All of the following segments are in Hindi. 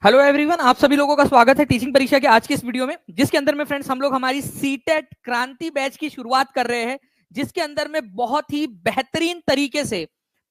हेलो एवरीवन, आप सभी लोगों का स्वागत है टीचिंग परीक्षा के आज की इस वीडियो में, जिसके अंदर में फ्रेंड्स हम लोग हमारी सीटेट क्रांति बैच की शुरुआत कर रहे हैं, जिसके अंदर में बहुत ही बेहतरीन तरीके से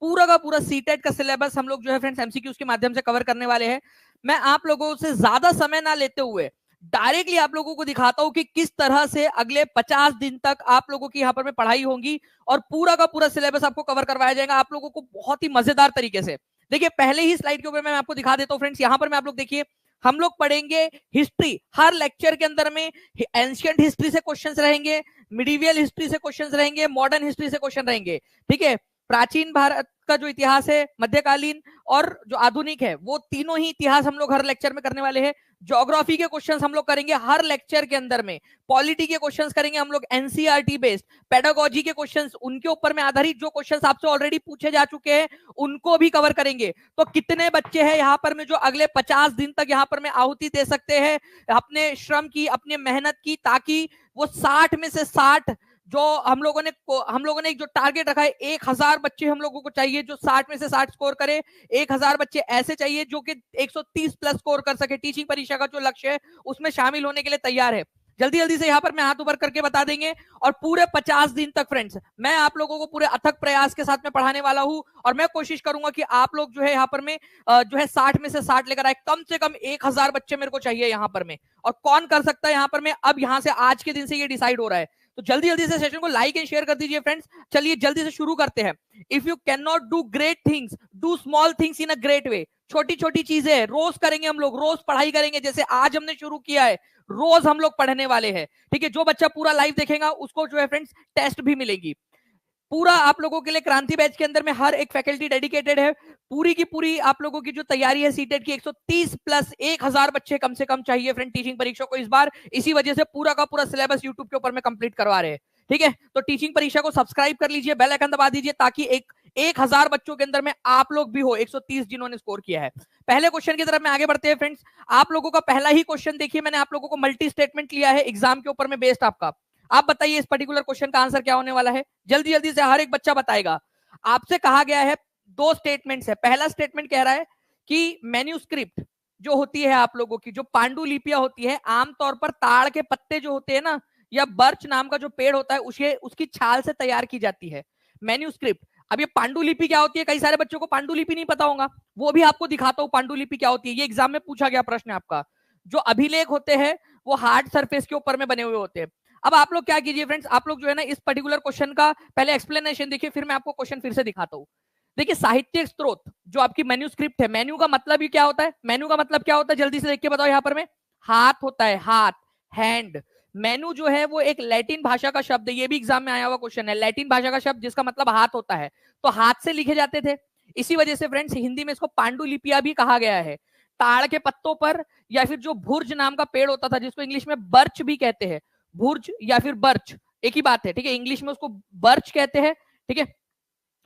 पूरा का पूरा सीटेट का सिलेबस हम लोग जो है फ्रेंड्स एमसीक्यूज के माध्यम से कवर करने वाले हैं। मैं आप लोगों से ज्यादा समय ना लेते हुए डायरेक्टली आप लोगों को दिखाता हूं कि किस तरह से अगले 50 दिन तक आप लोगों की यहाँ पर में पढ़ाई होगी और पूरा का पूरा सिलेबस आपको कवर करवाया जाएगा आप लोगों को बहुत ही मजेदार तरीके से। देखिए पहले ही स्लाइड के ऊपर मैं आपको दिखा देता हूं फ्रेंड्स, यहां पर मैं आप लोग देखिए हम लोग पढ़ेंगे हिस्ट्री। हर लेक्चर के अंदर में एंशिएंट हिस्ट्री से क्वेश्चंस रहेंगे, मिडिवियल हिस्ट्री से क्वेश्चंस रहेंगे, मॉडर्न हिस्ट्री से क्वेश्चन रहेंगे। ठीक है, प्राचीन भारत का जो इतिहास है, मध्यकालीन और जो आधुनिक है, वो तीनों ही इतिहास हम लोग हर लेक्चर में करने वाले हैं। ज्योग्राफी के क्वेश्चंस हम लोग करेंगे हर लेक्चर के अंदर में, पॉलिटी के क्वेश्चंस करेंगे हम लोग एनसीईआरटी बेस्ड, पेडागोजी के क्वेश्चंस उनके ऊपर में आधारित जो क्वेश्चंस आपसे ऑलरेडी पूछे जा चुके हैं उनको भी कवर करेंगे। तो कितने बच्चे हैं यहाँ पर में जो अगले 50 दिन तक यहाँ पर में आहुति दे सकते हैं अपने श्रम की, अपने मेहनत की, ताकि वो 60 में से 60 जो हम लोगों ने एक जो टारगेट रखा है 1000 बच्चे हम लोगों को चाहिए जो 60 में से 60 स्कोर करे। 1000 बच्चे ऐसे चाहिए जो कि 130 प्लस स्कोर कर सके। टीचिंग परीक्षा का जो लक्ष्य है उसमें शामिल होने के लिए तैयार है। जल्दी जल्दी से यहाँ पर मैं हाथ ऊपर करके बता देंगे। और पूरे 50 दिन तक फ्रेंड्स मैं आप लोगों को पूरे अथक प्रयास के साथ में पढ़ाने वाला हूं और मैं कोशिश करूंगा कि आप लोग जो है यहाँ पर में जो है 60 में से 60 लेकर आए। कम से कम 1000 बच्चे मेरे को चाहिए यहाँ पर में। और कौन कर सकता है यहाँ पर में, अब यहाँ से आज के दिन से ये डिसाइड हो रहा है। तो जल्दी जल्दी से सेशन को लाइक एंड शेयर कर दीजिए फ्रेंड्स। चलिए जल्दी से शुरू करते हैं। If you can not do great things, do small things in a great way. छोटी छोटी चीजें रोज करेंगे हम लोग, रोज पढ़ाई करेंगे। जैसे आज हमने शुरू किया है, रोज हम लोग पढ़ने वाले हैं। ठीक है, जो बच्चा पूरा लाइव देखेगा उसको जो है फ्रेंड्स टेस्ट भी मिलेगी। पूरा आप लोगों के लिए क्रांति बैच के अंदर में हर एक फैकल्टी डेडिकेटेड है। पूरी की पूरी आप लोगों की जो तैयारी है सीटेट की 130 प्लस 1000 बच्चे कम से कम चाहिए फ्रेंड टीचिंग परीक्षा को इस बार। इसी वजह से पूरा का पूरा सिलेबस यूट्यूब के ऊपर में कंप्लीट करवा रहे हैं। ठीक है, तो टीचिंग परीक्षा को सब्सक्राइब कर लीजिए, बेल आइकन दबा दीजिए, ताकि 1000 बच्चों के अंदर में आप लोग भी हो 130 जिन्होंने स्कोर किया है। पहले क्वेश्चन की तरफ में आगे बढ़ते हैं फ्रेंड्स। आप लोगों का पहला ही क्वेश्चन देखिए, मैंने आप लोगों को मल्टी स्टेटमेंट लिया है एग्जाम के ऊपर में बेस्ड आपका। आप बताइए इस पर्टिकुलर क्वेश्चन का आंसर क्या होने वाला है। जल्दी जल्दी से हर एक बच्चा बताएगा। आपसे कहा गया है दो स्टेटमेंट्स है। पहला स्टेटमेंट कह रहा है कि मैन्यूस्क्रिप्ट जो होती है आप लोगों की, जो पांडुलिपियां होती है, आमतौर पर ताड़ के पत्ते जो होते हैं ना, या बर्च नाम का जो पेड़ होता है उसकी छाल से तैयार की जाती है मैन्यूस्क्रिप्ट। अब ये पांडुलिपि क्या होती है, कई सारे बच्चों को पांडुलिपि नहीं पता होगा, वो भी आपको दिखाता हूं पांडुलिपि क्या होती है। ये एग्जाम में पूछा गया प्रश्न है आपका। जो अभिलेख होते हैं वो हार्ड सरफेस के ऊपर में बने हुए होते हैं। अब आप लोग क्या कीजिए फ्रेंड्स, आप लोग जो है ना इस पर्टिकुलर क्वेश्चन का पहले एक्सप्लेनेशन देखिए, फिर मैं आपको क्वेश्चन फिर से दिखाता हूं। देखिए साहित्यिक स्रोत जो आपकी मैन्यूस्क्रिप्ट है, मेन्यू का मतलब ही क्या होता है, मेन्यू का मतलब क्या होता है जल्दी से देख के बताओ। यहाँ पर में हाथ होता है, हाथ, हैंड। मेनू जो है वो एक लैटिन भाषा का शब्द है, ये भी एग्जाम में आया हुआ क्वेश्चन है। लैटिन भाषा का शब्द जिसका मतलब हाथ होता है, तो हाथ से लिखे जाते थे। इसी वजह से फ्रेंड्स हिंदी में इसको पांडुलिपिया भी कहा गया है। ताड़ के पत्तों पर या फिर जो भुर्ज नाम का पेड़ होता था, जिसको इंग्लिश में बर्च भी कहते हैं, भुर्ज या फिर बर्च एक ही बात है। ठीक है, इंग्लिश में उसको बर्च कहते हैं। ठीक है,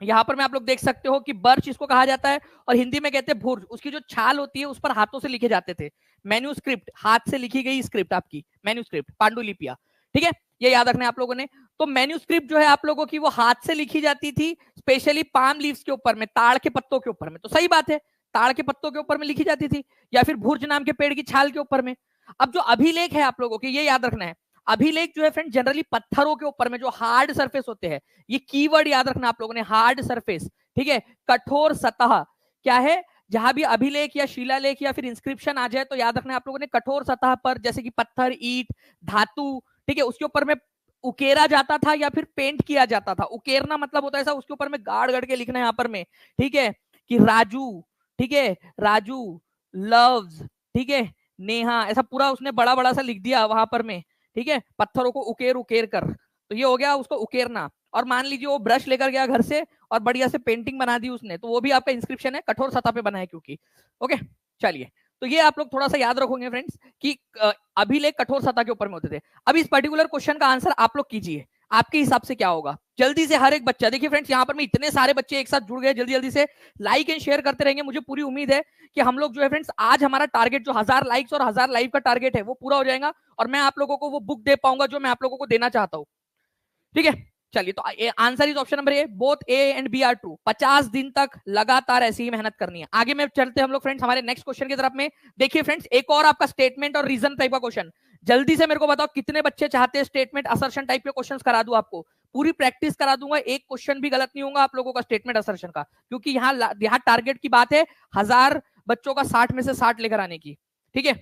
यहां पर मैं आप लोग देख सकते हो कि बर्च इसको कहा जाता है और हिंदी में कहते हैं भुर्ज। उसकी जो छाल होती है उस पर हाथों से लिखे जाते थे। मैन्यूस्क्रिप्ट, हाथ से लिखी गई स्क्रिप्ट आपकी मैन्यूस्क्रिप्ट, पांडुलिपिया। ठीक है, ये याद रखना है आप लोगों ने। तो मैन्यूस्क्रिप्ट जो है आप लोगों की वो हाथ से लिखी जाती थी, स्पेशली पाम लीव्स के ऊपर में, ताड़ के पत्तों के ऊपर में। तो सही बात है, ताड़ के पत्तों के ऊपर में लिखी जाती थी, या फिर भुर्ज नाम के पेड़ की छाल के ऊपर में। अब जो अभिलेख है आप लोगों के, ये याद रखना है, अभिलेख जो है फ्रेंड जनरली पत्थरों के ऊपर में जो हार्ड सरफेस होते हैं, ये कीवर्ड याद रखना आप लोगों ने, हार्ड सरफेस। ठीक है, कठोर सतह क्या है, जहां भी अभिलेख या शिलालेख या फिर इंस्क्रिप्शन आ जाए तो याद रखना आप लोगों ने कठोर सतह पर, जैसे कि पत्थर, ईंट, धातु, ठीक है, उसके ऊपर में उकेरा जाता था या फिर पेंट किया जाता था। उकेरना मतलब होता है ऐसा, उसके ऊपर में गाड़ गड़ के लिखना है यहाँ पर में। ठीक है, कि राजू, ठीक है, राजू लव्स, ठीक है, नेहा, ऐसा पूरा उसने बड़ा बड़ा सा लिख दिया वहां पर में। ठीक है, पत्थरों को उकेर उकेर कर, तो ये हो गया उसको उकेरना। और मान लीजिए वो ब्रश लेकर गया घर से और बढ़िया से पेंटिंग बना दी उसने, तो वो भी आपका इंस्क्रिप्शन है, कठोर सतह पे बना है क्योंकि। ओके, चलिए, तो ये आप लोग थोड़ा सा याद रखोगे फ्रेंड्स कि अभिलेख कठोर सतह के ऊपर में होते थे। अब इस पर्टिकुलर क्वेश्चन का आंसर आप लोग कीजिए, आपके हिसाब से क्या होगा। जल्दी से हर एक बच्चा देखिए फ्रेंड्स, यहाँ पर में इतने सारे बच्चे एक साथ जुड़ गए, जल्दी जल्दी से लाइक एंड शेयर करते रहेंगे। मुझे पूरी उम्मीद है कि हम लोग जो है फ्रेंड्स आज हमारा टारगेट जो 1000 लाइक्स और 1000 लाइव का टारगेट है वो पूरा हो जाएगा और मैं आप लोगों को वो बुक दे पाऊंगा जो मैं आप लोगों को देना चाहता हूँ। ठीक है, चलिए, तो answer is option number A, both A and B are true. 50 दिन तक लगातार ऐसी ही मेहनत करनी है। आगे में चलते हैं हम लोग फ्रेंड्स हमारे नेक्स्ट क्वेश्चन की तरफ में। देखिए फ्रेंड्स, एक और आपका स्टेटमेंट और रीजन टाइप का क्वेश्चन। जल्दी से मेरे को बताओ कितने बच्चे चाहते हैं स्टेटमेंट असर्शन टाइप के क्वेश्चन करा दूं आपको। पूरी प्रैक्टिस करा दूंगा, एक क्वेश्चन भी गलत नहीं होगा आप लोगों का स्टेटमेंट असर्शन का, क्योंकि यहाँ टारगेट की बात है 1000 बच्चों का 60 में से 60 लेकर आने की। ठीक है,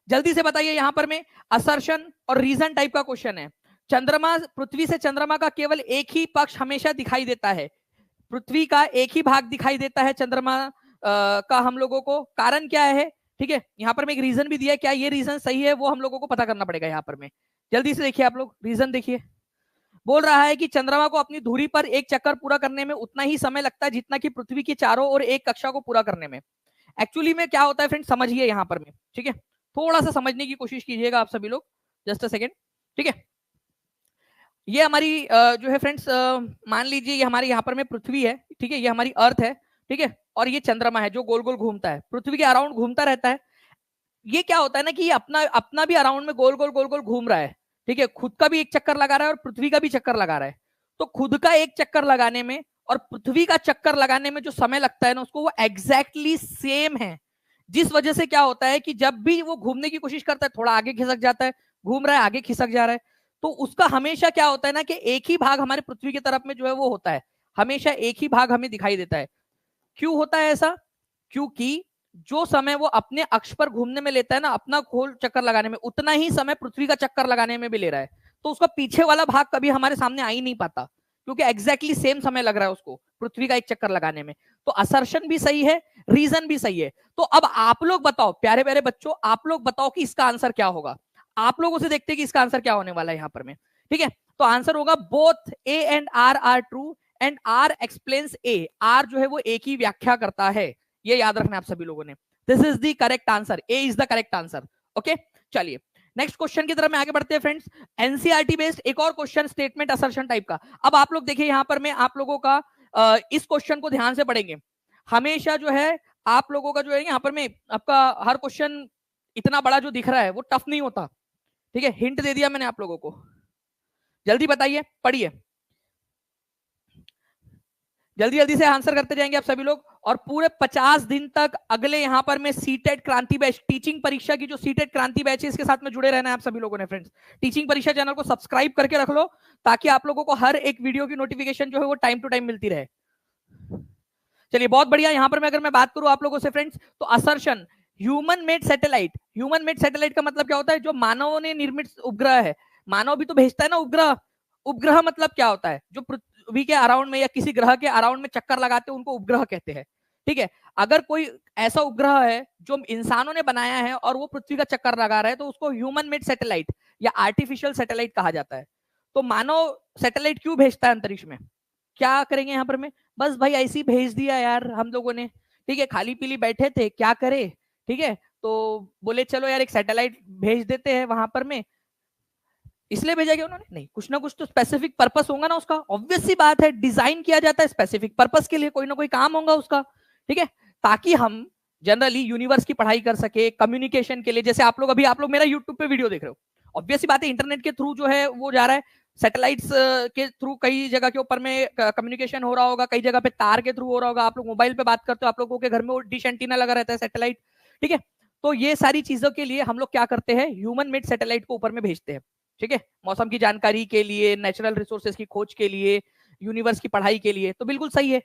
जल्दी से बताइए यहां पर में असर्शन और रीजन टाइप का क्वेश्चन है। चंद्रमा, पृथ्वी से चंद्रमा का केवल एक ही पक्ष हमेशा दिखाई देता है। पृथ्वी का एक ही भाग दिखाई देता है चंद्रमा का हम लोगों को, कारण क्या है? ठीक है, यहाँ पर मैं एक रीजन भी दिया है, क्या ये रीजन सही है वो हम लोगों को पता करना पड़ेगा यहाँ पर में। जल्दी से देखिए आप लोग, रीजन देखिए। बोल रहा है कि चंद्रमा को अपनी धुरी पर एक चक्कर पूरा करने में उतना ही समय लगता है जितना कि पृथ्वी के चारों ओर एक कक्षा को पूरा करने में। एक्चुअली में क्या होता है फ्रेंड, समझिए यहाँ पर में। ठीक है, थोड़ा सा समझने की कोशिश कीजिएगा आप सभी लोग, जस्ट अ सेकेंड। ठीक है, ये हमारी जो है फ्रेंड्स, मान लीजिए ये हमारे यहाँ पर में पृथ्वी है। ठीक है, ये हमारी अर्थ है। ठीक है, और ये चंद्रमा है जो गोल गोल घूमता है, पृथ्वी के अराउंड घूमता रहता है। ये क्या होता है ना कि ये अपना अपना भी अराउंड में गोल गोल घूम रहा है। ठीक है, खुद का भी एक चक्कर लगा रहा है और पृथ्वी का भी चक्कर लगा रहा है। तो खुद का एक चक्कर लगाने में और पृथ्वी का चक्कर लगाने में जो समय लगता है ना, उसको वो एग्जैक्टली सेम है। जिस वजह से क्या होता है कि जब भी वो घूमने की कोशिश करता है, थोड़ा आगे खिसक जाता है, घूम रहा है आगे खिसक जा रहा है। तो उसका हमेशा क्या होता है ना कि एक ही भाग हमारे पृथ्वी की तरफ में जो है वो होता है, हमेशा एक ही भाग हमें दिखाई देता है। क्यों होता है ऐसा? क्योंकि जो समय वो अपने अक्ष पर घूमने में लेता है ना, अपना गोल चक्कर लगाने में, उतना ही समय पृथ्वी का चक्कर लगाने में भी ले रहा है। तो उसका पीछे वाला भाग कभी हमारे सामने आ ही नहीं पाता, क्योंकि एग्जैक्टली सेम समय लग रहा है उसको पृथ्वी का एक चक्कर लगाने में। तो असर्शन भी सही है, रीजन भी सही है। तो अब आप लोग बताओ, प्यारे प्यारे बच्चों, आप लोग बताओ कि इसका आंसर क्या होगा। आप लोगों से देखते हैं कि इसका आंसर क्या होने वाला है यहाँ पर में। ठीक है, तो आंसर होगा both A and R are true and R explains A. R जो है वो एक ही व्याख्या करता है, ये याद रखना आप सभी लोगों ने। This is the correct answer, A is the correct answer. Okay, चलिए नेक्स्ट क्वेश्चन की तरफ में आगे बढ़ते हैं फ्रेंड्स। एनसीईआरटी बेस्ड एक और क्वेश्चन स्टेटमेंट असर्शन टाइप का। अब आप लोग देखिए यहाँ पर मैं आप लोगों का इस क्वेश्चन को ध्यान से पढ़ेंगे। हमेशा जो है आप लोगों का जो है यहाँ पर में आपका हर क्वेश्चन इतना बड़ा जो दिख रहा है वो टफ नहीं होता। ठीक है, हिंट दे दिया मैंने आप लोगों को। जल्दी बताइए, पढ़िए, जल्दी जल्दी से आंसर करते जाएंगे आप सभी लोग। और पूरे 50 दिन तक अगले यहाँ पर मैं सीटेट क्रांति बैच, टीचिंग परीक्षा की जो सीटेट क्रांति बैच है, इसके साथ में जुड़े रहना है आप सभी लोगों ने फ्रेंड्स। टीचिंग परीक्षा चैनल को सब्सक्राइब करके रख लो, ताकि आप लोगों को हर एक वीडियो की नोटिफिकेशन जो है वो टाइम टू टाइम मिलती रहे। चलिए, बहुत बढ़िया। यहाँ पर मैं अगर मैं बात करूं आप लोगों से फ्रेंड्स, तो assertion human made satellite. Human made satellite का मतलब क्या होता है? जो मानवों ने निर्मित उपग्रह है। मानव भी तो भेजता है ना उपग्रह। उपग्रह मतलब क्या होता है? जो पृथ्वी के अराउंड में या किसी ग्रह के अराउंड में चक्कर लगाते हैं, उनको उपग्रह कहते हैं। ठीक है, अगर कोई ऐसा उपग्रह है जो इंसानों ने बनाया है और वो पृथ्वी का चक्कर लगा रहा है, तो उसको ह्यूमन मेड सैटेलाइट या आर्टिफिशियल सैटेलाइट कहा जाता है। तो मानव सैटेलाइट क्यों भेजता है अंतरिक्ष में? क्या करेंगे यहाँ पर में? बस भाई ऐसे ही भेज दिया यार हम लोगों ने। ठीक है, खाली पीली बैठे थे, क्या करे। ठीक है, तो बोले चलो यार एक सैटेलाइट भेज देते हैं वहां पर में। इसलिए भेजा गया उन्होंने? नहीं, कुछ ना कुछ तो स्पेसिफिक पर्पस होगा ना उसका। ऑब्वियस सी बात है, डिजाइन किया जाता है स्पेसिफिक पर्पस के लिए, कोई ना कोई काम होगा उसका। ठीक है, ताकि हम जनरली यूनिवर्स की पढ़ाई कर सके, कम्युनिकेशन के लिए। जैसे आप लोग अभी आप लोग मेरा यूट्यूब पे वीडियो देख रहे हो, ऑब्वियस सी बात है इंटरनेट के थ्रू जो है वो जा रहा है, सैटेलाइट्स के थ्रू कई जगह के ऊपर में कम्युनिकेशन हो रहा होगा, कई जगह पे तार के थ्रू हो रहा होगा। आप लोग मोबाइल पे बात करते हो, आप लोगों के घर में वो डिश एंटीना लगा रहता है, सैटेलाइट। ठीक है, तो ये सारी चीजों के लिए हम लोग क्या करते हैं, ह्यूमन मेड सैटेलाइट को ऊपर में भेजते हैं। ठीक है, मौसम की जानकारी के लिए, नेचुरल रिसोर्सेज की खोज के लिए, यूनिवर्स की पढ़ाई के लिए। तो बिल्कुल सही है।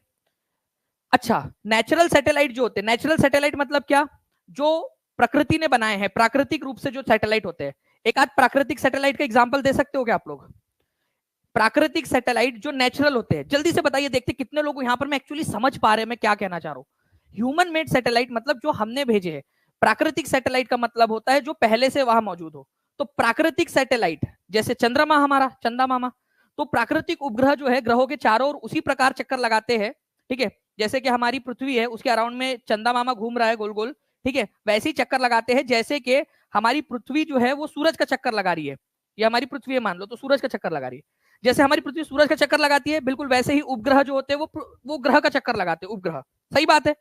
अच्छा, नेचुरल सैटेलाइट जो होते हैं, नेचुरल सैटेलाइट मतलब क्या? जो प्रकृति ने बनाए हैं, प्राकृतिक रूप से जो सैटेलाइट होते हैं। एक आध प्राकृतिक सैटेलाइट का एग्जांपल दे सकते हो क्या आप लोग? प्राकृतिक सैटेलाइट जो नेचुरल होते हैं, जल्दी से बताइए, देखते कितने लोग यहाँ पर मैं एक्चुअली समझ पा रहे हैं मैं क्या कहना चाह रहा हूँ। ह्यूमन मेड सैटेलाइट मतलब जो हमने भेजे हैं। प्राकृतिक सैटेलाइट का मतलब होता है जो पहले से वहां मौजूद हो। तो प्राकृतिक सैटेलाइट जैसे चंद्रमा, हमारा चंदा मामा, तो प्राकृतिक उपग्रह जो है ग्रहों के चारों ओर उसी प्रकार चक्कर लगाते हैं। ठीक है, जैसे कि हमारी पृथ्वी है, उसके अराउंड में चंदा मामा घूम रहा है गोल गोल। ठीक है, वैसे ही चक्कर लगाते हैं जैसे कि हमारी पृथ्वी जो है वो सूरज का चक्कर लगा रही है। ये हमारी पृथ्वी है मान लो, तो सूरज का चक्कर लगा रही है। जैसे हमारी पृथ्वी सूरज का चक्कर लगाती है, बिल्कुल वैसे ही उपग्रह जो होते हैं वो ग्रह का चक्कर लगाते हैं, उपग्रह। सही बात है,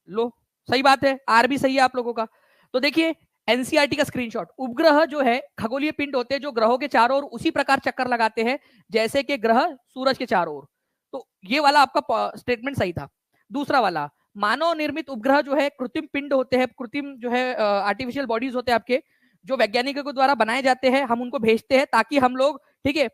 लो सही बात है, आर भी सही है आप लोगों का। तो देखिए एनसीईआरटी का स्क्रीनशॉट। उपग्रह जो है खगोलीय पिंड होते हैं जो ग्रहों के चारों ओर उसी प्रकार चक्कर लगाते हैं जैसे कि ग्रह सूरज के चारों ओर। तो ये वाला आपका स्टेटमेंट सही था। दूसरा वाला, मानव निर्मित उपग्रह जो है कृत्रिम पिंड होते हैं, कृत्रिम जो है आर्टिफिशियल बॉडीज होते हैं आपके, जो वैज्ञानिकों के द्वारा बनाए जाते हैं, हम उनको भेजते हैं ताकि हम लोग, ठीक है,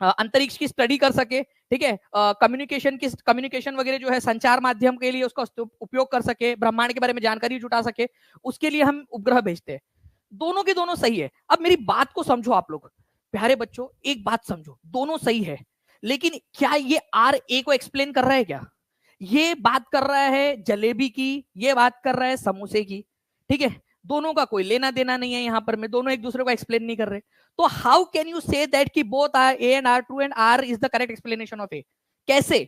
अंतरिक्ष की स्टडी कर सके, ठीक है, कम्युनिकेशन वगैरह जो है संचार माध्यम के लिए उसका उपयोग कर सके, ब्रह्मांड के बारे में जानकारी जुटा सके, उसके लिए हम उपग्रह भेजते हैं। दोनों के दोनों सही है। अब मेरी बात को समझो आप लोग, प्यारे बच्चों, एक बात समझो, दोनों सही है, लेकिन क्या ये आर ए को एक्सप्लेन कर रहा है? क्या ये बात कर रहा है जलेबी की, ये बात कर रहा है समोसे की? ठीक है, दोनों का कोई लेना देना नहीं है यहां पर, में दोनों एक दूसरे को एक्सप्लेन नहीं कर रहे। तो how can you say that कि both are A and R true and R is the correct explanation of A? कैसे?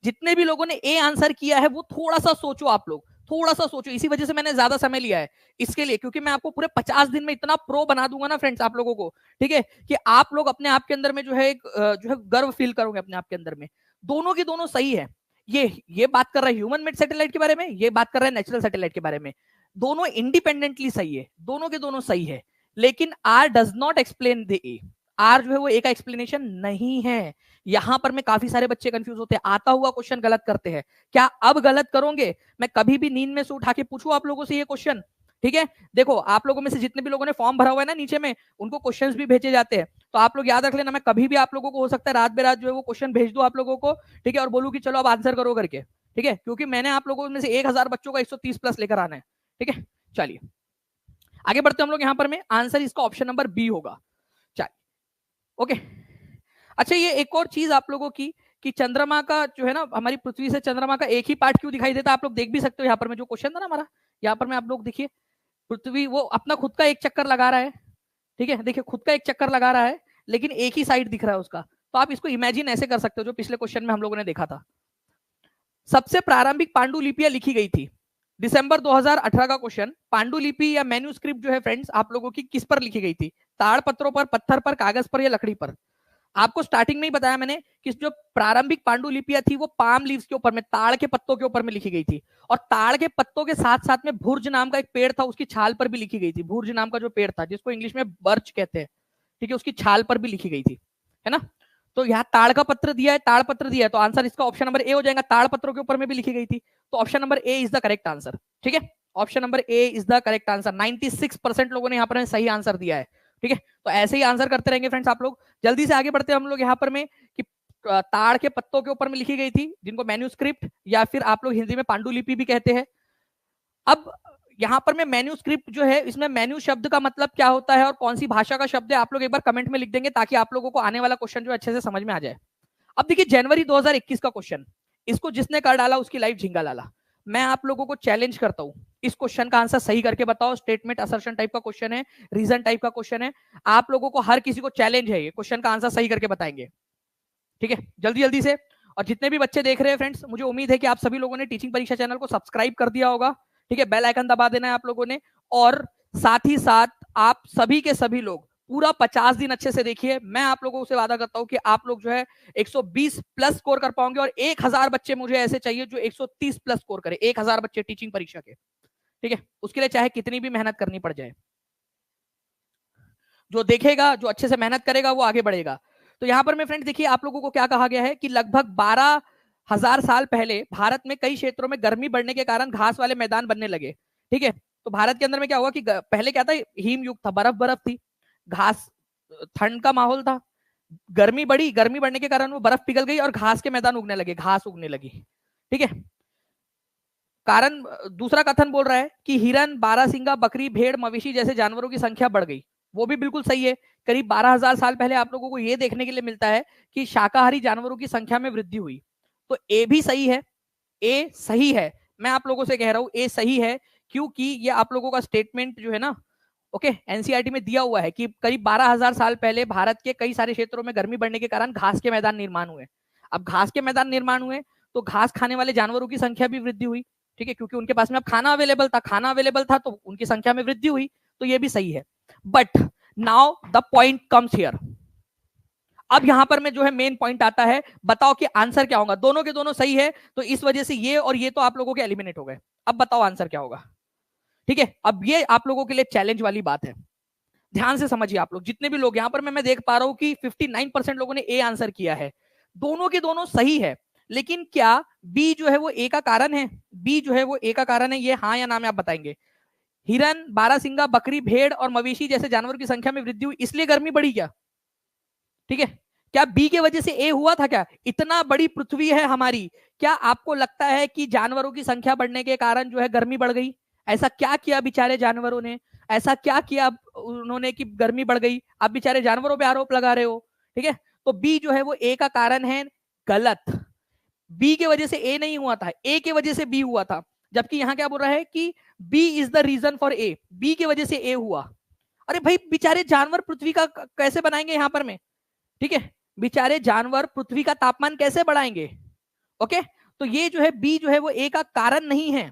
जितने भी लोगों ने ए आंसर किया है वो थोड़ा सा सोचो आप लोग, थोड़ा सा सोचो। इसी वजह से मैंने ज्यादा समय लिया है इसके लिए, क्योंकि मैं आपको पूरे 50 दिन में इतना प्रो बना दूंगा ना फ्रेंड्स आप लोगों को, ठीक है, कि आप लोग अपने आप के अंदर में जो है गर्व फील करोगे अपने आप के अंदर में। दोनों की दोनों सही है। ये बात कर रहा है ह्यूमन मेड सैटेलाइट के बारे में, ये बात कर रहा है नेचुरल सैटेलाइट के बारे में। दोनों इंडिपेंडेंटली सही है, दोनों के दोनों सही है, लेकिन R does not explain the A. R जो है वो ए का एक्सप्लेनेशन नहीं है। यहां पर में काफी सारे बच्चे कंफ्यूज होते हैं, आता हुआ क्वेश्चन गलत करते हैं। क्या अब गलत करोगे? मैं कभी भी नींद में से उठा के पूछूं आप लोगों से ये क्वेश्चन? ठीक है, देखो आप लोगों में से जितने भी लोगों ने फॉर्म भरा हुआ है ना नीचे में, उनको क्वेश्चंस भी भेजे जाते हैं। तो आप लोग याद रख लेना, मैं कभी भी आप लोगों को हो सकता है रात बेरात जो है वो क्वेश्चन भेज दूं आप लोगों को, ठीक है, और बोलूं कि चलो अब आंसर करो करके, ठीक है, क्योंकि मैंने आप लोगों में से 1000 बच्चों का 130 प्लस लेकर आना है। ठीक है, चलिए आगे बढ़ते हम लोग। यहां पर में आंसर इसका ऑप्शन नंबर बी होगा। चलिए, ओके। अच्छा, ये एक और चीज आप लोगों की कि चंद्रमा का जो है ना, हमारी पृथ्वी से चंद्रमा का एक ही पार्ट क्यों दिखाई देता है, आप लोग देख भी सकते हो यहाँ पर में जो क्वेश्चन था ना हमारा, यहाँ पर में आप लोग देखिए, पृथ्वी वो अपना खुद का एक चक्कर लगा रहा है, ठीक है, देखिए खुद का एक चक्कर लगा रहा है, लेकिन एक ही साइड दिख रहा है उसका। तो आप इसको इमेजिन ऐसे कर सकते हो जो पिछले क्वेश्चन में हम लोगों ने देखा था। सबसे प्रारंभिक पांडुलिपियां लिखी गई थी, दिसंबर 2018 का क्वेश्चन। पांडुलिपि या मैन्यूस्क्रिप्ट जो है फ्रेंड्स आप लोगों की किस पर लिखी गई थी? ताड़ पत्रों पर, पत्थर पर, कागज पर या लकड़ी पर? आपको स्टार्टिंग में ही बताया मैंने कि जो प्रारंभिक पांडुलिपियां थी वो पाम लीव्स के ऊपर में, ताड़ के पत्तों के ऊपर में लिखी गई थी। और ताड़ के पत्तों के साथ साथ में भुर्ज नाम का एक पेड़ था, उसकी छाल पर भी लिखी गई थी। भुर्ज नाम का जो पेड़ था जिसको इंग्लिश में बर्च कहते हैं, ठीक है, उसकी छाल पर भी लिखी गई थी, है ना। तो यहाँ ताड़ का पत्र दिया है, ताड़ पत्र दिया है, तो आंसर इसका ऑप्शन नंबर ए हो जाएगा। ताड़ पत्रों के ऊपर में भी लिखी गई थी, तो option number A is the correct answer. ठीक है, option number A is the correct answer. 96% लोगों ने यहाँ पर सही आंसर दिया है। ठीक है, तो ऐसे ही आंसर करते रहेंगे फ्रेंड्स आप लोग। जल्दी से आगे बढ़ते हैं हम लोग यहाँ पर में कि ताड़ के पत्तों के ऊपर में लिखी गई थी, जिनको मैन्यूस्क्रिप्ट या फिर आप लोग हिंदी में पांडुलिपि भी कहते हैं। अब यहाँ पर में मैन्यूस्क्रिप्ट जो है, इसमें मैन्यू शब्द का मतलब क्या होता है और कौन सी भाषा का शब्द है, आप लोग एक बार कमेंट में लिख देंगे ताकि आप लोगों को आने वाला क्वेश्चन जो अच्छे से समझ में आ जाए। अब देखिए जनवरी 2021 का क्वेश्चन, इसको जिसने कर डाला उसकी लाइफ झिंगा लाला। मैं आप लोगों को चैलेंज करता हूं, इस क्वेश्चन का आंसर सही करके बताओ। स्टेटमेंट असर्शन टाइप का क्वेश्चन है, रीजन टाइप का क्वेश्चन है। आप लोगों को हर किसी को चैलेंज है, ये क्वेश्चन का आंसर सही करके बताएंगे। ठीक है, जल्दी जल्दी से। और जितने भी बच्चे देख रहे हैं फ्रेंड्स, मुझे उम्मीद है कि आप सभी लोगों ने टीचिंग परीक्षा चैनल को सब्सक्राइब कर दिया होगा। ठीक है, बेल आइकन दबा देना है आप लोगों ने। और साथ ही साथ आप सभी के सभी लोग पूरा 50 दिन अच्छे से देखिए। मैं आप लोगों से वादा करता हूं कि आप लोग जो है 120 प्लस स्कोर कर पाओगे, और 1000 बच्चे मुझे ऐसे चाहिए जो 130 प्लस स्कोर करे। 1000 बच्चे टीचिंग परीक्षा के, ठीक है, उसके लिए चाहे कितनी भी मेहनत करनी पड़ जाए। जो देखेगा, जो अच्छे से मेहनत करेगा वो आगे बढ़ेगा। तो यहां पर मैं फ्रेंड देखिए आप लोगों को क्या कहा गया है कि लगभग 12,000 साल पहले भारत में कई क्षेत्रों में गर्मी बढ़ने के कारण घास वाले मैदान बनने लगे। ठीक है, तो भारत के अंदर में क्या हुआ कि पहले क्या था, हिम युग था, बर्फ बर्फ थी, घास, ठंड का माहौल था, गर्मी बढ़ी, गर्मी बढ़ने के कारण वो बर्फ पिघल गई और घास के मैदान उगने लगे, घास उगने लगी। ठीक है, कारण दूसरा कथन बोल रहा है कि हिरन, बारहसिंगा, बकरी, भेड़, मवेशी जैसे जानवरों की संख्या बढ़ गई। वो भी बिल्कुल सही है। करीब 12,000 साल पहले आप लोगों को यह देखने के लिए मिलता है कि शाकाहारी जानवरों की संख्या में वृद्धि हुई। तो ए भी सही है, ए सही है। मैं आप लोगों से कह रहा हूं ए सही है, क्योंकि ये आप लोगों का स्टेटमेंट जो है ना, ओके, एनसीईआरटी में दिया हुआ है कि करीब 12,000 साल पहले भारत के कई सारे क्षेत्रों में गर्मी बढ़ने के कारण घास के मैदान निर्माण हुए। अब घास के मैदान निर्माण हुए तो घास खाने वाले जानवरों की संख्या भी वृद्धि हुई। ठीक है, क्योंकि उनके पास में अब खाना अवेलेबल था, खाना अवेलेबल था तो उनकी संख्या में वृद्धि हुई। तो ये भी सही है। But now the point comes here. अब यहां पर में जो है मेन पॉइंट आता है, बताओ कि आंसर क्या होगा। दोनों के दोनों सही है, तो इस वजह से ये और ये तो आप लोगों के एलिमिनेट हो गए। अब बताओ आंसर क्या होगा। ठीक है, अब ये आप लोगों के लिए चैलेंज वाली बात है, ध्यान से समझिए आप लोग, जितने भी लोग यहाँ पर मैं देख पा रहा हूं कि 59% लोगों ने ए आंसर किया है, दोनों के दोनों सही है, लेकिन क्या बी जो है वो ए का कारण है? बी जो है वो ए का कारण है, ये हाँ या ना में आप बताएंगे। हिरन, बारहसिंगा, बकरी, भेड़ और मवेशी जैसे जानवरों की संख्या में वृद्धि हुई इसलिए गर्मी बढ़ी क्या? ठीक है, क्या बी के वजह से ए हुआ था क्या? इतना बड़ी पृथ्वी है हमारी, क्या आपको लगता है कि जानवरों की संख्या बढ़ने के कारण जो है गर्मी बढ़ गई? ऐसा क्या किया बेचारे जानवरों ने, ऐसा क्या किया उन्होंने कि गर्मी बढ़ गई? आप बेचारे जानवरों पे आरोप लगा रहे हो। ठीक है, तो बी जो है वो ए का कारण है, गलत। बी के वजह से ए नहीं हुआ था, ए के वजह से बी हुआ था, जबकि यहां क्या बोल रहा है कि B is the reason for A, B की वजह से ए हुआ। अरे भाई बेचारे जानवर पृथ्वी का कैसे बनाएंगे यहां पर में? ठीक है, बेचारे जानवर पृथ्वी का तापमान कैसे बढ़ाएंगे? ओके, तो ये जो है बी जो है वो ए का कारण नहीं है।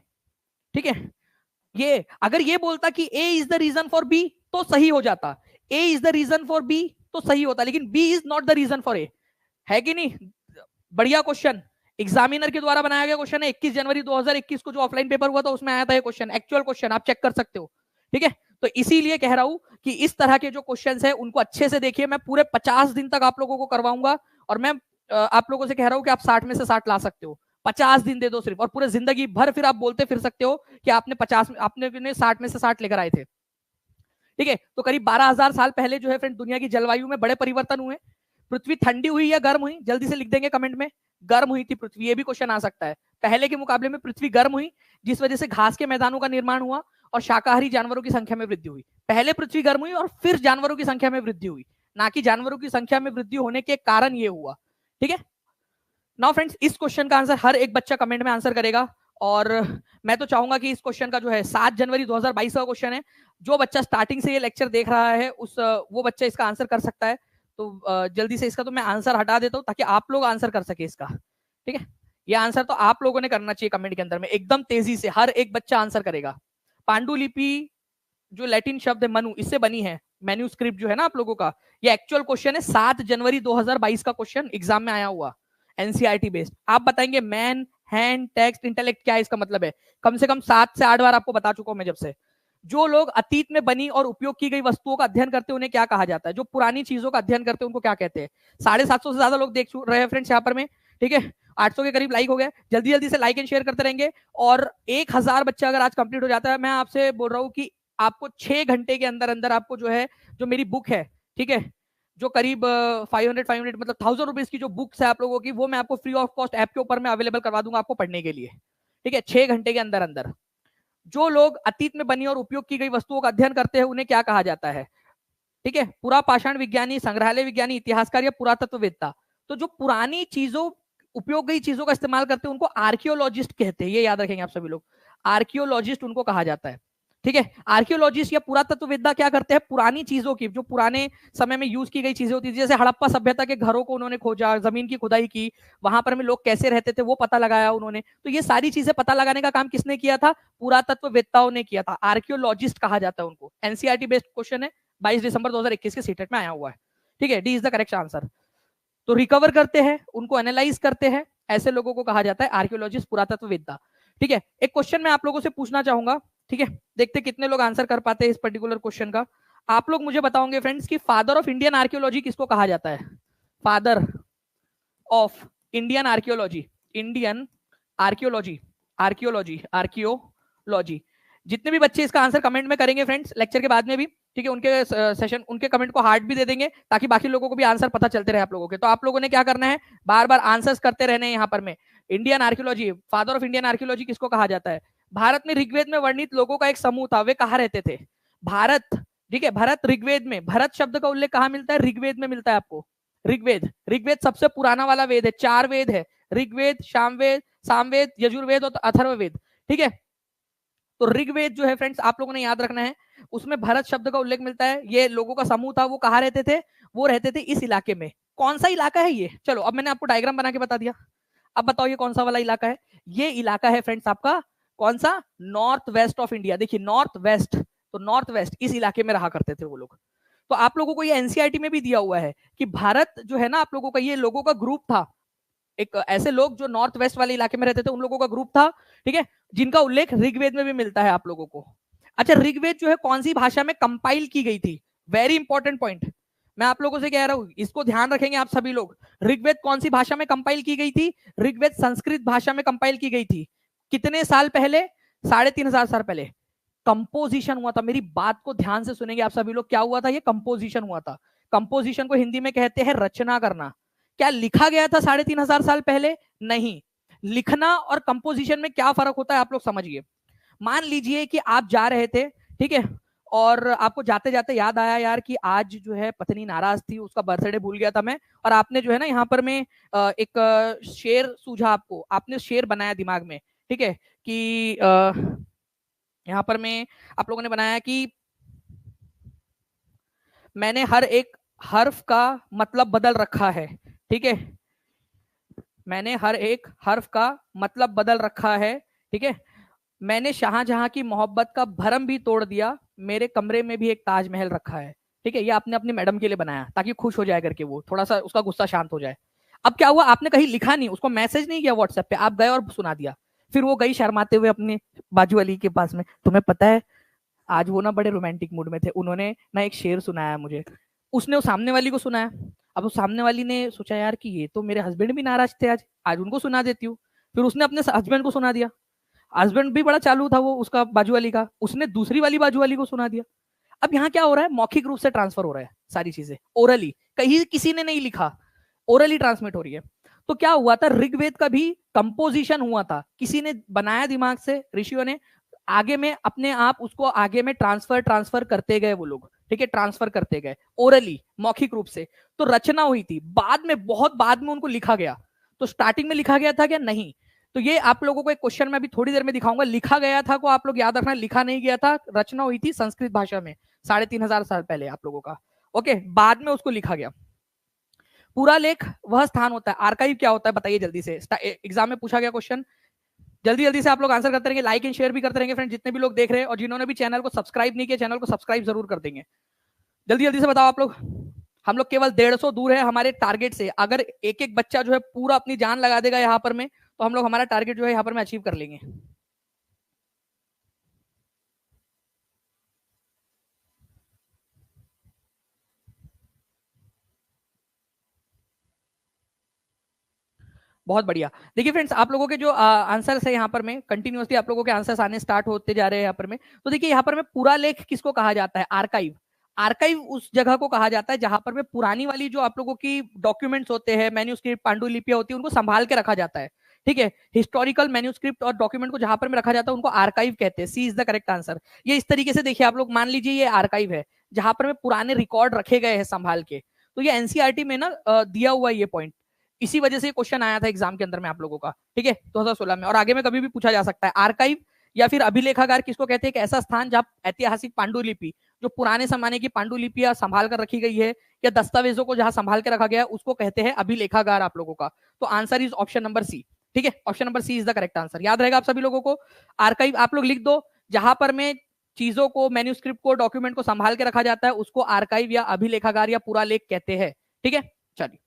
ठीक है, ये अगर ये बोलता कि A is the reason for B तो सही हो जाता, A is the reason for B तो सही होता, लेकिन B is not the reason for A, है कि नहीं? बढ़िया क्वेश्चन, एग्जामिनर के द्वारा बनाया गया क्वेश्चन है, 21 जनवरी 2021 को जो ऑफलाइन पेपर हुआ था उसमें आया था ये क्वेश्चन, एक्चुअल क्वेश्चन, आप चेक कर सकते हो। ठीक है, तो इसीलिए कह रहा हूं कि इस तरह के जो क्वेश्चंस है उनको अच्छे से देखिए, मैं पूरे 50 दिन तक आप लोगों को करवाऊंगा, और मैं आप लोगों से कह रहा हूं कि आप 60 में से 60 ला सकते हो, 50 दिन दे दो सिर्फ, और पूरे जिंदगी भर फिर आप बोलते फिर सकते हो कि आपने 60 में से 60 लेकर आए थे। ठीक है, तो करीब 12,000 साल पहले जो है फ्रेंड दुनिया की जलवायु में बड़े परिवर्तन हुए। पृथ्वी ठंडी हुई या गर्म हुई? जल्दी से लिख देंगे कमेंट में, गर्म हुई थी पृथ्वी, ये भी क्वेश्चन आ सकता है। पहले के मुकाबले में पृथ्वी गर्म हुई, जिस वजह से घास के मैदानों का निर्माण हुआ और शाकाहारी जानवरों की संख्या में वृद्धि हुई। पहले पृथ्वी गर्म हुई और फिर जानवरों की संख्या में वृद्धि हुई, ना कि जानवरों की संख्या में वृद्धि होने के कारण ये हुआ। ठीक है, नाउ फ्रेंड्स, इस क्वेश्चन का आंसर हर एक बच्चा कमेंट में आंसर करेगा, और मैं तो चाहूंगा कि इस क्वेश्चन का जो है 7 जनवरी 2022 का क्वेश्चन है, जो बच्चा स्टार्टिंग से ये लेक्चर देख रहा है वो बच्चा इसका आंसर कर सकता है। तो जल्दी से इसका तो मैं आंसर हटा देता हूं ताकि आप लोग आंसर कर सके इसका। ठीक है, ये आंसर तो आप लोगों ने करना चाहिए कमेंट के अंदर में, एकदम तेजी से हर एक बच्चा आंसर करेगा। पांडुलिपि जो लैटिन शब्द है मनु, इससे बनी है, मैन्यूस्क्रिप्ट जो है ना आप लोगों का, ये एक्चुअल क्वेश्चन है, 7 जनवरी 2022 का क्वेश्चन एग्जाम में आया हुआ, एनसीईआरटी बेस्ड। आप बताएंगे मैन, हैंड, टेक्स्ट, इंटेलेक्ट क्या है इसका मतलब है? कम से कम 7 से 8 बार आपको बता चुका हूं मैं जब से। जो लोग अतीत में बनी और उपयोग की गई वस्तुओं का अध्ययन करते हैं उन्हें क्या कहा जाता है? जो पुरानी चीजों का अध्ययन करते हैं उनको क्या कहते हैं? 750 से ज्यादा लोग देख रहे हैं फ्रेंड्स यहाँ पर में। ठीक है, 800 के करीब लाइक हो गए, जल्दी जल्दी से लाइक एंड शेयर करते रहेंगे, और 1000 बच्चा अगर आज कंप्लीट हो जाता है, मैं आपसे बोल रहा हूँ कि आपको 6 घंटे के अंदर अंदर आपको जो है, जो मेरी बुक है, ठीक है, जो करीब 500 मतलब 1000 रुपीज की जो बुक्स है आप लोगों की, वो मैं आपको फ्री ऑफ कॉस्ट ऐप के ऊपर में अवेलेबल करवा दूंगा आपको पढ़ने के लिए। ठीक है, 6 घंटे के अंदर अंदर। जो लोग अतीत में बनी और उपयोग की गई वस्तुओं का अध्ययन करते हैं उन्हें क्या कहा जाता है? ठीक है, पूरा पाषाण विज्ञानी, संग्रहालय विज्ञानी, इतिहासकार या पुरातत्ववेत्ता। तो जो पुरानी चीजों, उपयोग गई चीजों का इस्तेमाल करते हैं उनको आर्कियोलॉजिस्ट कहते हैं, ये याद रखेंगे आप सभी लोग, आर्कियोलॉजिस्ट उनको कहा जाता है। ठीक है, आर्कियोलॉजिस्ट या पुरातत्ववेत्ता क्या करते हैं? पुरानी चीजों की, जो पुराने समय में यूज की गई चीजें होती थी, जैसे हड़प्पा सभ्यता के घरों को उन्होंने खोजा, जमीन की खुदाई की, वहां पर में लोग कैसे रहते थे वो पता लगाया उन्होंने। तो ये सारी चीजें पता लगाने का काम किसने किया था? पुरातत्ववेत्ताओं ने किया था, आर्कियोलॉजिस्ट कहा जाता है उनको। एनसीईआरटी बेस्ड क्वेश्चन है, 22 दिसंबर 2021 के सीटेट में आया हुआ है। ठीक है, D is the correct answer. तो रिकवर करते हैं, उनको एनालाइज करते हैं, ऐसे लोगों को कहा जाता है आर्कियोलॉजिस्ट, पुरातत्ववेत्ता। ठीक है, एक क्वेश्चन मैं आप लोगों से पूछना चाहूंगा, ठीक है, देखते कितने लोग आंसर कर पाते हैं इस पर्टिकुलर क्वेश्चन का। आप लोग मुझे बताओगे फ्रेंड्स कि फादर ऑफ इंडियन आर्कियोलॉजी किसको कहा जाता है? Father of Indian archaeology, Indian archaeology, archaeology, archaeology. जितने भी बच्चे इसका आंसर कमेंट में करेंगे फ्रेंड्स लेक्चर के बाद में भी, ठीक है, उनके सेशन, उनके कमेंट को हार्ट भी दे देंगे ताकि बाकी लोगों को भी आंसर पता चलते रहे आप लोगों के। तो आप लोगों ने क्या करना है, बार बार आंसर्स करते रहने हैं यहाँ पर में। Indian archaeology, father of Indian archaeology किसको कहा जाता है? भारत में ऋग्वेद में वर्णित लोगों का एक समूह था, वे कहाँ रहते थे? भारत, ठीक है, भरत ऋग्वेद में, भरत शब्द का उल्लेख कहाँ मिलता है? ऋग्वेद में मिलता है आपको। ऋग्वेद, ऋग्वेद सबसे पुराना वाला वेद है, 4 वेद है, ऋग्वेद, सामवेद, सामवेद, यजुर्वेद और अथर्ववेद। ठीक है, तो ऋग्वेद जो है फ्रेंड्स आप लोगों ने याद रखना है, उसमें भरत शब्द का उल्लेख मिलता है। ये लोगों का समूह था, वो कहाँ रहते थे? वो रहते थे इस इलाके में। कौन सा इलाका है ये? चलो अब मैंने आपको डायग्राम बना के बता दिया, अब बताओ ये कौन सा वाला इलाका है? ये इलाका है फ्रेंड्स आपका कौन सा? North west of India. देखिए नॉर्थ वेस्ट, तो नॉर्थ वेस्ट इस इलाके में रहा करते थे वो लोग। तो आप लोगों को ये एनसीईआरटी में भी दिया हुआ है कि भारत जो है ना आप लोगों का, ये लोगों का ग्रुप था, एक ऐसे लोग जो नॉर्थ वेस्ट वाले इलाके में रहते थे उन लोगों का ग्रुप था, ठीक है, जिनका उल्लेख ऋग्वेद में भी मिलता है आप लोगों को। अच्छा, ऋग्वेद जो है कौन सी भाषा में कंपाइल की गई थी? वेरी इंपॉर्टेंट पॉइंट, मैं आप लोगों से कह रहा हूं, इसको ध्यान रखेंगे आप सभी लोग। ऋग्वेद कौन सी भाषा में कंपाइल की गई थी? ऋग्वेद संस्कृत भाषा में कंपाइल की गई थी। कितने साल पहले? 3,500 साल पहले। कंपोजिशन हुआ था, मेरी बात को ध्यान से सुनेंगे आप सभी लोग। क्या हुआ था? ये कंपोजिशन हुआ था। कंपोजिशन को हिंदी में कहते हैं रचना करना। क्या लिखा गया था 3,500 साल पहले? नहीं। लिखना और कंपोजिशन में क्या फर्क होता है आप लोग समझिए। मान लीजिए कि आप जा रहे थे, ठीक है, और आपको जाते जाते याद आया यार कि आज जो है पत्नी नाराज थी, उसका बर्थडे भूल गया था मैं, और आपने जो है ना यहाँ पर में एक शेर सूझा आपको, आपने शेर बनाया दिमाग में, ठीक है, कि यहाँ पर में आप लोगों ने बनाया कि मैंने हर एक हर्फ का मतलब बदल रखा है, ठीक है, मैंने हर एक हर्फ का मतलब बदल रखा है, ठीक है, मैंने शाहजहां की मोहब्बत का भरम भी तोड़ दिया, मेरे कमरे में भी एक ताजमहल रखा है। ठीक है, ये आपने अपनी मैडम के लिए बनाया ताकि खुश हो जाए करके, वो थोड़ा सा उसका गुस्सा शांत हो जाए। अब क्या हुआ, आपने कहीं लिखा नहीं, उसको मैसेज नहीं किया व्हाट्सएप पे, आप गए और सुना दिया। फिर वो गई शर्माते हुए अपने बाजू वाली के पास में, तुम्हें पता है आज वो ना बड़े रोमांटिक मूड में थे, उन्होंने ना एक शेर सुनाया मुझे। उसने उस सामने वाली को सुनाया। अब उस सामने वाली ने सोचा यार कि ये तो मेरे हस्बैंड भी नाराज थे, आज आज उनको सुना देती हूँ। फिर उसने अपने हस्बैंड को सुना दिया। हस्बैंड भी बड़ा चालू था वो उसका बाजू वाली का, उसने दूसरी वाली बाजू वाली को सुना दिया। अब यहाँ क्या हो रहा है, मौखिक रूप से ट्रांसफर हो रहा है सारी चीजें, ओरली, कहीं किसी ने नहीं लिखा, ओरली ट्रांसमिट हो रही है। तो क्या हुआ था, ऋग्वेद का भी कंपोजिशन हुआ था, किसी ने बनाया दिमाग से, ऋषियों ने, आगे में अपने आप उसको आगे में ट्रांसफर ट्रांसफर करते गए वो लोग, ठीक है, ट्रांसफर करते गए ओरली, मौखिक रूप से। तो रचना हुई थी, बाद में, बहुत बाद में उनको लिखा गया। तो स्टार्टिंग में लिखा गया था क्या? नहीं। तो ये आप लोगों को एक क्वेश्चन में अभी थोड़ी देर में दिखाऊंगा। लिखा गया था को आप लोग याद रखना, लिखा नहीं गया था, रचना हुई थी संस्कृत भाषा में 3,500 साल पहले आप लोगों का। ओके, बाद में उसको लिखा गया। पूरा लेख वह स्थान होता है, आर्काइव क्या होता है बताइए जल्दी से, एग्जाम में पूछा गया क्वेश्चन। जल्दी जल्दी से आप लोग आंसर करते रहेंगे, लाइक एंड शेयर भी करते रहेंगे फ्रेंड, जितने भी लोग देख रहे हैं, और जिन्होंने भी चैनल को सब्सक्राइब नहीं किया, चैनल को सब्सक्राइब जरूर कर देंगे। जल्दी जल्दी से बताओ आप लोग। हम लोग केवल 150 दूर है हमारे टारगेट से। अगर एक एक बच्चा जो है पूरा अपनी जान लगा देगा यहाँ पर में, तो हम लोग हमारा टारगेट जो है यहाँ पर में अचीव कर लेंगे। बहुत बढ़िया। देखिए फ्रेंड्स, आप लोगों के जो आंसर्स है यहाँ पर में कंटिन्यूसली आप लोगों के आंसर्स आने स्टार्ट होते जा रहे हैं यहाँ पर में। तो देखिए यहाँ पर में पूरा लेख किसको कहा जाता है? आर्काइव। आर्काइव उस जगह को कहा जाता है जहां पर में पुरानी वाली जो आप लोगों की डॉक्यूमेंट्स होते हैं, मैन्यूस्क्रिप्ट, पांडुलिपियां होती है, उनको संभाल के रखा जाता है। ठीक है, हिस्टोरिकल मैन्यूस्क्रिप्ट और डॉक्यूमेंट को जहां पर में रखा जाता है उनको आर्काइव कहते हैं। सी इज द करेक्ट आंसर। ये इस तरीके से देखिए आप लोग, मान लीजिए ये आर्काइव है जहां पर में पुराने रिकॉर्ड रखे गए हैं संभाल के। तो ये एनसीईआरटी में ना दिया हुआ है ये पॉइंट, इसी वजह से क्वेश्चन आया था एग्जाम के अंदर में आप लोगों का, ठीक है, 2016 में, और आगे में कभी भी पूछा जा सकता है। आर्काइव या फिर अभिलेखागार किसको कहते हैं? एक ऐसा स्थान जहां ऐतिहासिक पांडुलिपि, जो पुराने जमाने की पांडुलिपियां संभाल कर रखी गई है, या दस्तावेजों को जहां संभाल के रखा गया है, उसको कहते हैं अभिलेखागार आप लोगों का। तो answer is option number C. ठीक है, option number C is the correct answer. याद रहेगा आप सभी लोगों को। आर्काइव आप लोग लिख दो, जहां पर में चीजों को, मैन्यूस्क्रिप्ट को, डॉक्यूमेंट को संभाल के रखा जाता है, उसको आर्काइव या अभिलेखागार या पूरा लेख कहते हैं। ठीक है, चलिए।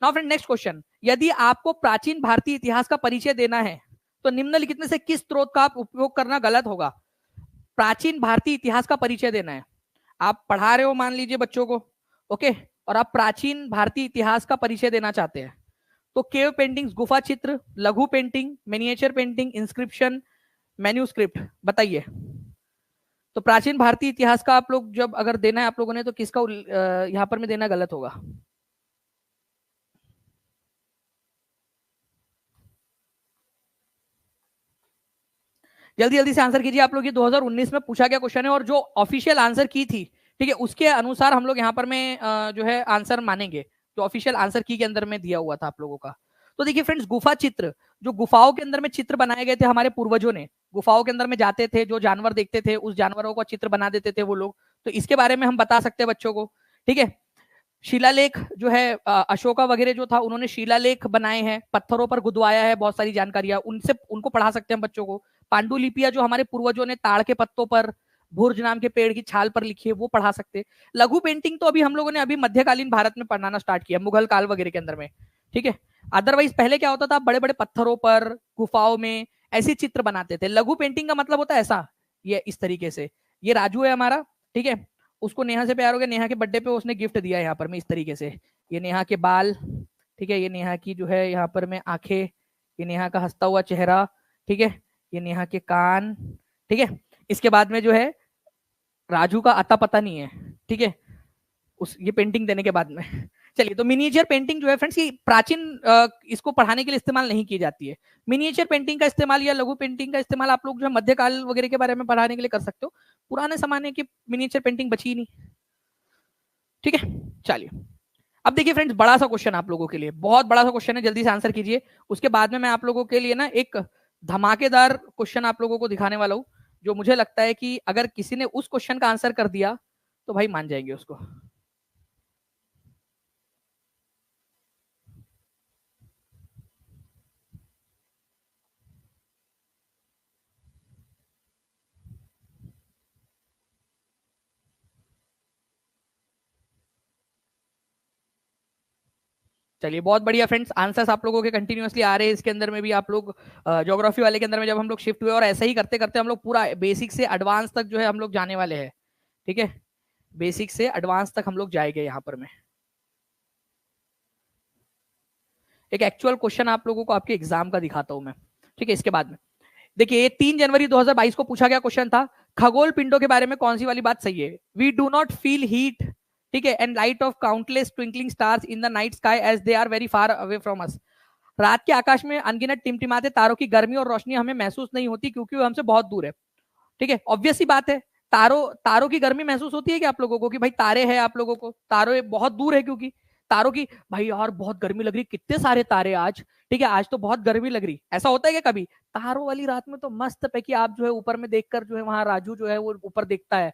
नाउ फ्रेंड, नेक्स्ट क्वेश्चन, यदि आपको प्राचीन भारतीय इतिहास का परिचय देना है तो निम्नलिखित में से किस स्रोत का आप उपयोग करना गलत होगा? प्राचीन भारतीय इतिहास का परिचय देना है, आप पढ़ा रहे हो मान लीजिए बच्चों को, ओके, और आप प्राचीन भारतीय इतिहास का परिचय देना चाहते हैं, तो केव पेंटिंग्स, गुफा चित्र, लघु painting, miniature painting, inscription, manuscript, बताइए। तो प्राचीन भारतीय इतिहास का आप लोग जब अगर देना है आप लोगों ने, तो किसका यहां पर में देना गलत होगा? जल्दी जल्दी से आंसर कीजिए आप लोग। ये 2019 में पूछा गया क्वेश्चन है, और जो ऑफिशियल आंसर की थी, ठीक है, उसके अनुसार हम लोग यहाँ पर में जो है आंसर मानेंगे, जो ऑफिशियल आंसर की के अंदर में दिया हुआ था आप लोगों का। तो देखिए फ्रेंड्स, गुफा चित्र, जो गुफाओं के अंदर में चित्र बनाए गए थे हमारे पूर्वजों ने, गुफाओं के अंदर में जाते थे, जो जानवर देखते थे उस जानवरों का चित्र बना देते थे वो लोग। तो इसके बारे में हम बता सकते हैं बच्चों को। ठीक है, शिलालेख जो है अशोका वगैरह जो था, उन्होंने शिलालेख बनाए हैं, पत्थरों पर गुदवाया है बहुत सारी जानकारियां, उनसे उनको पढ़ा सकते हैं बच्चों को। पांडुलिपियां जो हमारे पूर्वजों ने ताड़ के पत्तों पर, भुर्ज नाम के पेड़ की छाल पर लिखी है, वो पढ़ा सकते हैं। लघु पेंटिंग तो अभी हम लोगों ने अभी मध्यकालीन भारत में पढ़ाना स्टार्ट किया, मुगल काल वगैरह के अंदर में। ठीक है, अदरवाइज पहले क्या होता था, बड़े बड़े पत्थरों पर, गुफाओं में ऐसे चित्र बनाते थे। लघु पेंटिंग का मतलब होता है ऐसा, ये इस तरीके से, ये राजू है हमारा, ठीक है, उसको नेहा से प्यार हो गया, नेहा के बर्थडे पे उसने गिफ्ट दिया यहाँ पर में इस तरीके से। ये नेहा के बाल, ठीक है, ये नेहा की जो है यहाँ पर में आंखें, ये नेहा का हंसता हुआ चेहरा, ठीक है, ये नेहा के कान, ठीक है। इसके बाद में जो है राजू का आता पता नहीं है, ठीक है, उस ये पेंटिंग देने के बाद में। चलिए, तो मिनिएचर पेंटिंग जो है फ्रेंड्स, ये प्राचीन इसको पढ़ाने के लिए इस्तेमाल नहीं की जाती है। मिनिएचर पेंटिंग का इस्तेमाल या लघु पेंटिंग का इस्तेमाल आप लोग जो है मध्यकाल वगैरह के बारे में पढ़ाने के लिए कर सकते हो। पुराने जमाने की मिनिएचर पेंटिंग बची ही नहीं, ठीक है। चलिए, अब देखिए फ्रेंड्स, बड़ा सा क्वेश्चन आप लोगों के लिए, बहुत बड़ा सा क्वेश्चन है, जल्दी से आंसर कीजिए। उसके बाद में मैं आप लोगों के लिए ना एक धमाकेदार क्वेश्चन आप लोगों को दिखाने वाला हूं, जो मुझे लगता है कि अगर किसी ने उस क्वेश्चन का आंसर कर दिया तो भाई मान जाएंगे उसको। चलिए, बहुत बढ़िया फ्रेंड्स, आंसर्स आप लोगों के कंटिन्यूअसली आ रहे हैं। इसके अंदर में भी आप लोग ज्योग्राफी वाले के अंदर में जब हम लोग शिफ्ट हुए, और ऐसे ही करते करते हम लोग पूरा बेसिक से एडवांस तक जो है हम लोग जाने वाले हैं, ठीक है। बेसिक से एडवांस तक हम लोग जाएंगे यहाँ पर। मैं एक एक्चुअल क्वेश्चन आप लोगों को आपके एग्जाम का दिखाता हूं मैं, ठीक है। इसके बाद में देखिए, ये 3 जनवरी 2022 को पूछा गया क्वेश्चन था, खगोल पिंडों के बारे में कौन सी वाली बात सही है? We do not feel heat, ठीक है, and light of countless twinkling stars in the night sky as they are very far away from us. रात के आकाश में अनगिनत टिमटिमाते तारों की गर्मी और रोशनी हमें महसूस नहीं होती क्योंकि वो हमसे बहुत दूर है, ठीक है। ऑब्वियस सी बात है, तारों की गर्मी महसूस होती है कि आप लोगों को, कि भाई तारे हैं आप लोगों को, तारे बहुत दूर है क्योंकि तारों की, भाई यार बहुत गर्मी लग रही, कितने सारे तारे आज, ठीक है, आज तो बहुत गर्मी लग रही, ऐसा होता है क्या कभी? तारों वाली रात में तो मस्त है कि आप जो है ऊपर में देखकर जो है, वहां राजू जो है वो ऊपर देखता है,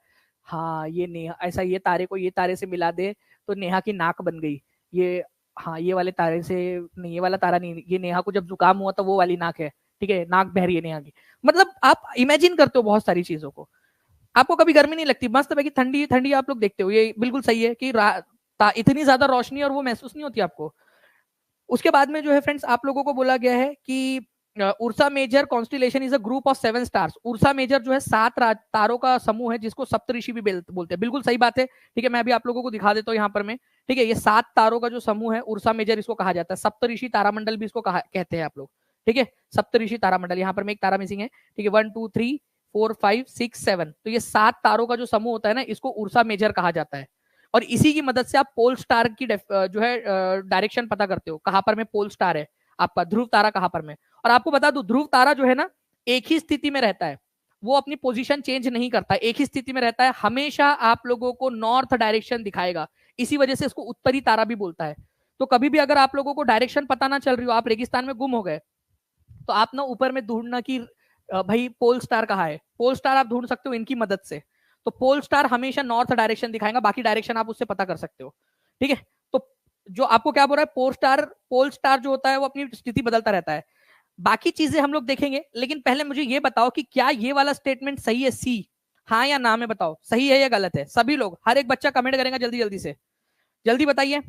हाँ ये नेहा, ऐसा ये तारे को ये तारे से मिला दे तो नेहा की नाक बन गई, ये, हाँ ये वाले तारे से नहीं, ये वाला तारा नहीं, ये नेहा को जब जुकाम हुआ तो वो वाली नाक है, ठीक है, नाक बह रही है नेहा की। मतलब आप इमेजिन करते हो बहुत सारी चीजों को। आपको कभी गर्मी नहीं लगती, मस्त है कि ठंडी ठंडी आप लोग देखते हो, ये बिल्कुल सही है कि इतनी ज्यादा रोशनी और वो महसूस नहीं होती आपको। उसके बाद में जो है फ्रेंड्स, आप लोगों को बोला गया है कि Ursa Major constellation is a group of 7 stars. Ursa Major जो है 7 तारों का समूह है, जिसको सप्तऋषि भी बोलते हैं। बिल्कुल सही बात है, ठीक है, मैं अभी आप लोगों को दिखा देता हूँ यहाँ पर मैं, ठीक है। ये 7 तारों का जो समूह है, उर्सा मेजर इसको कहा जाता है। सप्तऋषि तारामंडल भी इसको कहते हैं आप लोग, ठीक है। सप्तऋषि तारामंडल, यहाँ पर में एक तारा मिसिंग है, ठीक है। 1 2 3 4 5 6 7, तो ये 7 तारों का जो समूह होता है ना, इसको उर्सा मेजर कहा जाता है। और इसी की मदद से आप पोल स्टार की जो है डायरेक्शन पता करते हो, कहां पर में पोल स्टार है आपका, ध्रुव तारा कहां पर में। और आपको बता दो, ध्रुव तारा जो है ना, एक ही स्थिति में रहता है, वो अपनी पोजीशन चेंज नहीं करता, एक ही स्थिति में रहता है, हमेशा आप लोगों को नॉर्थ डायरेक्शन दिखाएगा। इसी वजह से इसको उत्तरी तारा भी बोलता है। तो कभी भी अगर आप लोगों को डायरेक्शन पता ना चल रही हो, आप रेगिस्तान में गुम हो गए, तो आप ना ऊपर में ढूंढना कि भाई पोल स्टार कहाँ है, पोल स्टार आप ढूंढ सकते हो इनकी मदद से। तो पोल स्टार हमेशा नॉर्थ डायरेक्शन दिखाएगा, बाकी डायरेक्शन आप उससे पता कर सकते हो, ठीक है। तो जो आपको क्या बोल रहा है, पोल स्टार जो होता है वो अपनी स्थिति बदलता रहता है। बाकी चीजें हम लोग देखेंगे, लेकिन पहले मुझे ये बताओ कि क्या ये वाला स्टेटमेंट सही है, सी, हाँ या ना में बताओ, सही है या गलत है। सभी लोग, हर एक बच्चा कमेंट करेगा, जल्दी जल्दी से, जल्दी बताइए।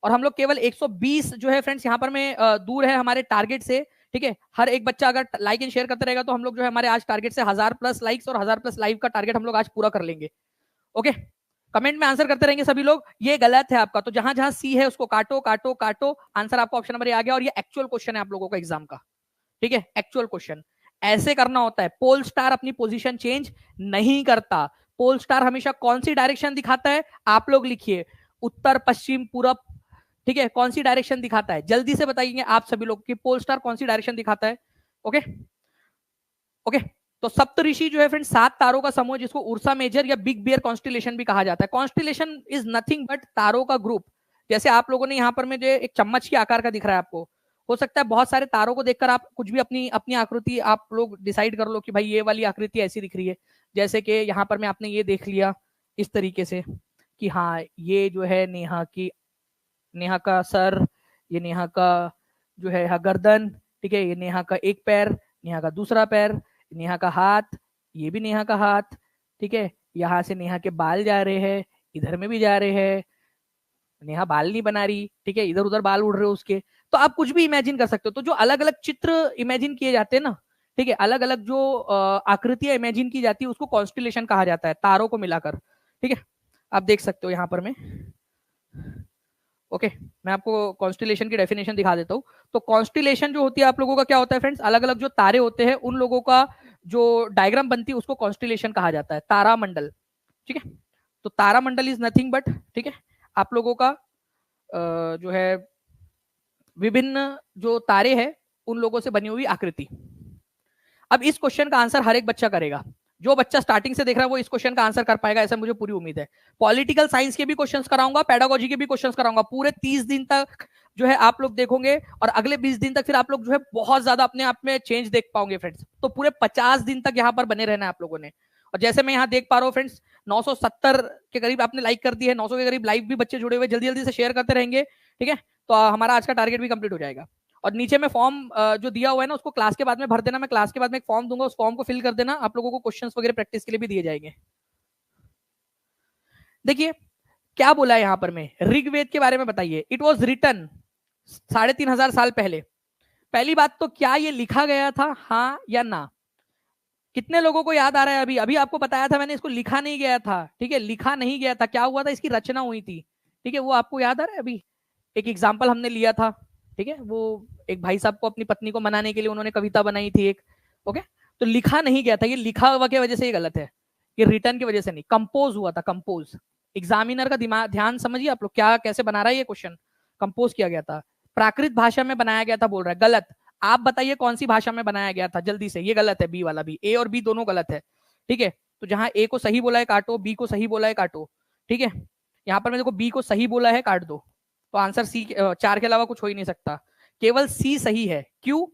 और हम लोग केवल 120 जो है फ्रेंड्स यहाँ पर में दूर है हमारे टारगेट से, ठीक है। हर एक बच्चा अगर लाइक एंड शेयर करते रहेगा तो हम लोग जो है हमारे आज टारगेट से 1000+ लाइक्स और 1000+ लाइव का टारगेट हम लोग आज पूरा कर लेंगे, ओके। कमेंट में आंसर करते रहेंगे सभी लोग। ये गलत है आपका, तो जहां जहां सी है उसको काटो काटो काटो, आंसर आपका ऑप्शन नंबर आ गया। और ये एक्चुअल क्वेश्चन है आप लोगों का एग्जाम का, ठीक है, एक्चुअल क्वेश्चन। ऐसे करना होता है, पोल स्टार अपनी पोजीशन चेंज नहीं करता। पोल स्टार हमेशा कौन सी डायरेक्शन दिखाता है, आप लोग लिखिए, उत्तर पश्चिम पूरब, ठीक है। कौन सी डायरेक्शन दिखाता है, जल्दी से बताइए आप सभी लोग कि पोल स्टार कौन सी डायरेक्शन दिखाता है, ओके ओके। तो सप्तऋषि जो है फ्रेंड 7 तारों का समूह, जिसको उर्सा मेजर या बिग बियर कॉन्स्टिलेशन भी कहा जाता है। कॉन्स्टिलेशन इज नथिंग बट तारों का ग्रुप। जैसे आप लोगों ने यहाँ पर में जो एक चम्मच के आकार का दिख रहा है आपको, हो सकता है बहुत सारे तारों को देखकर आप कुछ भी अपनी अपनी आकृति आप लोग डिसाइड कर लो कि भाई ये वाली आकृति ऐसी दिख रही है। जैसे कि यहाँ पर में आपने ये देख लिया इस तरीके से कि हाँ ये जो है नेहा का सर, ये नेहा का जो है गर्दन, ठीक है, ये नेहा का एक पैर, नेहा का दूसरा पैर, नेहा का हाथ, ये भी नेहा का हाथ, ठीक है। यहाँ से नेहा के बाल जा रहे हैं, इधर में भी जा रहे हैं, नेहा बाल नहीं बना रही, ठीक है, इधर उधर बाल उड़ रहे हो उसके। तो आप कुछ भी इमेजिन कर सकते हो। तो जो अलग अलग चित्र इमेजिन किए जाते हैं ना, ठीक है, अलग अलग जो आकृतियां इमेजिन की जाती है उसको कॉन्स्टिलेशन कहा जाता है, तारों को मिलाकर। ठीक है, आप देख सकते हो यहाँ पर मैं, ओके मैं आपको कॉन्स्टिलेशन की डेफिनेशन दिखा देता हूँ। तो कॉन्स्टिलेशन जो होती है आप लोगों का क्या होता है फ्रेंड्स, अलग अलग जो तारे होते हैं उन लोगों का जो डायग्राम बनती है उसको कॉन्स्टिलेशन कहा जाता है, तारामंडल। ठीक है, तो तारामंडल इज नथिंग बट, ठीक है, आप लोगों का जो है विभिन्न जो तारे हैं उन लोगों से बनी हुई आकृति। अब इस क्वेश्चन का आंसर हर एक बच्चा करेगा, जो बच्चा स्टार्टिंग से देख रहा है वो इस क्वेश्चन का आंसर कर पाएगा, ऐसा मुझे पूरी उम्मीद है। पॉलिटिकल साइंस के भी क्वेश्चंस कराऊंगा, पेडागोजी के भी क्वेश्चंस कराऊंगा, पूरे 30 दिन तक जो है आप लोग देखोगे, और अगले 20 दिन तक फिर आप लोग जो है बहुत ज्यादा अपने आप में चेंज देख पाओगे फ्रेंड्स। तो पूरे 50 दिन तक यहाँ पर बने रहना है आप लोगों ने। और जैसे मैं यहाँ देख पा रहा हूँ फ्रेंड्स, 970 के करीब आपने लाइक कर दी है, 900 के करीब लाइव भी बच्चे जुड़े हुए, जल्दी जल्दी से शेयर करते रहेंगे। ठीक है, तो हमारा आज का टारगेट भी कंप्लीट हो जाएगा। और नीचे में फॉर्म जो दिया हुआ है ना उसको क्लास के बाद में भर देना, मैं क्लास के बाद में एक फॉर्म दूंगा, उस फॉर्म को फिल कर देना, आप लोगों को क्वेश्चंस वगैरह प्रैक्टिस के लिए भी दिए जाएंगे। देखिए क्या बोला है यहाँ पर, मैं ऋग्वेद के बारे में बताइए। इट वॉज रिटन 3500 साल पहले। पहली बात तो क्या ये लिखा गया था, हाँ या ना? कितने लोगों को याद आ रहा है? अभी अभी आपको बताया था मैंने, इसको लिखा नहीं गया था। ठीक है, लिखा नहीं गया था, क्या हुआ था, इसकी रचना हुई थी। ठीक है, वो आपको याद आ रहा है? अभी एक एग्जाम्पल हमने लिया था, ठीक है, वो एक भाई साहब को अपनी पत्नी को मनाने के लिए उन्होंने कविता बनाई थी एक। ओके, तो लिखा नहीं गया था, ये लिखा हुआ की वजह से ये गलत है, ये रिटर्न की वजह से नहीं, कंपोज हुआ था, कंपोज। एग्जामिनर का दिमाग ध्यान समझिए आप लोग, क्या कैसे बना रहा है ये क्वेश्चन, कंपोज किया गया था, प्राकृत भाषा में बनाया गया था बोल रहा है, गलत। आप बताइए कौन सी भाषा में बनाया गया था जल्दी से, ये गलत है, बी वाला भी, ए और बी दोनों गलत है। ठीक है, तो जहां ए को सही बोला है काटो, बी को सही बोला है काटो। ठीक है, यहाँ पर मैं देखो बी को सही बोला है, काट दो, तो आंसर सी, 4 के अलावा कुछ हो ही नहीं सकता, केवल सी सही है। क्यों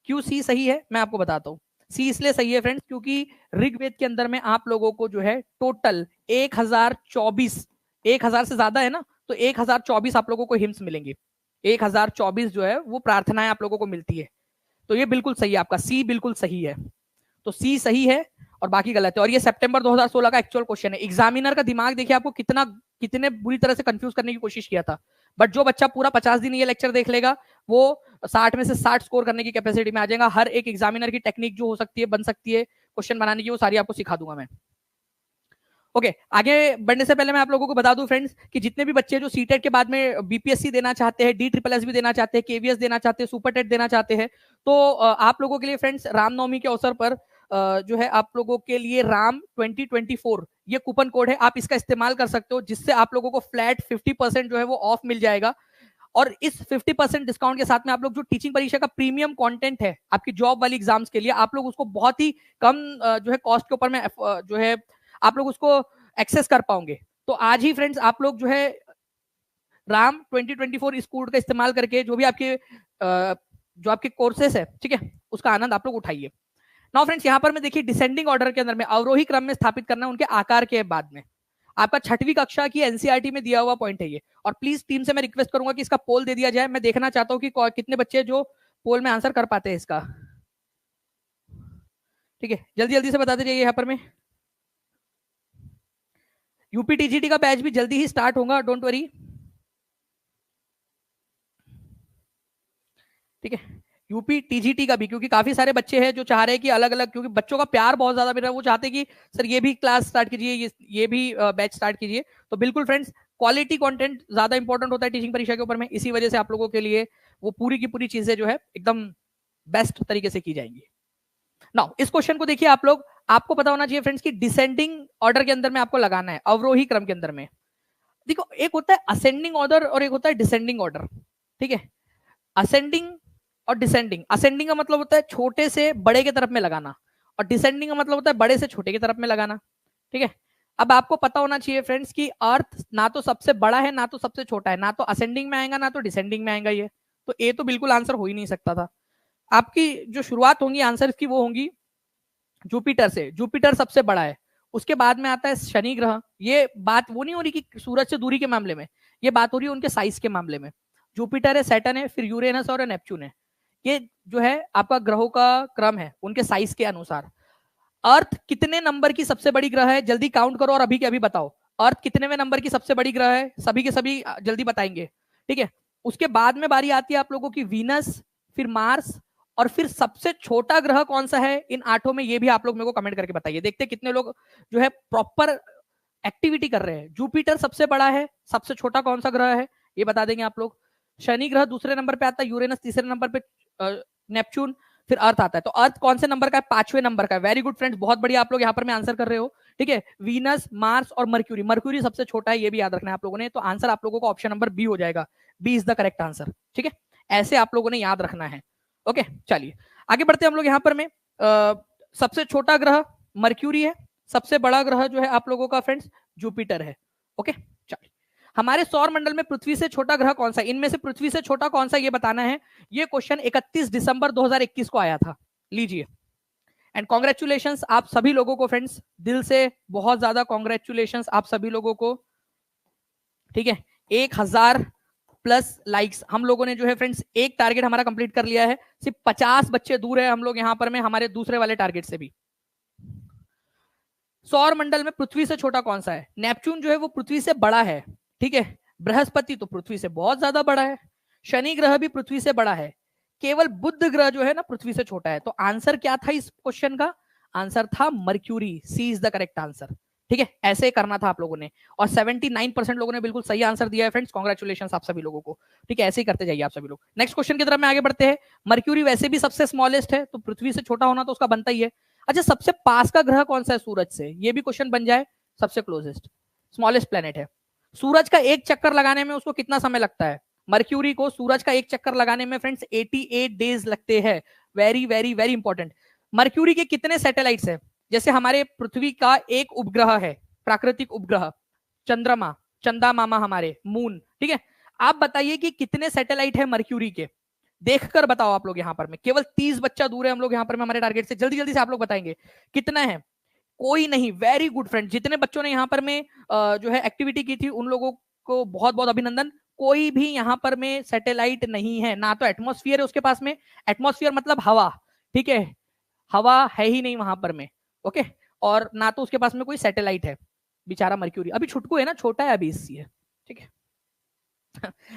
क्यों सी सही है, मैं आपको बताता हूँ। सी इसलिए सही है फ्रेंड्स क्योंकि ऋग्वेद के अंदर में आप लोगों को जो है टोटल 1024, 1000 से ज्यादा है ना, तो 1024 आप लोगों को हिम्स मिलेंगे, 1024 जो है वो प्रार्थनाएं आप लोगों को मिलती है। तो ये बिल्कुल सही है, आपका सी बिल्कुल सही है, तो सी सही है और बाकी गलत है। और ये सितंबर 2016 का एक्चुअल क्वेश्चन है। एग्जामिनर का दिमाग देखिए आपको कितने बुरी तरह से कंफ्यूज करने की कोशिश किया था, बट जो बच्चा पूरा 50 दिन ये लेक्चर देख लेगा वो 60 में से 60 स्कोर करने की कैपेसिटी में आ जाएगा। हर एक एग्जामिनर की टेक्निक जो हो सकती है, बन सकती है क्वेश्चन बनाने की, वो सारी आपको सिखा दूंगा मैं। ओके, आगे बढ़ने से पहले मैं आप लोगों को बता दूं फ्रेंड्स कि जितने भी बच्चे जो सीटेट के बाद में बीपीएससी देना चाहते हैं, डी ट्रिपल एस भी देना चाहते हैं, केवीएस देना चाहते हैं, सुपर टेट देना चाहते हैं, तो आप लोगों के लिए फ्रेंड्स रामनवमी के अवसर पर जो है आप लोगों के लिए राम 2024 ये कूपन कोड है, आप इसका इस्तेमाल कर सकते हो, जिससे आप लोगों को फ्लैट 50% जो है वो ऑफ मिल जाएगा। और इस 50% डिस्काउंट के साथ में आप लोग जो टीचिंग परीक्षा का प्रीमियम कंटेंट है आपकी जॉब वाली एग्जाम्स के लिए, आप लोग उसको बहुत ही कम जो है कॉस्ट के ऊपर में जो है आप लोग उसको एक्सेस कर पाओगे। तो आज ही फ्रेंड्स आप लोग जो है राम 2024 इस कोड का इस्तेमाल करके जो भी आपके जो आपके कोर्सेस है, ठीक है, उसका आनंद आप लोग उठाइए। नाउ फ्रेंड्स यहाँ पर मैं देखिए डिसेंडिंग ऑर्डर के अंदर में अवरोही क्रम में स्थापित करना उनके आकार के बाद में, आपका 6वीं कक्षा की एनसीईआरटी में दिया हुआ पॉइंट है ये। और प्लीज टीम से मैं रिक्वेस्ट करूंगा कि इसका पोल दे दिया जाए, मैं देखना चाहता हूं कि कितने बच्चे जो पोल में आंसर कर पाते हैं इसका। ठीक है, जल्दी जल्दी से बता दीजिए यहाँ पर मैं। यूपी टीजीटी का बैच भी जल्दी ही स्टार्ट होगा, डोंट वरी। ठीक है, यूपी टीजीटी का भी, क्योंकि काफी सारे बच्चे हैं जो चाह रहे हैं कि अलग अलग, क्योंकि बच्चों का प्यार बहुत ज्यादा मिल रहा है, वो चाहते हैं कि सर ये भी क्लास स्टार्ट कीजिए, ये भी बैच स्टार्ट कीजिए। तो बिल्कुल फ्रेंड्स, क्वालिटी कंटेंट ज्यादा इंपॉर्टेंट होता है टीचिंग परीक्षा के ऊपर में, इसी वजह से आप लोगों के लिए वो पूरी की पूरी चीजें जो है एकदम बेस्ट तरीके से की जाएंगी। नाउ इस क्वेश्चन को देखिए आप लोग, आपको पता होना चाहिए फ्रेंड्स कि डिसेंडिंग ऑर्डर के अंदर में आपको लगाना है, अवरोही क्रम के अंदर में। देखो एक होता है असेंडिंग ऑर्डर और एक होता है डिसेंडिंग ऑर्डर। ठीक है, असेंडिंग और डिसेंडिंग, असेंडिंग का मतलब होता है छोटे से बड़े की तरफ में लगाना, और डिसेंडिंग का मतलब होता है बड़े से छोटे की तरफ में लगाना। ठीक है, अब आपको पता होना चाहिए फ्रेंड्स कि अर्थ ना तो सबसे बड़ा है ना तो सबसे छोटा है, ना तो असेंडिंग में आएगा ना तो डिसेंडिंग में आएगा ये, तो ए तो बिल्कुल आंसर हो ही नहीं सकता था। आपकी जो शुरुआत होंगी आंसर की वो होंगी जुपिटर से, जुपिटर सबसे बड़ा है, उसके बाद में आता है शनि ग्रह। ये बात वो नहीं हो रही कि सूरज से दूरी के मामले में, ये बात हो रही है उनके साइज के मामले में। जुपिटर है, सैटर्न है, फिर यूरेनस और नेपच्यून है। ये जो है आपका ग्रहों का क्रम है उनके साइज के अनुसार। अर्थ कितने नंबर की सबसे बड़ी ग्रह है, जल्दी काउंट करो और अभी के अभी बताओ। अर्थ कितने नंबर की सबसे बड़ी ग्रह है, सभी के सभी जल्दी बताएंगे। ठीक है, उसके बाद में बारी आती है आप लोगों की वीनस, फिर मार्स और फिर सबसे छोटा ग्रह कौन सा है इन 8 में, ये भी आप लोग मेरे को कमेंट करके बताइए। देखते हैं कितने लोग जो है प्रॉपर एक्टिविटी कर रहे हैं। जुपिटर सबसे बड़ा है, सबसे छोटा कौन सा ग्रह है ये बता देंगे आप लोग। शनि ग्रह दूसरे नंबर पे आता है, यूरेनस तीसरे नंबर पे, नेपच्यून, फिर अर्थ आता है। तो अर्थ कौन से नंबर का है? 5वें नंबर का है। वेरी गुड फ्रेंड्स, बहुत बढ़िया आप लोग यहाँ पर में आंसर कर रहे हो। ठीक है, वीनस, मार्स और मर्क्यूरी, मर्क्यूरी सबसे छोटा है, ये भी याद रखना है आप लोगों ने। तो आंसर आप लोगों को ऑप्शन नंबर बी हो जाएगा, B is the correct answer. ठीक है, ऐसे आप लोगों ने याद रखना है। ओके, चलिए आगे बढ़ते हैं हम लोग। यहाँ पर में सबसे छोटा ग्रह मर्क्यूरी है, सबसे बड़ा ग्रह जो है आप लोगों का फ्रेंड्स जुपिटर है। ओके, चलिए हमारे सौर मंडल में पृथ्वी से छोटा ग्रह कौन सा, इनमें से पृथ्वी से छोटा कौन सा ये बताना है। ये क्वेश्चन 31 दिसंबर 2021 को आया था, लीजिए। एंड कॉन्ग्रेचुलेशंस आप सभी लोगों को फ्रेंड्स, दिल से बहुत ज्यादा कॉन्ग्रेचुलेशंस आप सभी लोगों को। ठीक है, 1000 प्लस लाइक्स हम लोगों ने जो है फ्रेंड्स, एक टारगेट हमारा कंप्लीट कर लिया है। सिर्फ 50 बच्चे दूर है हम लोग यहां पर में हमारे दूसरे वाले टारगेट से भी। सौर मंडल में पृथ्वी से छोटा कौन सा है? नेपच्यून जो है वो पृथ्वी से बड़ा है। ठीक है, बृहस्पति तो पृथ्वी से बहुत ज्यादा बड़ा है, शनि ग्रह भी पृथ्वी से बड़ा है, केवल बुध ग्रह जो है ना पृथ्वी से छोटा है। तो आंसर क्या था इस क्वेश्चन का? आंसर था Mercury, C is the correct answer. ठीक है, ऐसे करना था आप लोगों ने, और 79% लोगों ने बिल्कुल सही आंसर दिया है फ्रेंड्स। कांग्रेचुलेशन आप सभी लोगों को। ठीक है, ऐसे ही करते जाइए आप सभी लोग। नेक्स्ट क्वेश्चन की तरफ में आगे बढ़ते हैं। मर्क्यूरी वैसे भी सबसे स्मॉलेस्ट है, तो पृथ्वी से छोटा होना तो उसका बनता ही है। अच्छा, सबसे पास का ग्रह कौन सा है सूरज से, ये भी क्वेश्चन बन जाए। सबसे क्लोजेस्ट स्मॉलेस्ट प्लेनेट है। सूरज का एक चक्कर लगाने में उसको कितना समय लगता है? मर्क्यूरी को सूरज का एक चक्कर लगाने में फ्रेंड्स 88 डेज लगते हैं। Very very very important. Mercury के कितने सैटेलाइट्स हैं? जैसे हमारे पृथ्वी का एक उपग्रह है, प्राकृतिक उपग्रह, चंद्रमा, चंदा मामा हमारे मून। ठीक है, आप बताइए कि कितने सैटेलाइट है मर्क्यूरी के, देखकर बताओ आप लोग। यहां पर में केवल 30 बच्चा दूर है हम लोग यहां पर में हमारे टारगेट से। जल्दी जल्दी से आप लोग बताएंगे कितना है। कोई नहीं, वेरी गुड फ्रेंड। जितने बच्चों ने यहाँ पर में जो है एक्टिविटी की थी उन लोगों को बहुत बहुत अभिनंदन। कोई भी यहाँ पर में सैटेलाइट नहीं है, ना तो एटमॉस्फेयर है उसके पास में। एटमॉस्फेयर मतलब हवा, ठीक है, हवा है ही नहीं वहां पर में। ओके, और ना तो उसके पास में कोई सैटेलाइट है। बेचारा मर्क्यूरी अभी छुटकू है ना, छोटा है अभी इसलिए। ठीक है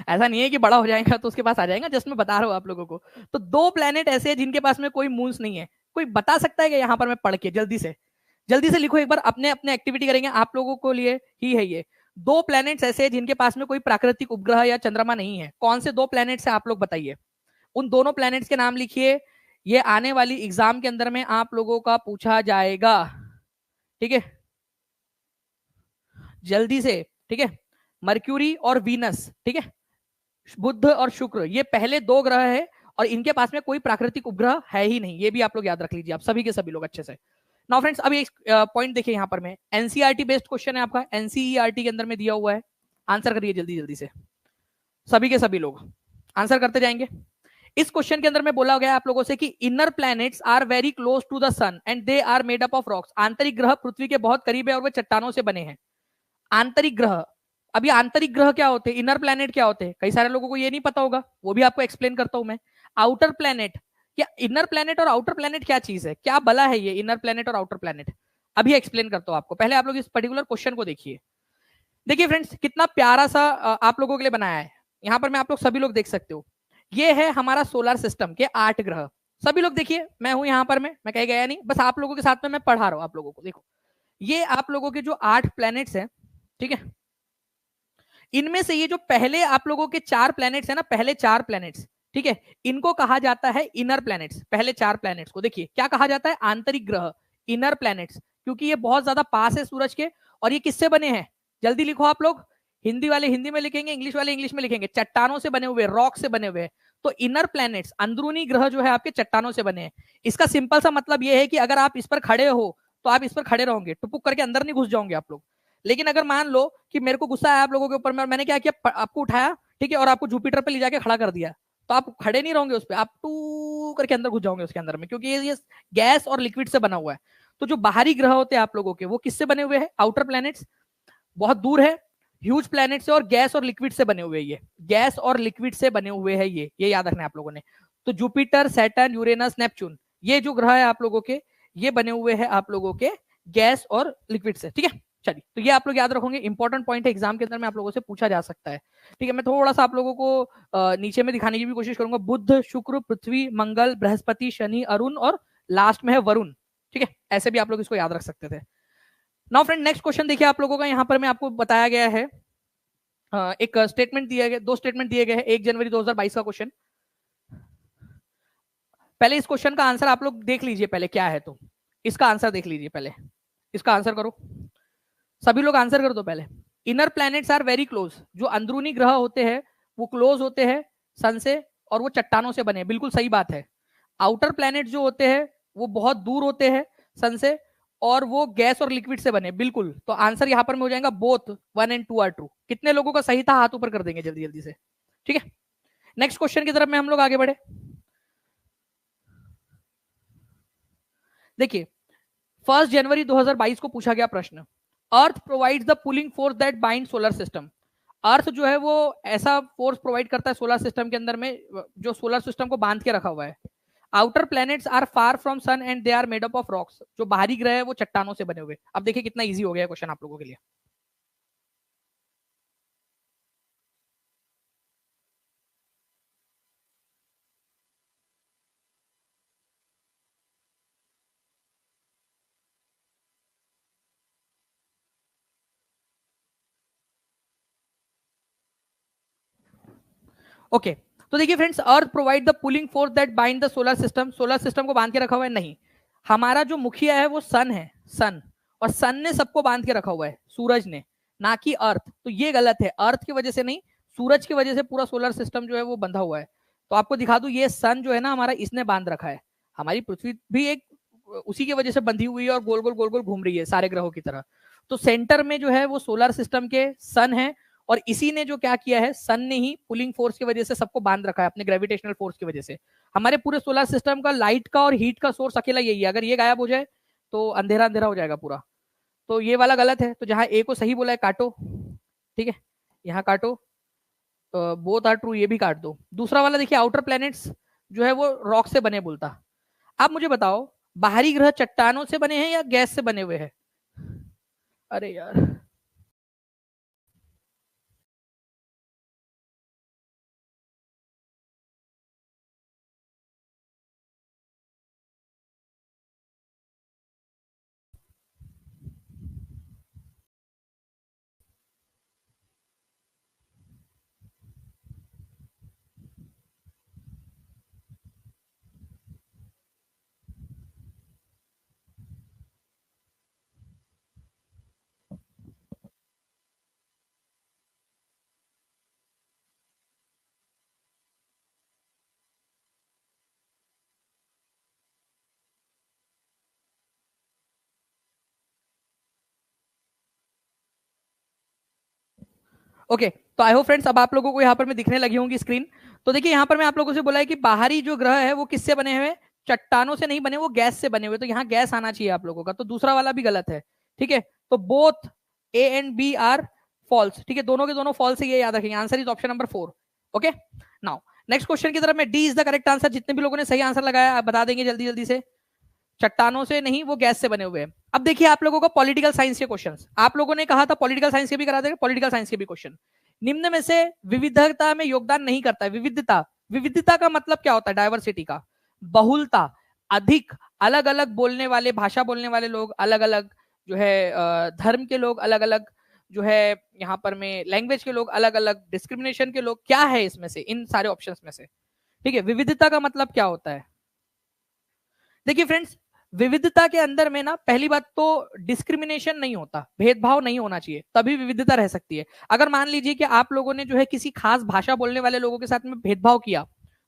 ऐसा नहीं है कि बड़ा हो जाएगा तो उसके पास आ जाएगा, जस्ट मैं बता रहा हूँ आप लोगों को। तो 2 प्लेनेट ऐसे हैं जिनके पास में कोई मून्स नहीं है। कोई बता सकता है कि यहाँ पर मैं पढ़ के जल्दी से लिखो एक बार, अपने अपने एक्टिविटी करेंगे आप लोगों को लिए ही है ये। 2 प्लैनेट्स ऐसे हैं जिनके पास में कोई प्राकृतिक उपग्रह या चंद्रमा नहीं है। कौन से 2 प्लैनेट्स हैं आप लोग बताइए। उन दोनों प्लैनेट्स के नाम लिखिए, ये आने वाली एग्जाम के अंदर में आप लोगों का पूछा जाएगा। ठीक है, जल्दी से। ठीक है, मर्क्यूरी और वीनस, ठीक है, बुध और शुक्र, ये पहले 2 ग्रह है और इनके पास में कोई प्राकृतिक उपग्रह है ही नहीं। ये भी आप लोग याद रख लीजिए, आप सभी के सभी लोग अच्छे से। नाउ फ्रेंड्स, अभी एक पॉइंट देखिए यहाँ पर में, एनसीईआरटी बेस्ड क्वेश्चन है आपका, एनसीईआरटी के अंदर में दिया हुआ है। आंसर करिए जल्दी जल्दी से, सभी के सभी लोग आंसर करते जाएंगे। इस क्वेश्चन के अंदर में बोला गया आप लोगों से कि inner planets are very close to the sun and they are made up of rocks. आंतरिक ग्रह पृथ्वी के बहुत करीब है और वे चट्टानों से बने हैं। आंतरिक ग्रह, अभी आंतरिक ग्रह क्या होते हैं, इनर प्लैनेट क्या होते हैं, कई सारे लोगों को ये नहीं पता होगा, वो भी आपको एक्सप्लेन करता हूं मैं। आउटर प्लैनेट, क्या इनर प्लैनेट और आउटर प्लैनेट क्या चीज है, क्या बला है ये इनर प्लैनेट और आउटर प्लैनेट, अभी एक्सप्लेन करता हूं आपको। पहले आप लोग इस पर्टिकुलर क्वेश्चन को देखिए। देखिए फ्रेंड्स, कितना प्यारा सा आप लोगों के लिए बनाया है। यहां पर मैं आप लोग सभी लोग देख सकते हो, ये है हमारा सोलर सिस्टम के 8 ग्रह। सभी लोग देखिए, मैं हूं यहां पर में, मैं कहीं गया नहीं, बस आप लोगों के साथ में मैं पढ़ा रहा हूं आप लोगों को। देखो, ये आप लोगों के जो 8 प्लैनेट्स हैं, ठीक है, इनमें से ये जो पहले आप लोगों के 4 प्लैनेट्स है ना, पहले 4 प्लैनेट्स, ठीक है, इनको कहा जाता है इनर प्लैनेट्स। पहले 4 प्लैनेट्स को देखिए क्या कहा जाता है, आंतरिक ग्रह, इनर प्लैनेट्स, क्योंकि ये बहुत ज्यादा पास है सूरज के। और ये किससे बने हैं, जल्दी लिखो आप लोग, हिंदी वाले हिंदी में लिखेंगे, इंग्लिश वाले इंग्लिश में लिखेंगे। चट्टानों से बने हुए, रॉक से बने हुए। तो इनर प्लैनेट्स, अंदरूनी ग्रह जो है आपके चट्टानों से बने हैं। इसका सिंपल सा मतलब ये है कि अगर आप इस पर खड़े हो तो आप इस पर खड़े रहोगे, टुपुक करके अंदर नहीं घुस जाओगे आप लोग। लेकिन अगर मान लो कि मेरे को गुस्सा आया आप लोगों के ऊपर में और मैंने क्या किया, आपको उठाया, ठीक है, और आपको जुपिटर पे ले जाके खड़ा कर दिया, तो आप खड़े नहीं रहोगे उस पर, आप टू करके अंदर घुस जाओगे उसके अंदर में, क्योंकि ये गैस और लिक्विड से बना हुआ है। तो जो बाहरी ग्रह होते हैं आप लोगों के, वो किससे बने हुए हैं, आउटर प्लैनेट्स, बहुत दूर है, ह्यूज प्लैनेट से, और गैस और लिक्विड से बने हुए हैं। ये गैस और लिक्विड से बने हुए हैं, ये याद रखना है आप लोगों ने। तो जुपिटर, सैटर्न, यूरेनस, नेपच्यून, ये जो ग्रह है आप लोगों के, ये बने हुए हैं आप लोगों के गैस और लिक्विड से। ठीक है, चलिए, तो ये आप लोग याद रखोगे, इंपॉर्टेंट पॉइंट है, एग्जाम के अंदर में आप लोगों से पूछा जा सकता है। ठीक है, मैं थोड़ा सा आप लोगों को नीचे में दिखाने की भी कोशिश करूंगा। बुध, शुक्र, पृथ्वी, मंगल, बृहस्पति, शनि, अरुण और लास्ट में है वरुण। ठीक है, ऐसे भी आप लोग इसको याद रख सकते थे। नाउ फ्रेंड, नेक्स्ट क्वेश्चन देखिए आप लोगों का, यहाँ पर मैं आपको बताया गया है, एक स्टेटमेंट दिया गया, दो स्टेटमेंट दिए गए हैं, 1 जनवरी 2022 का क्वेश्चन। पहले इस क्वेश्चन का आंसर आप लोग देख लीजिए पहले क्या है, तो इसका आंसर देख लीजिए पहले, इसका आंसर करो, सभी लोग आंसर कर दो पहले। Inner planets are very close, जो अंदरूनी ग्रह होते हैं वो क्लोज होते हैं सन से, और वो चट्टानों से बने, बिल्कुल सही बात है। आउटर प्लैनेट जो होते हैं वो बहुत दूर होते हैं सन से, और वो गैस और लिक्विड से बने, बिल्कुल। तो आंसर यहां पर में हो जाएगा बोथ 1 and 2 आर ट्रू। कितने लोगों का सही था, हाथ ऊपर कर देंगे जल्दी जल्दी से। ठीक है, नेक्स्ट क्वेश्चन की तरफ में हम लोग आगे बढ़े। देखिए, 1 जनवरी 2022 को पूछा गया प्रश्न, earth provides the pulling force that bind solar system. Earth जो है वो ऐसा फोर्स प्रोवाइड करता है सोलर सिस्टम के अंदर में, जो सोलर सिस्टम को बांध के रखा हुआ है। Outer planets are far from sun and they are made up of rocks, जो बाहरी ग्रह है वो चट्टानों से बने हुए। अब देखिए कितना इजी हो गया क्वेश्चन आप लोगों के लिए। ओके, तो देखिए friends, earth provide the pulling force that bind the solar system, solar system को बांध के रखा हुआ है, नहीं। हमारा जो मुखिया है वो सन है, सन, और सन ने सबको बांध के रखा हुआ है, सूरज ने, ना कि अर्थ। तो ये गलत है, अर्थ की वजह से नहीं, सूरज की वजह से पूरा सोलर सिस्टम जो है वो बंधा हुआ है। तो आपको दिखा दूं, ये सन जो है ना हमारा, इसने बांध रखा है। हमारी पृथ्वी भी एक उसी की वजह से बंधी हुई है और गोल गोल गोल गोल घूम रही है सारे ग्रहों की तरह। तो सेंटर में जो है वो सोलर सिस्टम के सन है, और इसी ने जो क्या किया है, सन ने ही पुलिंग फोर्स की वजह से सबको बांध रखा है, अपने ग्रेविटेशनल फोर्स की वजह से। हमारे पूरे सोलर सिस्टम का लाइट का और हीट का सोर्स अकेला यही है, अगर ये गायब हो जाए तो अंधेरा अंधेरा हो जाएगा पूरा। तो ये वाला गलत है, तो जहां ए को सही बोला है काटो। ठीक है, यहाँ काटो, बोथ आर ट्रू, ये भी काट दो। दूसरा वाला देखिए, आउटर प्लैनेट्स जो है वो रॉक से बने बोलता। आप मुझे बताओ, बाहरी ग्रह चट्टानों से बने हैं या गैस से बने हुए हैं? अरे यार, ओके, तो आई होप फ्रेंड्स अब आप लोगों को यहाँ पर मैं दिखने लगी होंगी स्क्रीन। तो देखिए यहाँ पर मैं आप लोगों से बोला है कि बाहरी जो ग्रह है वो किससे बने हुए, चट्टानों से नहीं बने, वो गैस से बने हुए। तो यहाँ गैस आना चाहिए आप लोगों का, तो दूसरा वाला भी गलत है। ठीक है, तो both A and B are false. ठीक है, दोनों के दोनों फॉल्स है, ये याद रखेंगे। Answer is option number 4। Okay, now next question की तरफ में, D is the correct answer. जितने भी लोगों ने सही आंसर लगाया आप बता देंगे जल्दी जल्दी से। चट्टानों से नहीं, वो गैस से बने हुए हैं। अब देखिए आप लोगों को पॉलिटिकल साइंस के क्वेश्चंस, आप लोगों ने कहा था पॉलिटिकल साइंस के भी करा देंगे, पॉलिटिकल साइंस के भी क्वेश्चन। निम्न में से विविधता में योगदान नहीं करता है, विविधता, विविधता का मतलब क्या होता है, डायवर्सिटी का, बहुलता, अधिक, अलग अलग बोलने वाले, भाषा बोलने वाले लोग, अलग अलग जो है धर्म के लोग, अलग अलग जो है यहाँ पर में लैंग्वेज के लोग, अलग अलग डिस्क्रिमिनेशन के लोग, क्या है इसमें से, इन सारे ऑप्शंस में से। ठीक है, विविधता का मतलब क्या होता है? देखिए फ्रेंड्स, विविधता के अंदर में ना पहली बात तो डिस्क्रिमिनेशन नहीं होता, भेदभाव नहीं होना चाहिए, तभी विविधता रह सकती है। अगर मान लीजिए कि आप लोगों ने जो है किसी खास भाषा बोलने वाले लोगों के साथ में भेदभाव किया,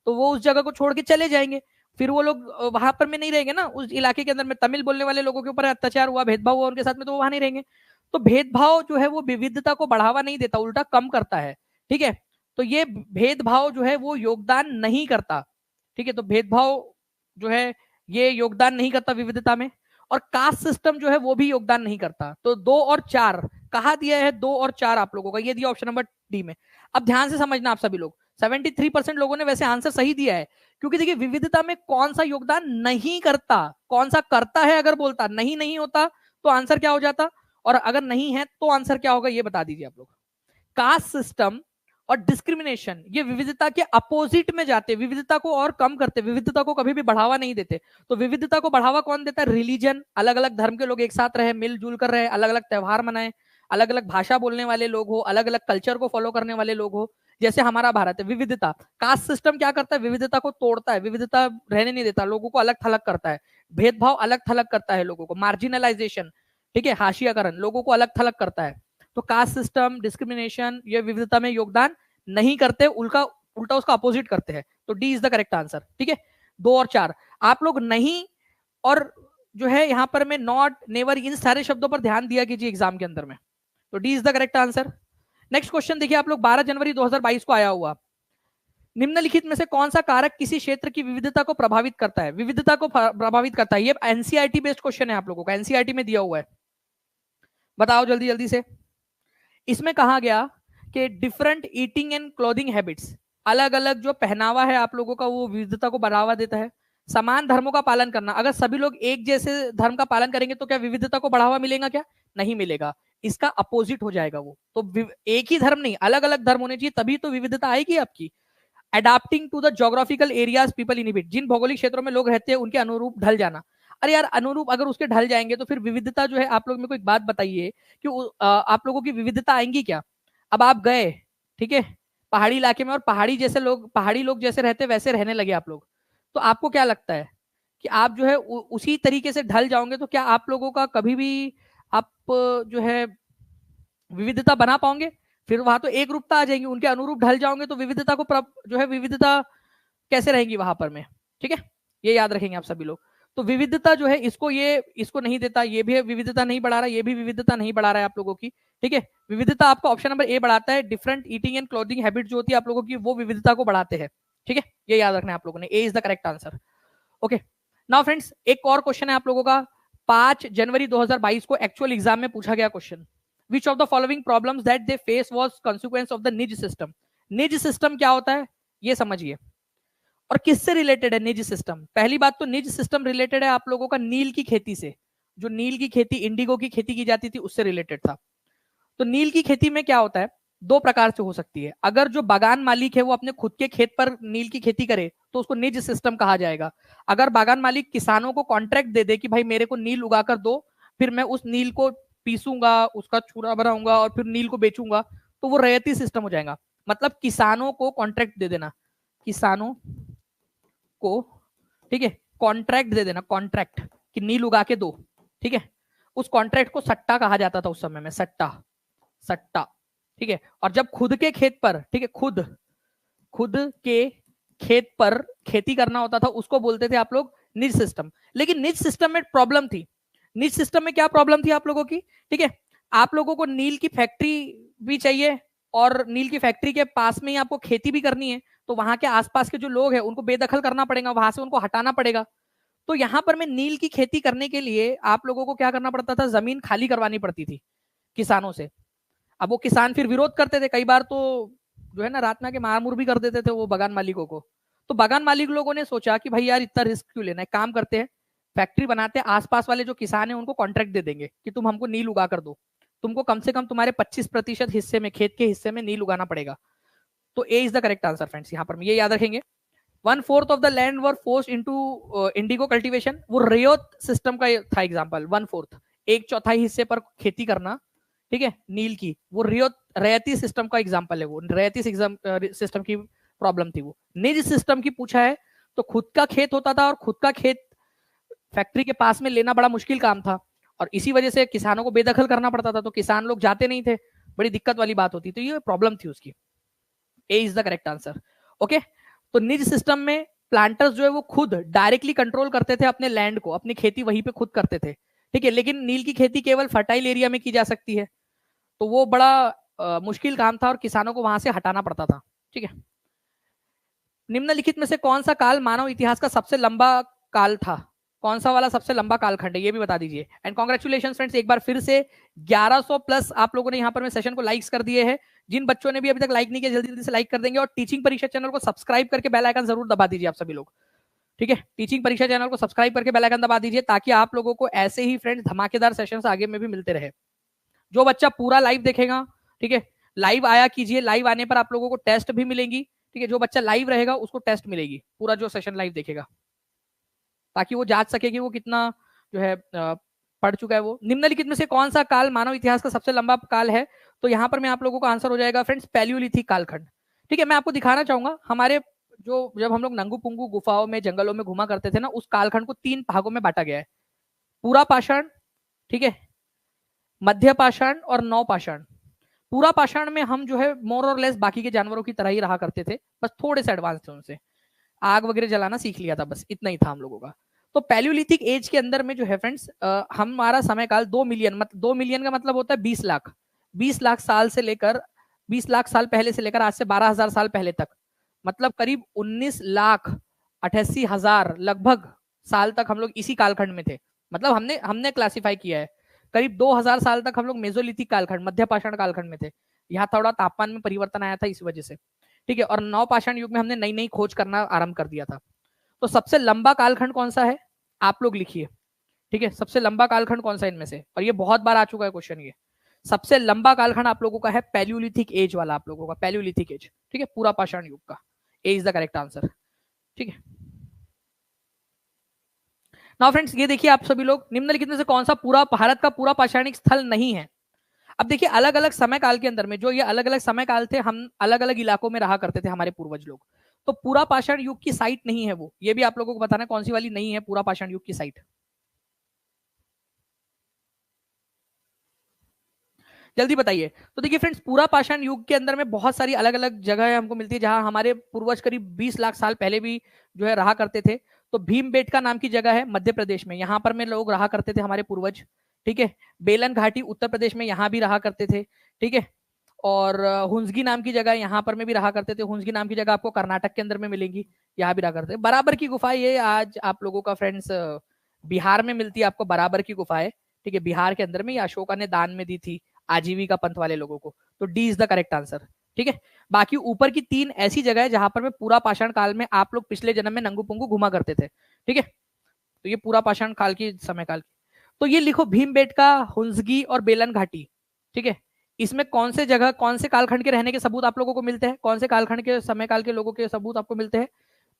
तो वो उस जगह को छोड़ के चले जाएंगे, फिर वो लोग वहां पर में नहीं रहेंगे ना। उस इलाके के अंदर में तमिल बोलने वाले लोगों के ऊपर अत्याचार हुआ, भेदभाव हुआ उनके साथ में, तो वो वहां नहीं रहेंगे। तो भेदभाव जो है वो विविधता को बढ़ावा नहीं देता, उल्टा कम करता है। ठीक है, तो ये भेदभाव जो है वो योगदान नहीं करता। ठीक है, तो भेदभाव जो है ये योगदान नहीं करता विविधता में। और कास्ट सिस्टम जो है वो भी योगदान नहीं करता। तो 2 और 4 कहा दिया है, 2 और 4 आप लोगों का, ये दिया ऑप्शन नंबर डी में। अब ध्यान से समझना आप सभी लोग, 73% लोगों ने वैसे आंसर सही दिया है, क्योंकि देखिए विविधता में कौन सा योगदान नहीं करता, कौन सा करता है, अगर बोलता नहीं नहीं होता तो आंसर क्या हो जाता, और अगर नहीं है तो आंसर क्या होगा ये बता दीजिए आप लोग। कास्ट सिस्टम और डिस्क्रिमिनेशन ये विविधता के अपोजिट में जाते, विविधता को और कम करते, विविधता को कभी भी बढ़ावा नहीं देते। तो विविधता को बढ़ावा कौन देता है? रिलीजन, अलग अलग धर्म के लोग एक साथ रहे, मिलजुल कर रहे, अलग अलग त्योहार मनाए, अलग अलग भाषा बोलने वाले लोग हो, अलग अलग कल्चर को फॉलो करने वाले लोग हो, जैसे हमारा भारत है। विविधता, कास्ट सिस्टम क्या करता है? विविधता को तोड़ता है, विविधता रहने नहीं देता, लोगों को अलग थलग करता है, भेदभाव अलग थलग करता है लोगों को, मार्जिनलाइजेशन, ठीक है, हाशियाकरण, लोगों को अलग थलग करता है। तो कास्ट सिस्टम, डिस्क्रिमिनेशन ये विविधता में योगदान नहीं करते, उल्टा उसका अपोजिट करते हैं। तो D is the correct answer. ठीक है, 2 और 4 आप लोग नहीं और जो है यहां पर मैं नॉट, नेवर, इन सारे शब्दों पर ध्यान दिया कीजिए एग्जाम के अंदर में। तो D is the correct answer. Next question देखिए आप लोग, 12 जनवरी 2022 को आया हुआ, निम्नलिखित में से कौन सा कारक किसी क्षेत्र की विविधता को प्रभावित करता है? विविधता को प्रभावित करता है, ये एनसीईआरटी बेस्ड क्वेश्चन है आप लोगों का, एनसीईआरटी में दिया हुआ है, बताओ जल्दी जल्दी से। इसमें कहा गया कि different eating and clothing habits, अलग अलग जो पहनावा है आप लोगों का वो विविधता को बढ़ावा देता है। समान धर्मों का पालन करना, अगर सभी लोग एक जैसे धर्म का पालन करेंगे तो क्या विविधता को बढ़ावा मिलेगा? क्या नहीं मिलेगा, इसका अपोजिट हो जाएगा वो। तो एक ही धर्म नहीं, अलग अलग धर्म होने चाहिए, तभी तो विविधता आएगी आपकी। Adapting to the geographical areas people inhibit, जिन भौगोलिक क्षेत्रों में लोग रहते हैं उनके अनुरूप ढल जाना। अरे यार अनुरूप अगर उसके ढल जाएंगे तो फिर विविधता जो है, आप लोग मेरे को एक बात बताइए कि आप लोगों की विविधता आएंगी क्या? अब आप गए, ठीक है, पहाड़ी इलाके में और पहाड़ी जैसे लोग, पहाड़ी लोग जैसे रहते वैसे रहने लगे आप लोग, तो आपको क्या लगता है कि आप जो है उसी तरीके से ढल जाओगे? तो क्या आप लोगों का कभी भी आप जो है विविधता बना पाओगे? फिर वहां तो एक रूपता आ जाएगी, उनके अनुरूप ढल जाओगे तो विविधता को जो है विविधता कैसे रहेगी वहां पर में? ठीक है, ये याद रखेंगे आप सभी लोग। तो विविधता जो है इसको नहीं देता, ये भी विविधता नहीं बढ़ा रहा, ये भी विविधता नहीं बढ़ा रहा है आप लोगों की। ठीक है, विविधता आपका ऑप्शन नंबर ए बढ़ाता है, different eating and clothing habit जो होती है आप लोगों की वो विविधता को बढ़ाते हैं। ठीक है, ये याद रखना है आप लोगों ने, A is the correct answer. Okay, now friends एक और क्वेश्चन है आप लोगों का, 5 जनवरी 2022 को एक्चुअल एग्जाम में पूछा गया question, which of the following problems that they face was consequence of the निज सिस्टम। निज सिस्टम क्या होता है ये समझिए, और किससे रिलेटेड है निज सिस्टम? पहली बात तो निज सिस्टम रिलेटेड है आप लोगों का नील की खेती से, जो नील की खेती, इंडिगो की खेती की जाती थी उससे रिलेटेड था। तो नील की खेती में क्या होता है, 2 प्रकार से हो सकती है। अगर जो बागान मालिक है वो अपने खुद के खेत पर नील की खेती करे तो उसको निज सिस्टम कहा जाएगा। अगर बागान मालिक किसानों को कॉन्ट्रैक्ट दे दे कि भाई मेरे को नील उगा कर दो, फिर मैं उस नील को पीसूंगा, उसका छुरा बनाऊंगा और फिर नील को बेचूंगा, तो वो रैयती सिस्टम हो जाएगा। मतलब किसानों को कॉन्ट्रैक्ट दे देना, किसानों को, ठीक है, कॉन्ट्रैक्ट दे देना, कॉन्ट्रैक्ट कि नील उगा के दो, ठीक है, उस कॉन्ट्रैक्ट को सट्टा कहा जाता था उस समय में, सट्टा, सट्टा, ठीक है। और जब खुद के खेत पर, ठीक है, खुद के खेत पर खेती करना होता था उसको बोलते थे आप लोग निज सिस्टम। लेकिन निज सिस्टम में प्रॉब्लम थी, निज सिस्टम में क्या प्रॉब्लम थी आप लोगों की? ठीक है, आप लोगों को नील की फैक्ट्री भी चाहिए और नील की फैक्ट्री के पास में ही आपको खेती भी करनी है, तो वहां के आसपास के जो लोग हैं उनको बेदखल करना पड़ेगा, वहां से उनको हटाना पड़ेगा। तो यहां पर मैं नील की खेती करने के लिए आप लोगों को क्या करना पड़ता था, जमीन खाली करवानी पड़ती थी किसानों से। अब वो किसान फिर विरोध करते थे, कई बार तो जो है ना रात में आके मारमुर भी कर देते थे वो बागान मालिकों को। तो बागान मालिक लोगों ने सोचा कि भाई यार इतना रिस्क क्यों लेना है, काम करते हैं फैक्ट्री बनाते हैं, आसपास वाले जो किसान है उनको कॉन्ट्रैक्ट दे देंगे कि तुम हमको नील उगा कर दो, तुमको कम से कम तुम्हारे 25% हिस्से में, खेत के हिस्से में नील उगाना पड़ेगा। तो A is the correct answer friends, यहाँ पर ये याद रखेंगे। 1/4 of the land were forced into indigo cultivation, वो रेयोत सिस्टम का था एग्जांपल। 1/4 एक चौथाई हिस्से पर खेती करना, ठीक है, नील की, वो रैयती सिस्टम का एग्जांपल है, वो रैयती सिस्टम की प्रॉब्लम थी। वो निज सिस्टम की पूछा है तो खुद का खेत होता था और खुद का खेत फैक्ट्री के पास में लेना बड़ा मुश्किल काम था और इसी वजह से किसानों को बेदखल करना पड़ता था, तो किसान लोग जाते नहीं थे, बड़ी दिक्कत वाली बात होती, तो ये प्रॉब्लम थी उसकी। A is the correct answer. Okay, तो निज सिस्टम में प्लांटर्स जो है वो खुद डायरेक्टली कंट्रोल करते थे अपने लैंड को, अपनी खेती वहीं पे खुद करते थे, ठीक है। लेकिन नील की खेती केवल फर्टाइल एरिया में की जा सकती है, तो वो बड़ा मुश्किल काम था और किसानों को वहां से हटाना पड़ता था, ठीक है। निम्नलिखित में से कौन सा काल मानव इतिहास का सबसे लंबा काल था? कौन सा वाला सबसे लंबा कालखंड है ये भी बता दीजिए। एंड कॉन्ग्रेचुलेशन फ्रेंड्स, एक बार फिर से 1100 प्लस आप लोगों ने यहाँ पर मैं सेशन को लाइक्स कर दिए हैं। जिन बच्चों ने भी अभी तक लाइक नहीं किया जल्दी जल्दी से लाइक कर देंगे और टीचिंग परीक्षा चैनल को सब्सक्राइब करके बेल आइकन जरूर दबा दीजिए आप सभी लोग, ठीक है। टीचिंग परीक्षा चैनल को सब्सक्राइब करके बेल आइकन दबा दीजिए ताकि आप लोगों को ऐसे ही फ्रेंड्स धमाकेदार सेशंस आगे में भी मिलते रहे। जो बच्चा पूरा लाइव देखेगा, ठीक है, लाइव आया कीजिए, लाइव आने पर आप लोगों को टेस्ट भी मिलेंगी, ठीक है, जो बच्चा लाइव रहेगा उसको टेस्ट मिलेगी, पूरा जो सेशन लाइव देखेगा, ताकि वो जांच सके कि वो कितना जो है पढ़ चुका है। वो निम्नलिखित में से कौन सा काल मानव इतिहास का सबसे लंबा काल है? तो यहाँ पर मैं आप लोगों का आंसर हो जाएगा फ्रेंड्स पैलियोलिथिक कालखंड। ठीक है, मैं आपको दिखाना चाहूंगा हमारे जो जब हम लोग नंगू पुंगू गुफाओं में जंगलों में घुमा करते थे ना, उस कालखंड को 3 भागों में बांटा गया है, पूरा पाषाण, ठीक है, मध्य पाषाण और नव पाषाण। पूरा पाषाण में हम जो है मोर और लेस बाकी के जानवरों की तरह ही रहा करते थे, बस थोड़े से एडवांस थे, उनसे आग वगैरह जलाना सीख लिया था, बस इतना ही था हम लोगों का। तो पैलियोलिथिक एज के अंदर में जो है फ्रेंड्स हमारा समय काल 2 मिलियन, मतलब 2 मिलियन का मतलब होता है 20 लाख, 20 लाख साल से लेकर 20 लाख साल पहले से लेकर आज से 12,000 साल पहले तक, मतलब करीब 19,88,000 लगभग साल तक हम लोग इसी कालखंड में थे। मतलब हमने क्लासिफाई किया है करीब 2000 साल तक हम लोग मेसोलिथिक कालखंड, मध्य पाषाण कालखंड में थे। यहाँ थोड़ा तापमान में परिवर्तन आया था इस वजह से, ठीक है, और नव पाषाण युग में हमने नई नई खोज करना आरंभ कर दिया था। तो सबसे लंबा कालखंड कौन सा है आप लोग लिखिए, ठीक है, सबसे लंबा कालखंड कौन सा इनमें से, और ये बहुत बार आ चुका है क्वेश्चन, ये सबसे लंबा कालखंड आप लोगों का है पैलियोलिथिक एज वाला, आप लोगों का पैलियोलिथिक एज, ठीक है, पूरा पाषाण युग का, ए इज द करेक्ट आंसर, ठीक है। नाउ फ्रेंड्स ये देखिए आप सभी लोग, निम्नलिखित में से कौन सा पूरा भारत का पूरा पाषाणिक स्थल नहीं है? अब देखिए अलग अलग समय काल के अंदर में जो ये अलग अलग समय काल थे, हम अलग अलग इलाकों में रहा करते थे हमारे पूर्वज लोग, तो पूरा पाषाण युग की साइट नहीं है वो, ये भी आप लोगों को बताना कौन सी वाली नहीं है पूरा पाषाण युग की साइट। जल्दी बताइए। तो देखिए फ्रेंड्स पूरा पाषाण युग के अंदर में बहुत सारी अलग अलग जगह हमको मिलती है जहां हमारे पूर्वज करीब 20 लाख साल पहले भी जो है रहा करते थे। तो भीमबेटका नाम की जगह है मध्य प्रदेश में, यहाँ पर में लोग रहा करते थे हमारे पूर्वज, ठीक है। बेलन घाटी उत्तर प्रदेश में, यहाँ भी रहा करते थे, ठीक है। और हुंसगी नाम की जगह यहाँ पर में भी रहा करते थे, हुंसगी नाम की जगह आपको कर्नाटक के अंदर में मिलेंगी, यहाँ भी रहा करते थे। बराबर की गुफा ये आज आप लोगों का फ्रेंड्स बिहार में मिलती है आपको, बराबर की गुफाएं, ठीक है, बिहार के अंदर में, ये अशोका ने दान में दी थी आजीविका पंथ वाले लोगों को। तो D is the correct answer, ठीक है। बाकी ऊपर की 3 ऐसी जगह है जहां पर में पूरा पाषाण काल में आप लोग पिछले जन्म में नंगू पुंगू घुमा करते थे, ठीक है। तो ये पूरा पाषाण काल की समय काल की। तो ये लिखो भीमबेटका, हुंसगी और बेलन घाटी, ठीक है। इसमें कौन से जगह कौन से कालखंड के रहने के सबूत आप लोगों को मिलते हैं, कौन से कालखंड के समय काल के लोगों के सबूत आपको मिलते हैं?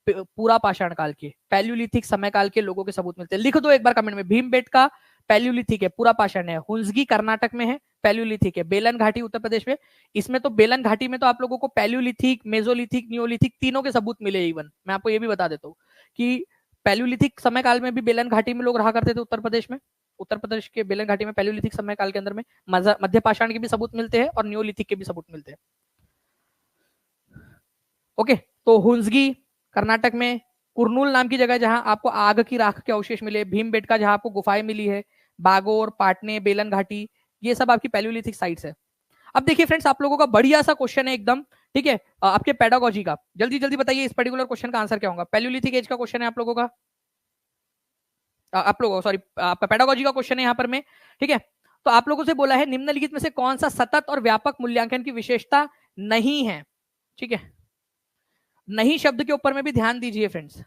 पूरा पाषाण काल के, पैलियोलिथिक समय काल के लोगों के सबूत मिलते हैं। लिख दो एक बार कमेंट में, भीमबेटका पैलियोलिथिक है, पूरा पाषाण है, हुंसगी कर्नाटक में है, पैलियोलिथिक है, बेलन घाटी उत्तर प्रदेश में। इसमें तो बेलन घाटी में तो आप लोगों को पैलियोलिथिक, मेसोलिथिक, नियोलिथिक तीनों के सबूत मिले। इवन मैं आपको ये भी बता देता हूँ कि पैलियोलिथिक समय काल में भी बेलन घाटी में लोग रहा करते थे उत्तर प्रदेश में, उत्तर प्रदेश के बेलन घाटी में पैलियोलिथिक समय काल के अंदर में मध्य पाषाण के भी सबूत मिलते हैं और नियोलिथिक के भी सबूत मिलते हैं। ओके, तो हुंसगी कर्नाटक में, कुरनूल नाम की जगह जहां आपको आग की राख के अवशेष मिले, भीमबेटका जहां आपको गुफाएं मिली है, बागोर, पाटने, बेलन घाटी, ये सब आपकी पैलियोलिथिक साइट्स है। अब देखिए फ्रेंड्स आप लोगों का बढ़िया सा क्वेश्चन है एकदम, ठीक है, आपके पेडागोजी का। जल्दी जल्दी बताइए इस पर्टिकुलर क्वेश्चन का आंसर क्या होगा। पैलियोलिथिक एज का क्वेश्चन है आप लोगों का, आप लोगों सॉरी आपका पेडागोजी का क्वेश्चन है यहाँ पर में, ठीक है। तो आप लोगों से बोला है निम्नलिखित में से कौन सा सतत और व्यापक मूल्यांकन की विशेषता नहीं है, ठीक है। नहीं शब्द के ऊपर में भी ध्यान दीजिए फ्रेंड्स,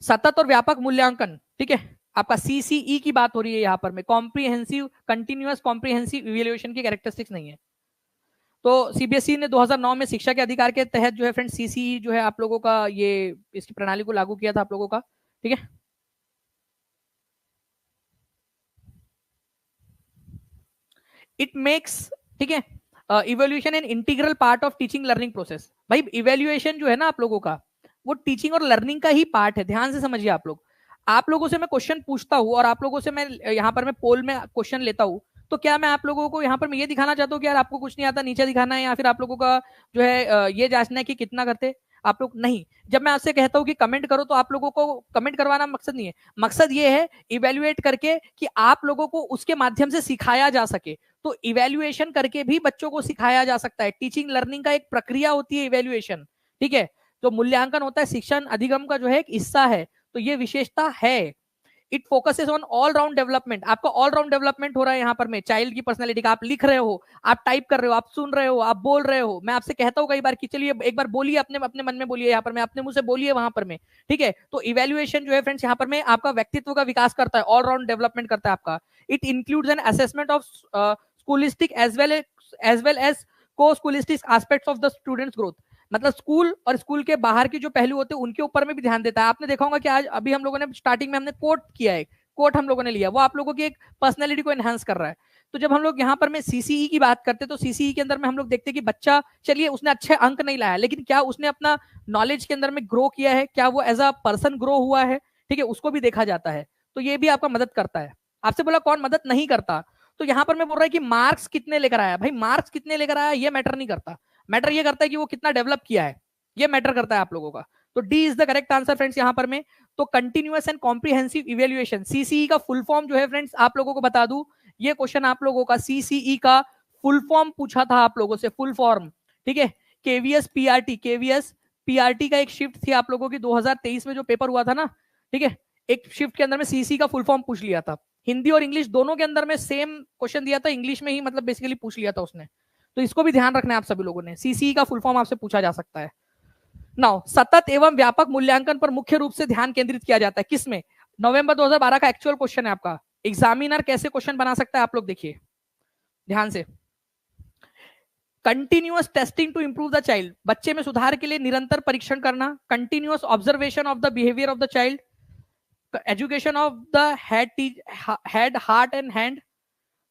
सतत और व्यापक मूल्यांकन, ठीक है, आपका सीसीई की बात हो रही है यहाँ पर में, कॉम्प्रिहेंसिव कंटिन्यूअस कॉम्प्रिहेंसिव इवैल्यूएशन की कैरेक्टरिस्टिक्स नहीं है। तो सीबीएसई ने 2009 में शिक्षा के अधिकार के तहत जो है फ्रेंड्स सीसीई जो है आप लोगों का ये इसकी प्रणाली को लागू किया था आप लोगों का, ठीक है। इट मेक्स, ठीक है, evaluation an integral part of teaching learning process. भाई इवैल्यूएशन जो है ना आप लोगों का, वो टीचिंग और लर्निंग का ही पार्ट है, ध्यान से समझिए आप लोग। आप लोगों से मैं क्वेश्चन पूछता हूँ और आप लोगों से मैं यहाँ पर मैं पोल में क्वेश्चन लेता हूँ, तो क्या मैं आप लोगों को यहाँ पर मैं ये दिखाना चाहता हूँ कि यार आपको कुछ नहीं आता नीचे दिखाना है, या फिर आप लोगों का जो है ये जांचना है कि कितना करते आप लोग? नहीं। जब मैं आपसे कहता हूँ कि कमेंट करो, तो आप लोगों को कमेंट करवाना मकसद नहीं है, मकसद ये है इवेल्युएट करके कि आप लोगों को उसके माध्यम से सिखाया जा सके। तो इवेल्युएशन करके भी बच्चों को सिखाया जा सकता है, टीचिंग लर्निंग का एक प्रक्रिया होती है इवेल्युएशन, ठीक है। जो मूल्यांकन होता है शिक्षण अधिगम का जो है एक हिस्सा है, तो ये विशेषता है। It focuses on all round development, आपका ऑल राउंड डेवलपमेंट हो रहा है यहाँ पर में, चाइल्ड की पर्सनैलिटी का। आप लिख रहे हो, आप टाइप कर रहे हो, आप सुन रहे हो, आप बोल रहे हो, मैं आपसे कहता हूँ कई बार कि चलिए एक बार बोलिए, अपने अपने मन में बोलिए, यहाँ पर में अपने मुंह से बोलिए वहां पर में, ठीक है। तो इवेल्युएशन जो है फ्रेंड्स यहाँ पर में आपका व्यक्तित्व का विकास करता है, ऑल राउंड डेवलपमेंट करता है आपका। It includes an assessment of scholastic as well as co scholastic aspects of the students growth. मतलब स्कूल और स्कूल के बाहर के जो पहलू होते हैं उनके ऊपर में भी ध्यान देता है। आपने देखा होगा कि आज अभी हम लोगों ने स्टार्टिंग में हमने कोट किया है, कोट हम लोगों ने लिया, वो आप लोगों की एक पर्सनैलिटी को एनहांस कर रहा है। तो जब हम लोग यहाँ पर में सीसीई की बात करते हैं तो सीसीई के अंदर में हम लोग देखते हैं कि बच्चा, चलिए उसने अच्छे अंक नहीं लाया, लेकिन क्या उसने अपना नॉलेज के अंदर में ग्रो किया है, क्या वो एज अ पर्सन ग्रो हुआ है, ठीक है, उसको भी देखा जाता है। तो ये भी आपका मदद करता है। आपसे बोला कौन मदद नहीं करता, तो यहाँ पर मैं बोल रहा है कि मार्क्स कितने लेकर आया। भाई मार्क्स कितने लेकर आया ये मैटर नहीं करता, मैटर ये करता है कि वो कितना डेवलप किया है, ये मैटर करता है आप लोगों का। तो D is the correct answer friends यहाँ पर में। तो continuous and comprehensive evaluation, CCE का फुल फॉर्म जो है फ्रेंड्स आप लोगों को बता दूं, ये क्वेश्चन आप लोगों का सीसीई का फुल फॉर्म पूछा था आप लोगों से, फुल फॉर्म, ठीक है। केवीएस पीआरटी, केवीएस पीआरटी का एक शिफ्ट थी आप लोगों की 2023 में जो पेपर हुआ था ना, ठीक है, एक शिफ्ट के अंदर में सीसी का फुल फॉर्म पूछ लिया था। हिंदी और इंग्लिश दोनों के अंदर में सेम क्वेश्चन दिया था, इंग्लिश में ही मतलब बेसिकली पूछ लिया था उसने। तो इसको भी ध्यान रखना है आप सभी लोगों ने, सीसी का फुल फॉर्म आपसे पूछा जा सकता है। नाउ सतत एवं व्यापक मूल्यांकन पर मुख्य रूप से ध्यान केंद्रित किया जाता है, किसमें? नवंबर 2012 का एक्चुअल क्वेश्चन है आपका। एग्जामिनर कैसे क्वेश्चन बना सकता है आप लोग देखिए ध्यान से। Continuous testing to improve the child, बच्चे में सुधार के लिए निरंतर परीक्षण करना। Continuous observation of the behaviour of the child. Education of the head heart and hand.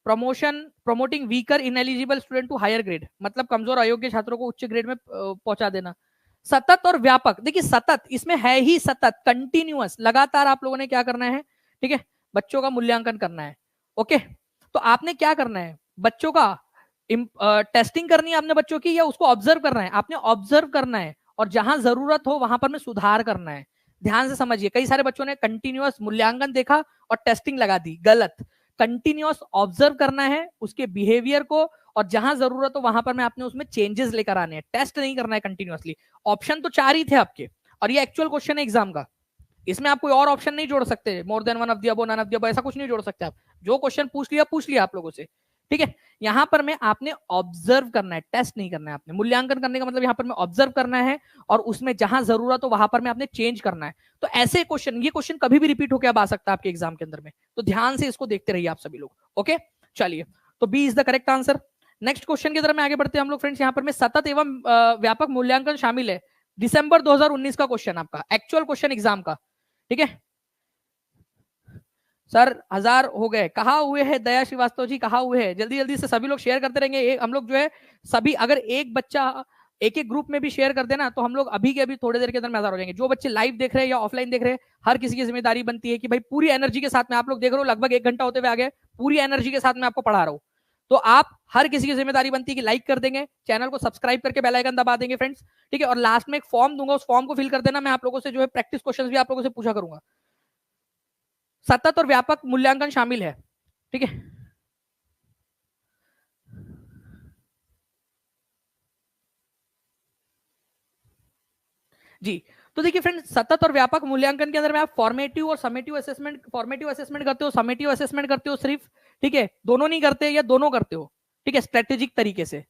Promoting weaker ineligible student to higher grade, मतलब कमजोर अयोग्य छात्रों को उच्च ग्रेड में पहुंचा देना। सतत और व्यापक, देखिए सतत इसमें है ही, सतत कंटिन्यूअस लगातार आप लोगों ने क्या करना है, ठीक है, बच्चों का मूल्यांकन करना है। ओके, तो आपने क्या करना है, बच्चों का टेस्टिंग करनी है आपने बच्चों की, या उसको ऑब्जर्व करना है? आपने ऑब्जर्व करना है और जहां जरूरत हो वहां पर में सुधार करना है। ध्यान से समझिए, कई सारे बच्चों ने कंटिन्यूअस मूल्यांकन देखा और टेस्टिंग लगा दी, गलत। कंटिन्यूअस ऑब्जर्व करना है उसके बिहेवियर को, और जहां जरूरत हो वहां पर में आपने उसमें चेंजेस लेकर आने हैं, टेस्ट नहीं करना है कंटिन्यूअसली। ऑप्शन तो 4 ही थे आपके, और ये एक्चुअल क्वेश्चन है एग्जाम का, इसमें आप कोई और ऑप्शन नहीं जोड़ सकते, more than one of the above, none of the above, ऐसा कुछ नहीं जोड़ सकते आप। जो क्वेश्चन पूछ लिया आप लोगों से, ठीक है। यहां पर में आपने ऑब्जर्व करना है, टेस्ट नहीं करना है आपने। मूल्यांकन करने का मतलब यहां पर में ऑब्जर्व करना है और उसमें जहां जरूरत हो वहां पर में आपने चेंज करना है। तो ऐसे क्वेश्चन, ये क्वेश्चन कभी भी रिपीट होकर अब आ सकता है आपके एग्जाम के अंदर में, तो ध्यान से इसको देखते रहिए आप सभी लोग। ओके, चलिए, तो B is the correct answer. Next question की तरफ में आगे बढ़ते हैं हम लोग फ्रेंड्स। यहाँ पर में सतत एवं व्यापक मूल्यांकन शामिल है, दिसंबर 2019 का क्वेश्चन आपका, एक्चुअल क्वेश्चन एग्जाम का, ठीक है। सर 1000 हो गए, कहा हुए हैं दया श्रीवास्तव जी, कहा हुए हैं, जल्दी जल्दी से सभी लोग शेयर करते रहेंगे। हम लोग जो है सभी, अगर एक बच्चा एक एक ग्रुप में भी शेयर कर देना तो हम लोग अभी के अभी थोड़ी देर के अंदर में 1000 हो जाएंगे। जो बच्चे लाइव देख रहे हैं या ऑफलाइन देख रहे हैं, हर किसी की जिम्मेदारी बनती है कि भाई पूरी एनर्जी के साथ में, आप लोग देख रहे हो लगभग 1 घंटा होते हुए आ गए, पूरी एनर्जी के साथ में आपको पढ़ा रहा हूं, तो आप हर किसी की जिम्मेदारी बनती है कि लाइक कर देंगे, चैनल को सब्सक्राइब करके बेल आइकन दबा देंगे फ्रेंड्स, ठीक है। और लास्ट में एक फॉर्म दूंगा, उस फॉर्म को फिल कर देना। मैं आप लोगों से जो है प्रैक्टिस क्वेश्चंस भी आप लोगों से पूछा करूंगा। सतत और व्यापक मूल्यांकन शामिल है, ठीक है। जी, तो देखिए फ्रेंड्स, सतत और व्यापक मूल्यांकन के अंदर में आप फॉर्मेटिव और समेटिव असेसमेंट, फॉर्मेटिव असेसमेंट करते हो, समेटिव असेसमेंट करते हो सिर्फ, ठीक है, दोनों नहीं करते या दोनों करते हो, ठीक है, स्ट्रेटेजिक तरीके से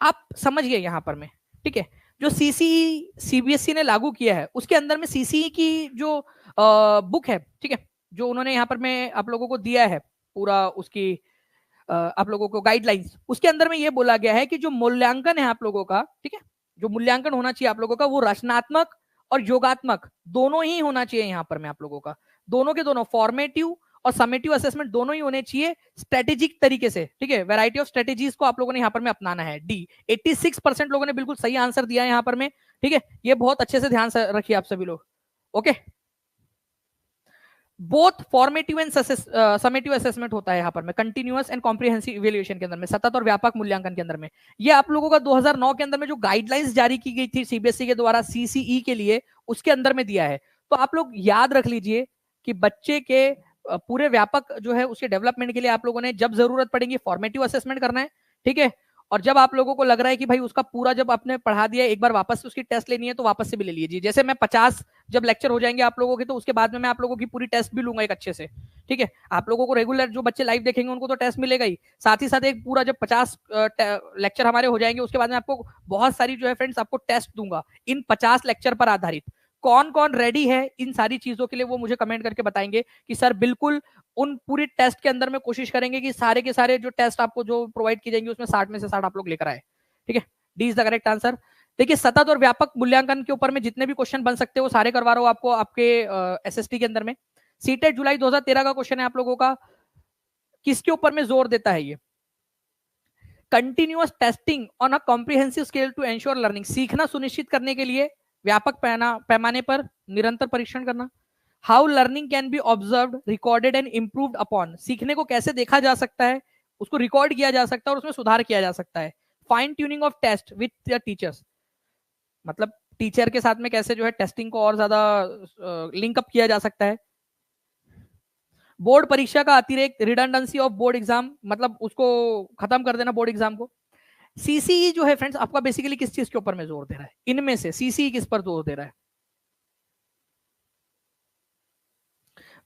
आप समझिए यहां पर में, ठीक है। जो सीसीई सीबीएसई ने लागू किया है उसके अंदर में सीसीई की जो बुक है, ठीक है, जो उन्होंने यहाँ पर में आप लोगों को दिया है पूरा उसकी आप लोगों को गाइडलाइंस, उसके अंदर में ये बोला गया है कि जो मूल्यांकन है आप लोगों का, ठीक है, जो मूल्यांकन होना चाहिए आप लोगों का, वो रचनात्मक और योगात्मक दोनों ही होना चाहिए। यहाँ पर में आप लोगों का दोनों के दोनों, फॉर्मेटिव और समेटिव असेसमेंट दोनों ही होने चाहिए स्ट्रेटेजिक तरीके से, ठीक है। वैरायटी ऑफ स्ट्रेटेजीज को आप लोगों ने यहाँ पर में अपनाना है। डी 86% लोगों ने बिल्कुल सही आंसर दिया है यहाँ पर में, ठीक है। ये बहुत अच्छे से ध्यान से रखिए आप सभी लोग। Okay, both formative and summative assessment होता है यहाँ पर में, कंटिन्यूअस एंड कॉम्प्रिहेंसिव इवैल्यूएशन के अंदर में, सतत और व्यापक मूल्यांकन के अंदर में। ये आप लोगों का 2009 के अंदर में जो गाइडलाइंस जारी की गई थी सीबीएसई के द्वारा सीसीई के लिए, उसके अंदर में दिया है। तो आप लोग याद रख लीजिए कि बच्चे के पूरे व्यापक जो है उसके डेवलपमेंट के लिए आप लोगों ने जब जरूरत पड़ेगी फॉर्मेटिव असेसमेंट करना है, ठीक है। और जब आप लोगों को लग रहा है कि भाई उसका पूरा जब आपने पढ़ा दिया, एक बार वापस से उसकी टेस्ट लेनी है तो वापस से भी ले लीजिए। जैसे मैं 50 जब लेक्चर हो जाएंगे आप लोगों के, तो उसके बाद में मैं आप लोगों की पूरी टेस्ट भी लूंगा एक अच्छे से, ठीक है। आप लोगों को रेगुलर जो बच्चे लाइव देखेंगे उनको तो टेस्ट मिलेगा ही, साथ ही साथ एक पूरा जब 50 लेक्चर हमारे हो जाएंगे उसके बाद में आपको बहुत सारी जो है फ्रेंड्स आपको टेस्ट दूंगा इन 50 लेक्चर पर आधारित। कौन कौन रेडी है इन सारी चीजों के लिए वो मुझे कमेंट करके बताएंगे कि सर बिल्कुल उन पूरी टेस्ट के अंदर में कोशिश करेंगे कि सारे के सारे जो टेस्ट आपको जो प्रोवाइड की जाएंगे उसमें 60 में से 60 आप लोग लेकर आए। ठीक है, D is the correct answer. देखिए सतत और व्यापक मूल्यांकन के ऊपर में जितने भी क्वेश्चन बन सकते हैं वो सारे करवा रहा हूं आपको आपके एसएसटी के अंदर में। सीटेट जुलाई 2013 का क्वेश्चन है आप लोगों का, किसके ऊपर में जोर देता है ये? Continuous testing on a comprehensive scale to ensure learning, सीखना सुनिश्चित करने के लिए व्यापक पैमाने पर निरंतर परीक्षण करना। How learning can be observed, recorded and improved upon, सीखने को कैसे देखा जा सकता है, उसको रिकॉर्ड किया जा सकता है और उसमें सुधार किया जा सकता है। Fine tuning of test with teachers, मतलब टीचर के साथ में कैसे जो है टेस्टिंग को और ज्यादा लिंकअप किया जा सकता है। बोर्ड परीक्षा का अतिरिक्त, रिडंडेंसी ऑफ बोर्ड एग्जाम, मतलब उसको खत्म कर देना बोर्ड एग्जाम को। सीसीई जो है फ्रेंड्स आपका बेसिकली किस चीज के ऊपर में जोर दे रहा है? इनमें से सीसीई किस पर जोर दे रहा है?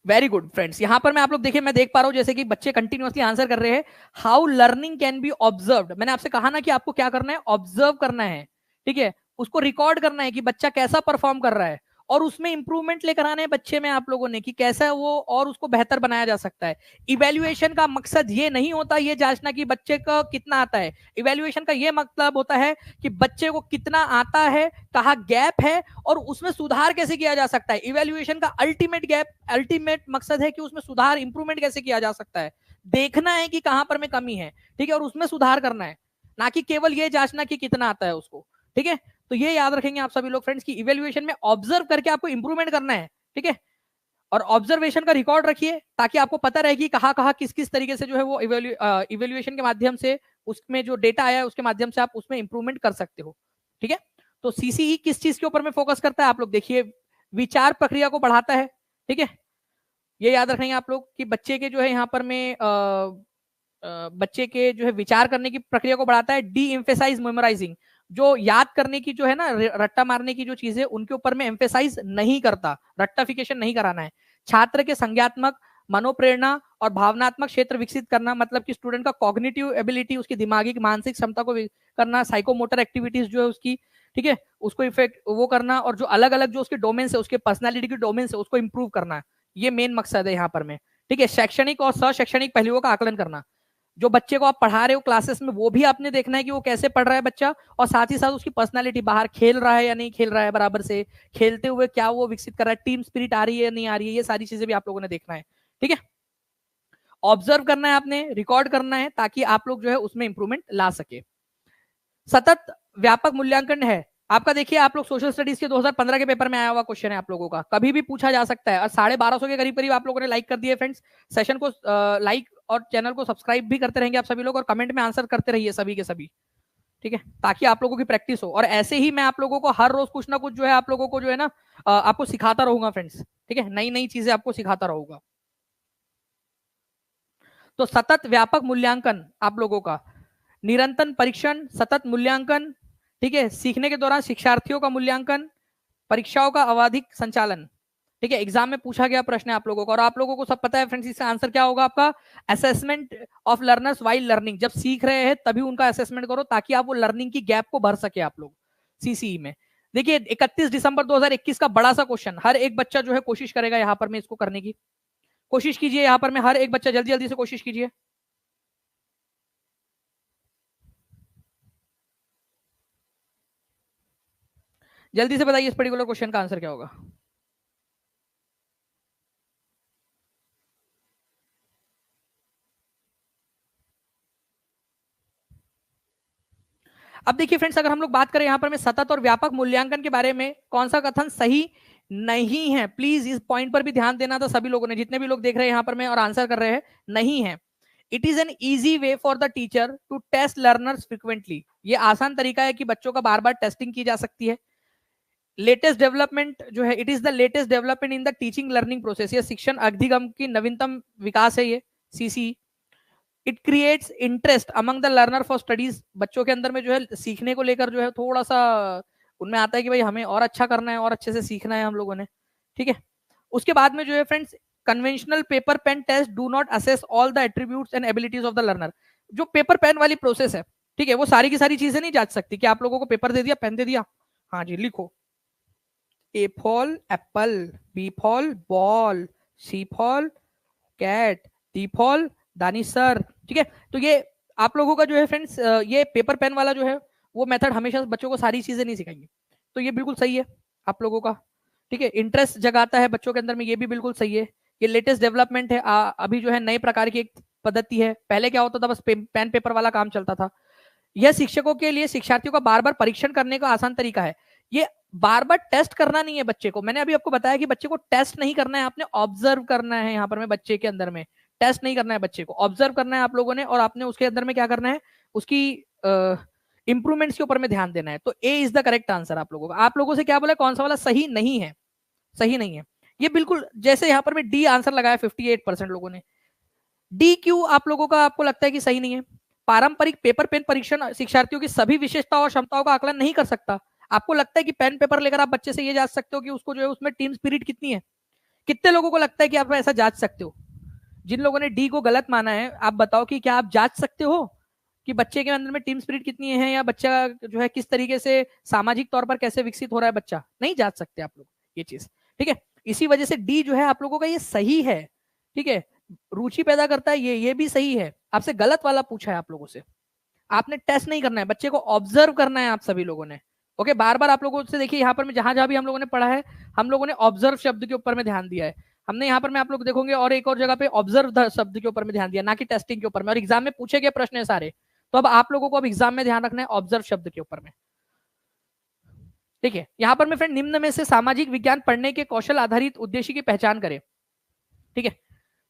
वेरी गुड फ्रेंड्स, यहां पर मैं आप लोग देखिए मैं देख पा रहा हूं जैसे कि बच्चे कंटिन्यूअसली आंसर कर रहे हैं। How learning can be observed, मैंने आपसे कहा ना कि आपको क्या करना है, ऑब्जर्व करना है। ठीक है, उसको रिकॉर्ड करना है कि बच्चा कैसा परफॉर्म कर रहा है और उसमें इंप्रूवमेंट लेकर आने हैं बच्चे में आप लोगों ने कि कैसा वो और उसको बेहतर बनाया जा सकता है। इवेल्युएशन का मकसद ये नहीं होता ये जांचना कि बच्चे का कितना आता है। इवेल्युएशन का ये मतलब होता है कि बच्चे को कितना आता है, कहाँ गैप है और उसमें सुधार कैसे किया जा सकता है। इवेल्युएशन का अल्टीमेट मकसद है कि उसमें सुधार इंप्रूवमेंट कैसे किया जा सकता है, देखना है कि कहां पर में कमी है। ठीक है, और उसमें सुधार करना है, ना कि केवल ये जांचना कि कितना आता है उसको। ठीक है, तो ये याद रखेंगे आप सभी लोग फ्रेंड्स की इवेल्युएशन में ऑब्जर्व करके आपको इंप्रूवमेंट करना है। ठीक है, और ऑब्जर्वेशन का रिकॉर्ड रखिए ताकि आपको पता रहे कि कहां कहां किस किस तरीके से जो है वो इवेल्युएशन के माध्यम से उसमें जो डेटा आया है उसके माध्यम से आप उसमें इंप्रूवमेंट कर सकते हो। ठीक है, तो सीसीई किस चीज के ऊपर में फोकस करता है आप लोग देखिए, विचार प्रक्रिया को बढ़ाता है। ठीक है, ये याद रखेंगे आप लोग कि बच्चे के जो है यहाँ पर में बच्चे के जो है विचार करने की प्रक्रिया को बढ़ाता है। डी एम्फेसाइज मेमोराइजिंग, जो याद करने की जो है ना रट्टा मारने की जो चीजें उनके ऊपर में एम्फेसाइज नहीं करता, रट्टाफिकेशन नहीं कराना है। छात्र के संज्ञात्मक, मनोप्रेरणा और भावनात्मक क्षेत्र विकसित करना, मतलब कि स्टूडेंट का कॉग्निटिव एबिलिटी, उसकी दिमागी मानसिक क्षमता को करना, साइकोमोटर एक्टिविटीज जो है उसकी, ठीक है, उसको इफेक्ट वो करना और जो अलग अलग जो उसके डोमेन है उसके पर्सनैलिटी के डोमेन है उसको इंप्रूव करना, ये मेन मकसद है यहाँ पर में। ठीक है, शैक्षणिक और सशैक्षणिक पहलुओं का आकलन करना, जो बच्चे को आप पढ़ा रहे हो क्लासेस में वो भी आपने देखना है कि वो कैसे पढ़ रहा है बच्चा, और साथ ही साथ उसकी पर्सनालिटी, बाहर खेल रहा है या नहीं खेल रहा है बराबर से, खेलते हुए क्या वो विकसित कर रहा है, टीम स्पिरिट आ रही है या नहीं आ रही है, ये सारी चीजें भी आप लोगों ने देखना है। ठीक है, ऑब्जर्व करना है आपने, रिकॉर्ड करना है ताकि आप लोग जो है उसमें इंप्रूवमेंट ला सके। सतत व्यापक मूल्यांकन है आपका, देखिए आप लोग सोशल स्टडीज के 2015 के पेपर में आया हुआ क्वेश्चन है आप लोगों का, कभी भी पूछा जा सकता है, और 1250 के करीब करीब आप लोगों ने लाइक कर दिए फ्रेंड्स। सेशन को लाइक और चैनल को सब्सक्राइब भी करते रहेंगे आप सभी लोग, और कमेंट में आंसर करते रहिए सभी के सभी। ठीक है, ताकि आप लोगों की प्रैक्टिस हो, और ऐसे ही मैं आप लोगों को हर रोज कुछ ना कुछ जो है आप लोगों को जो है ना आपको सिखाता रहूंगा फ्रेंड्स। ठीक है, नई नई चीजें आपको सिखाता रहूंगा। तो सतत व्यापक मूल्यांकन आप लोगों का, निरंतर परीक्षण, सतत मूल्यांकन, ठीक है, सीखने के दौरान शिक्षार्थियों का मूल्यांकन, परीक्षाओं का अवधिक संचालन। ठीक है, एग्जाम में पूछा गया प्रश्न है आप लोगों को, और आप लोगों को सब पता है फ्रेंड्स इसका आंसर क्या होगा आपका, assessment of learners while learning, जब सीख रहे हैं तभी उनका असेसमेंट करो ताकि आप वो लर्निंग की गैप को भर सके आप लोग सीसीई में। देखिए 31 दिसंबर 2021 का बड़ा सा क्वेश्चन, हर एक बच्चा जो है कोशिश करेगा यहाँ पर मैं इसको करने की कोशिश कीजिए, यहाँ पर मैं हर एक बच्चा जल्दी जल्दी से कोशिश कीजिए। जल्दी से बताइए इस पर्टिकुलर क्वेश्चन का आंसर क्या होगा। अब देखिए फ्रेंड्स, अगर हम लोग बात करें यहाँ पर में सतत और व्यापक मूल्यांकन के बारे में, कौन सा कथन सही नहीं है, प्लीज इस पॉइंट पर भी ध्यान देना था सभी लोगों ने, जितने भी लोग देख रहे हैं यहाँ पर में और आंसर कर रहे हैं, नहीं है। It is an easy way for the teacher to test learners frequently, ये आसान तरीका है कि बच्चों का बार बार टेस्टिंग की जा सकती है। लेटेस्ट डेवलपमेंट जो है, it is the latest development in the teaching learning process, ये शिक्षण अधिगम की नवीनतम विकास है ये CC. It creates interest among the learner for studies, बच्चों के अंदर में जो है सीखने को लेकर जो है थोड़ा सा उनमें आता है कि भाई हमें और अच्छा करना है और अच्छे से सीखना है हम लोगों ने। ठीक है, उसके बाद में जो है friends, conventional paper pen test do not assess all the attributes and abilities of the learner, जो पेपर पेन वाली प्रोसेस है, ठीक है, वो सारी की सारी चीजें नहीं जांच सकती कि आप लोगों को पेपर दे दिया, पेन दे दिया, हाँ जी लिखो, A for apple, B for ball, C for cat, D for Danish sir. ठीक है, तो ये आप लोगों का जो है फ्रेंड्स, ये पेपर पेन वाला जो है वो मेथड हमेशा बच्चों को सारी चीजें नहीं सिखाएंगे, तो ये बिल्कुल सही है आप लोगों का। ठीक है, इंटरेस्ट जगाता है बच्चों के अंदर में, ये भी बिल्कुल सही है। ये लेटेस्ट डेवलपमेंट है, अभी जो है नए प्रकार की एक पद्धति है। पहले क्या होता था, बस पेन पेपर वाला काम चलता था। यह शिक्षकों के लिए शिक्षार्थियों का बार बार परीक्षण करने का आसान तरीका है। ये बार बार टेस्ट करना नहीं है बच्चे को, मैंने अभी आपको बताया कि बच्चे को टेस्ट नहीं करना है, आपने ऑब्जर्व करना है। यहाँ पर मैं बच्चे के अंदर में टेस्ट नहीं करना है, बच्चे को ऑब्जर्व करना है आप लोगों ने, और आपने उसके अंदर में क्या करना है, उसकी इंप्रूवमेंट्स के ऊपर में ध्यान देना है। तो A is the correct answer आप लोगों का। आप लोगों से क्या बोला, कौन सा वाला सही नहीं है, सही नहीं है ये बिल्कुल। जैसे यहाँ पर मैं डी आंसर लगाया 58% लोगों ने। डी क्यों आप लोगों का आपको लगता है कि सही नहीं है? पारंपरिक पेपर पेन परीक्षण शिक्षार्थियों की सभी विशेषताओं और क्षमताओं का आकलन नहीं कर सकता। आपको लगता है कि पेन पेपर लेकर आप बच्चे से ये जांच सकते हो कि उसको जो है उसमें टीम स्पिरिट कितनी है? कितने लोगों को लगता है कि आप ऐसा जांच सकते हो? जिन लोगों ने डी को गलत माना है, आप बताओ कि क्या आप जांच सकते हो कि बच्चे के अंदर में टीम स्पिरिट कितनी है, या बच्चा जो है किस तरीके से सामाजिक तौर पर कैसे विकसित हो रहा है बच्चा? नहीं जांच सकते आप लोग ये चीज। ठीक है, इसी वजह से डी जो है आप लोगों का ये सही है। ठीक है, रुचि पैदा करता है, ये भी सही है। आपसे गलत वाला पूछा है आप लोगों से। आपने टेस्ट नहीं करना है, बच्चे को ऑब्जर्व करना है आप सभी लोगों ने। ओके, बार बार आप लोगों से देखिए, यहाँ पर मैं जहां जहां भी हम लोगों ने पढ़ा है, हम लोगों ने ऑब्जर्व शब्द के ऊपर में ध्यान दिया है। हमने यहाँ पर मैं आप लोग देखोगे और एक और जगह पे ऑब्जर्व शब्द के ऊपर में ध्यान दिया, ना कि टेस्टिंग के ऊपर में। और एग्जाम में पूछे गए प्रश्न है सारे, तो अब आप लोगों को अब एग्जाम में ध्यान रखना है ऑब्जर्व शब्द के ऊपर में। ठीक है, यहाँ पर मैं फ्रेंड निम्न में से सामाजिक विज्ञान पढ़ने के कौशल आधारित उद्देश्य की पहचान करें। ठीक है,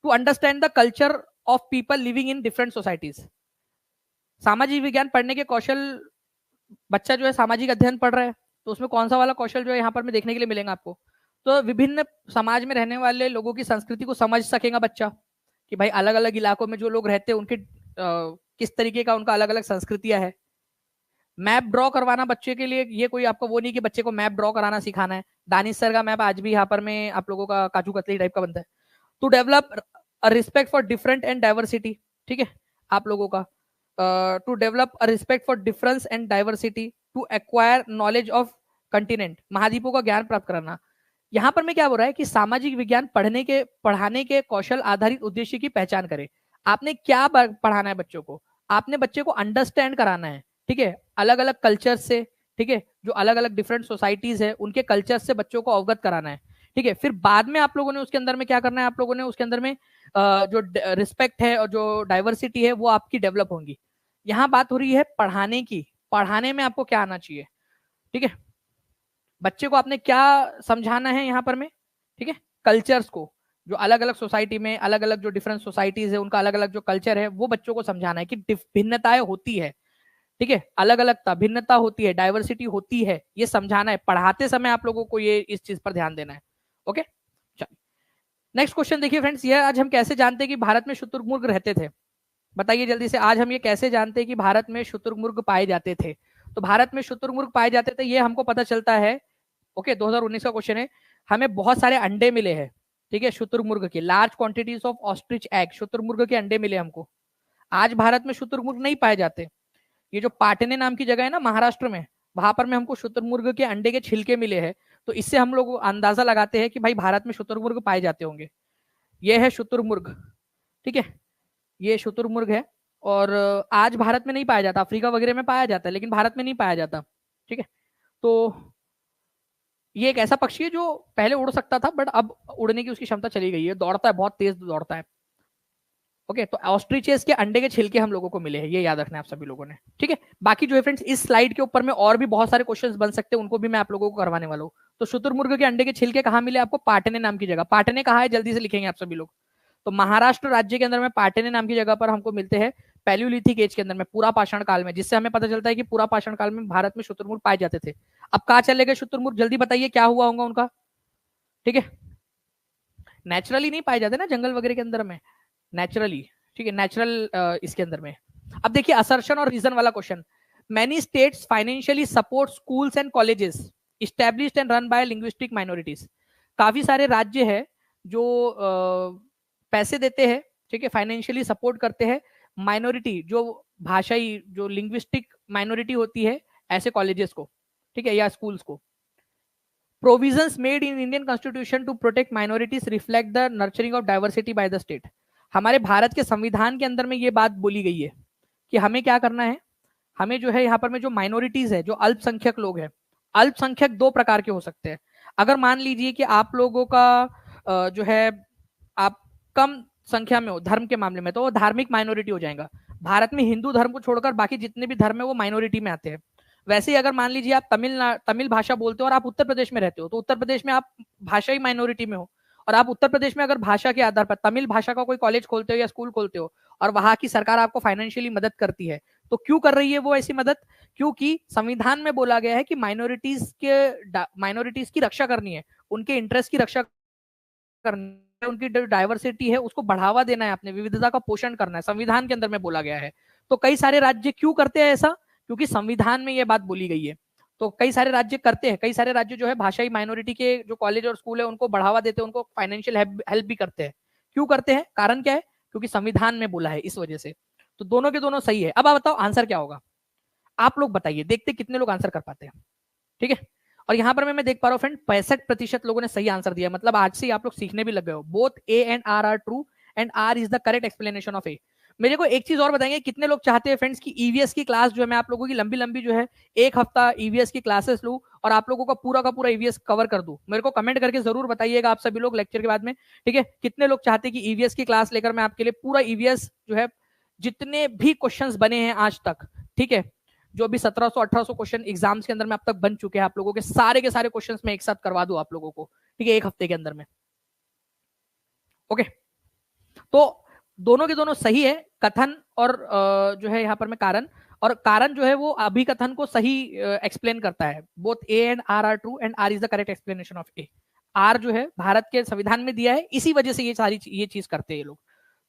to understand the culture of people living in different societies. सामाजिक विज्ञान पढ़ने के कौशल, बच्चा जो है सामाजिक अध्ययन पढ़ रहा है, तो उसमें कौन सा वाला कौशल जो है यहाँ पर में देखने के लिए मिलेगा आपको? तो विभिन्न समाज में रहने वाले लोगों की संस्कृति को समझ सकेगा बच्चा, कि भाई अलग अलग इलाकों में जो लोग रहते हैं उनके किस तरीके का उनका अलग अलग संस्कृतियां है। मैप ड्रॉ करवाना बच्चे के लिए, ये कोई आपको वो नहीं कि बच्चे को मैप ड्रॉ कराना सिखाना है। दानिश सर का मैप आज भी यहाँ पर में आप लोगों का काजू कतली टाइप का बनता है। To develop respect for different and diversity. ठीक है, आप लोगों का to develop a respect for difference and diversity, to acquire knowledge of continent, महाद्वीपों का ज्ञान प्राप्त करना। यहाँ पर मैं क्या बोल रहा है कि सामाजिक विज्ञान पढ़ाने के कौशल आधारित उद्देश्य की पहचान करें। आपने क्या पढ़ाना है बच्चों को? आपने बच्चे को अंडरस्टैंड कराना है। ठीक है, अलग अलग कल्चर से, ठीक है, जो अलग अलग डिफरेंट सोसाइटीज है उनके कल्चर से बच्चों को अवगत कराना है। ठीक है, फिर बाद में आप लोगों ने उसके अंदर में क्या करना है, आप लोगों ने उसके अंदर में जो रिस्पेक्ट है और जो डाइवर्सिटी है वो आपकी डेवलप होंगी। यहाँ बात हो रही है पढ़ाने की, पढ़ाने में आपको क्या आना चाहिए। ठीक है, बच्चे को आपने क्या समझाना है यहाँ पर में? ठीक है, कल्चर्स को, जो अलग अलग सोसाइटी में अलग अलग जो डिफरेंट सोसाइटीज है उनका अलग अलग जो कल्चर है वो बच्चों को समझाना है कि भिन्नताएं होती है। ठीक है, अलग अलगता भिन्नता होती है, डाइवर्सिटी होती है, ये समझाना है। पढ़ाते समय आप लोगों को ये इस चीज पर ध्यान देना है। ओके, चलिए नेक्स्ट क्वेश्चन देखिए फ्रेंड्स, ये आज हम कैसे जानते हैं कि भारत में शुतुरमुर्ग रहते थे? बताइए जल्दी से, आज हम ये कैसे जानते हैं कि भारत में शुतुरमुर्ग पाए जाते थे? तो भारत में शुतुरमुर्ग पाए जाते थे ये हमको पता चलता है। ओके, 2019 का क्वेश्चन है। हमें बहुत सारे अंडे मिले हैं, ठीक है, शुतुरमुर्ग के, large quantities of ostrich egg, शुतुरमुर्ग के अंडे मिले हमको। आज भारत में शुतुरमुर्ग नहीं पाए जाते। ये जो पाटने नाम की जगह है ना महाराष्ट्र में, वहां पर में हमको शुतुरमुर्ग के अंडे के छिलके मिले हैं। तो इससे हम लोग अंदाजा लगाते हैं कि भाई भारत में शुतुरमुर्ग पाए जाते होंगे। ये है शुतुरमुर्ग। ठीक है, ये शुतुरमुर्ग है, और आज भारत में नहीं पाया जाता, अफ्रीका वगैरह में पाया जाता है लेकिन भारत में नहीं पाया जाता। ठीक है, तो ये एक ऐसा पक्षी है जो पहले उड़ सकता था बट अब उड़ने की उसकी क्षमता चली गई है, दौड़ता है, बहुत तेज दौड़ता है। ओके, तो ऑस्ट्रिचेस के अंडे के छिलके हम लोगों को मिले हैं, ये याद रखना है आप सभी लोगों ने। ठीक है, बाकी जो है फ्रेंड्स इस स्लाइड के ऊपर में और भी बहुत सारे क्वेश्चंस बन सकते हैं, उनको भी मैं आप लोगों को करवाने वाला हूँ। तो शुतुरमुर्ग के अंडे के छिलके कहाँ मिले आपको? पाटने नाम की जगह। पाटने कहाँ है जल्दी से लिखेंगे आप सभी लोग। तो महाराष्ट्र राज्य के अंदर में पाटने नाम की जगह पर हमको मिलते हैं पैलियोलिथिक एज के अंदर में, पूरा पाषाण काल में, जिससे हमें पता चलता है कि पूरा पाषाण काल में भारत में शुतुरमुर्ग पाए जाते थे। अब कहाँ चले गए शुतुरमुर्ग, जल्दी बताइए क्या हुआ होगा उनका? ठीक है, नेचुरली नहीं पाए जाते ना जंगल वगैरह के अंदर में, नेचुरली। ठीक है, नेचुरल इसके अंदर में। अब देखिए असर्शन और रीजन वाला question. Many states financially support schools and colleges established and run by linguistic minorities. काफी सारे राज्य है जो पैसे देते हैं, ठीक है, फाइनेंशियली सपोर्ट करते हैं माइनॉरिटी, जो भाषाई जो लिंग्विस्टिक माइनॉरिटी होती है, ऐसे कॉलेजेस को, ठीक है, या स्कूल्स को। Provisions made in Indian constitution to protect minorities reflect the nurturing of diversity by the state. हमारे भारत के संविधान के अंदर में ये बात बोली गई है कि हमें क्या करना है, हमें जो है यहाँ पर में जो माइनॉरिटीज है, जो अल्पसंख्यक लोग हैं, अल्पसंख्यक दो प्रकार के हो सकते हैं। अगर मान लीजिए कि आप लोगों का जो है आप कम संख्या में हो धर्म के मामले में, तो वो धार्मिक माइनॉरिटी हो जाएगा। भारत में हिंदू धर्म को छोड़कर बाकी जितने भी धर्म है वो माइनॉरिटी में आते हैं। वैसे ही अगर मान लीजिए आप तमिल भाषा बोलते हो और आप उत्तर प्रदेश में रहते हो, तो उत्तर प्रदेश में आप भाषाई माइनॉरिटी में हो, और आप उत्तर प्रदेश में अगर भाषा के आधार पर तमिल भाषा का कोई कॉलेज खोलते हो या स्कूल खोलते हो, और वहां की सरकार आपको फाइनेंशियली मदद करती है, तो क्यों कर रही है वो ऐसी मदद? क्योंकि संविधान में बोला गया है कि माइनॉरिटीज की रक्षा करनी है, उनके इंटरेस्ट की रक्षा करनी है, उनकी जो डाइवर्सिटी है उसको बढ़ावा देना है, अपने विविधता का पोषण करना है, संविधान के अंदर में बोला गया है। तो कई सारे राज्य क्यों करते हैं ऐसा? क्योंकि संविधान में ये बात बोली गई है। तो कई सारे राज्य करते हैं, कई सारे राज्य जो है भाषाई माइनॉरिटी के जो कॉलेज और स्कूल है उनको बढ़ावा देते हैं, उनको फाइनेंशियल हेल्प भी करते हैं। क्यों करते हैं? कारण क्या है? क्योंकि संविधान में बोला है, इस वजह से। तो दोनों के दोनों सही है। अब आप बताओ आंसर क्या होगा, आप लोग बताइए, देखते कितने लोग आंसर कर पाते हैं। ठीक है, और यहां पर मैं देख पा रहा हूं फ्रेंड 65% लोगों ने सही आंसर दिया, मतलब आज से आप लोग सीखने भी लग गए हो। Both A and R true and R is the correct explanation of A. मेरे को एक चीज और बताएंगे, कितने लोग चाहते हैं फ्रेंड्स की ईवीएस की क्लास जो है मैं आप लोगों की लंबी लंबी जो है एक हफ्ता ईवीएस की क्लासेस लूं और आप लोगों का पूरा ईवीएस कवर कर दूं? मेरे को कमेंट करके जरूर बताइएगा आप सभी लोग लेक्चर के बाद में। ठीक है, कितने लोग चाहते हैं कि ईवीएस की क्लास लेकर मैं आपके लिए पूरा ईवीएस जो है जितने भी क्वेश्चंस बने हैं आज तक, ठीक है, जो भी 1700-1800 क्वेश्चन एग्जाम्स के अंदर में अब तक बन चुके हैं, आप लोगों के सारे क्वेश्चंस मैं एक साथ करवा दूं आप लोगों को, ठीक है, एक हफ्ते के अंदर में। ओके, तो दोनों के दोनों सही है, कथन और जो है यहाँ पर में कारण, और कारण जो है वो अभिकथन को सही एक्सप्लेन करता है। Both A and R true and R is the correct explanation of A. R जो है भारत के संविधान में दिया है, इसी वजह से ये चीज करते हैं ये लोग।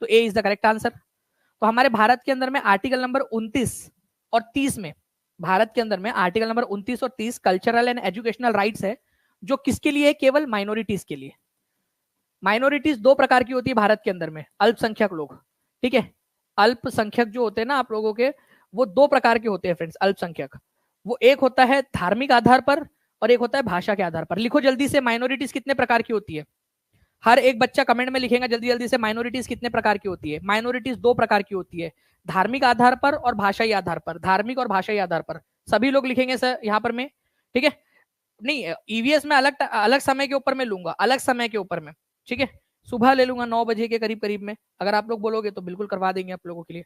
तो A is the correct answer. तो हमारे भारत के अंदर में आर्टिकल नंबर 29 और 30 में, भारत के अंदर में आर्टिकल नंबर 29 और 30 कल्चरल एंड एजुकेशनल राइट्स है, जो किसके लिए? केवल माइनॉरिटीज के लिए। माइनॉरिटीज दो प्रकार की होती है भारत के अंदर में, अल्पसंख्यक लोग। ठीक है, अल्पसंख्यक जो होते हैं ना आप लोगों के, वो दो प्रकार के होते हैं फ्रेंड्स अल्पसंख्यक। वो एक होता है धार्मिक आधार पर और एक होता है भाषा के आधार पर। लिखो जल्दी से, माइनॉरिटीज कितने प्रकार की होती है? हर एक बच्चा कमेंट में लिखेगा जल्दी जल्दी से, माइनॉरिटीज कितने प्रकार की होती है? माइनॉरिटीज दो प्रकार की होती है, धार्मिक आधार पर और भाषाई आधार पर। धार्मिक और भाषाई आधार पर सभी लोग लिखेंगे सर यहाँ पर में। ठीक है, नहीं ईवीएस में अलग अलग समय के ऊपर में लूंगा, अलग समय के ऊपर में। ठीक है, सुबह ले लूंगा 9 बजे के करीब करीब में, अगर आप लोग बोलोगे तो बिल्कुल करवा देंगे आप लोगों के लिए।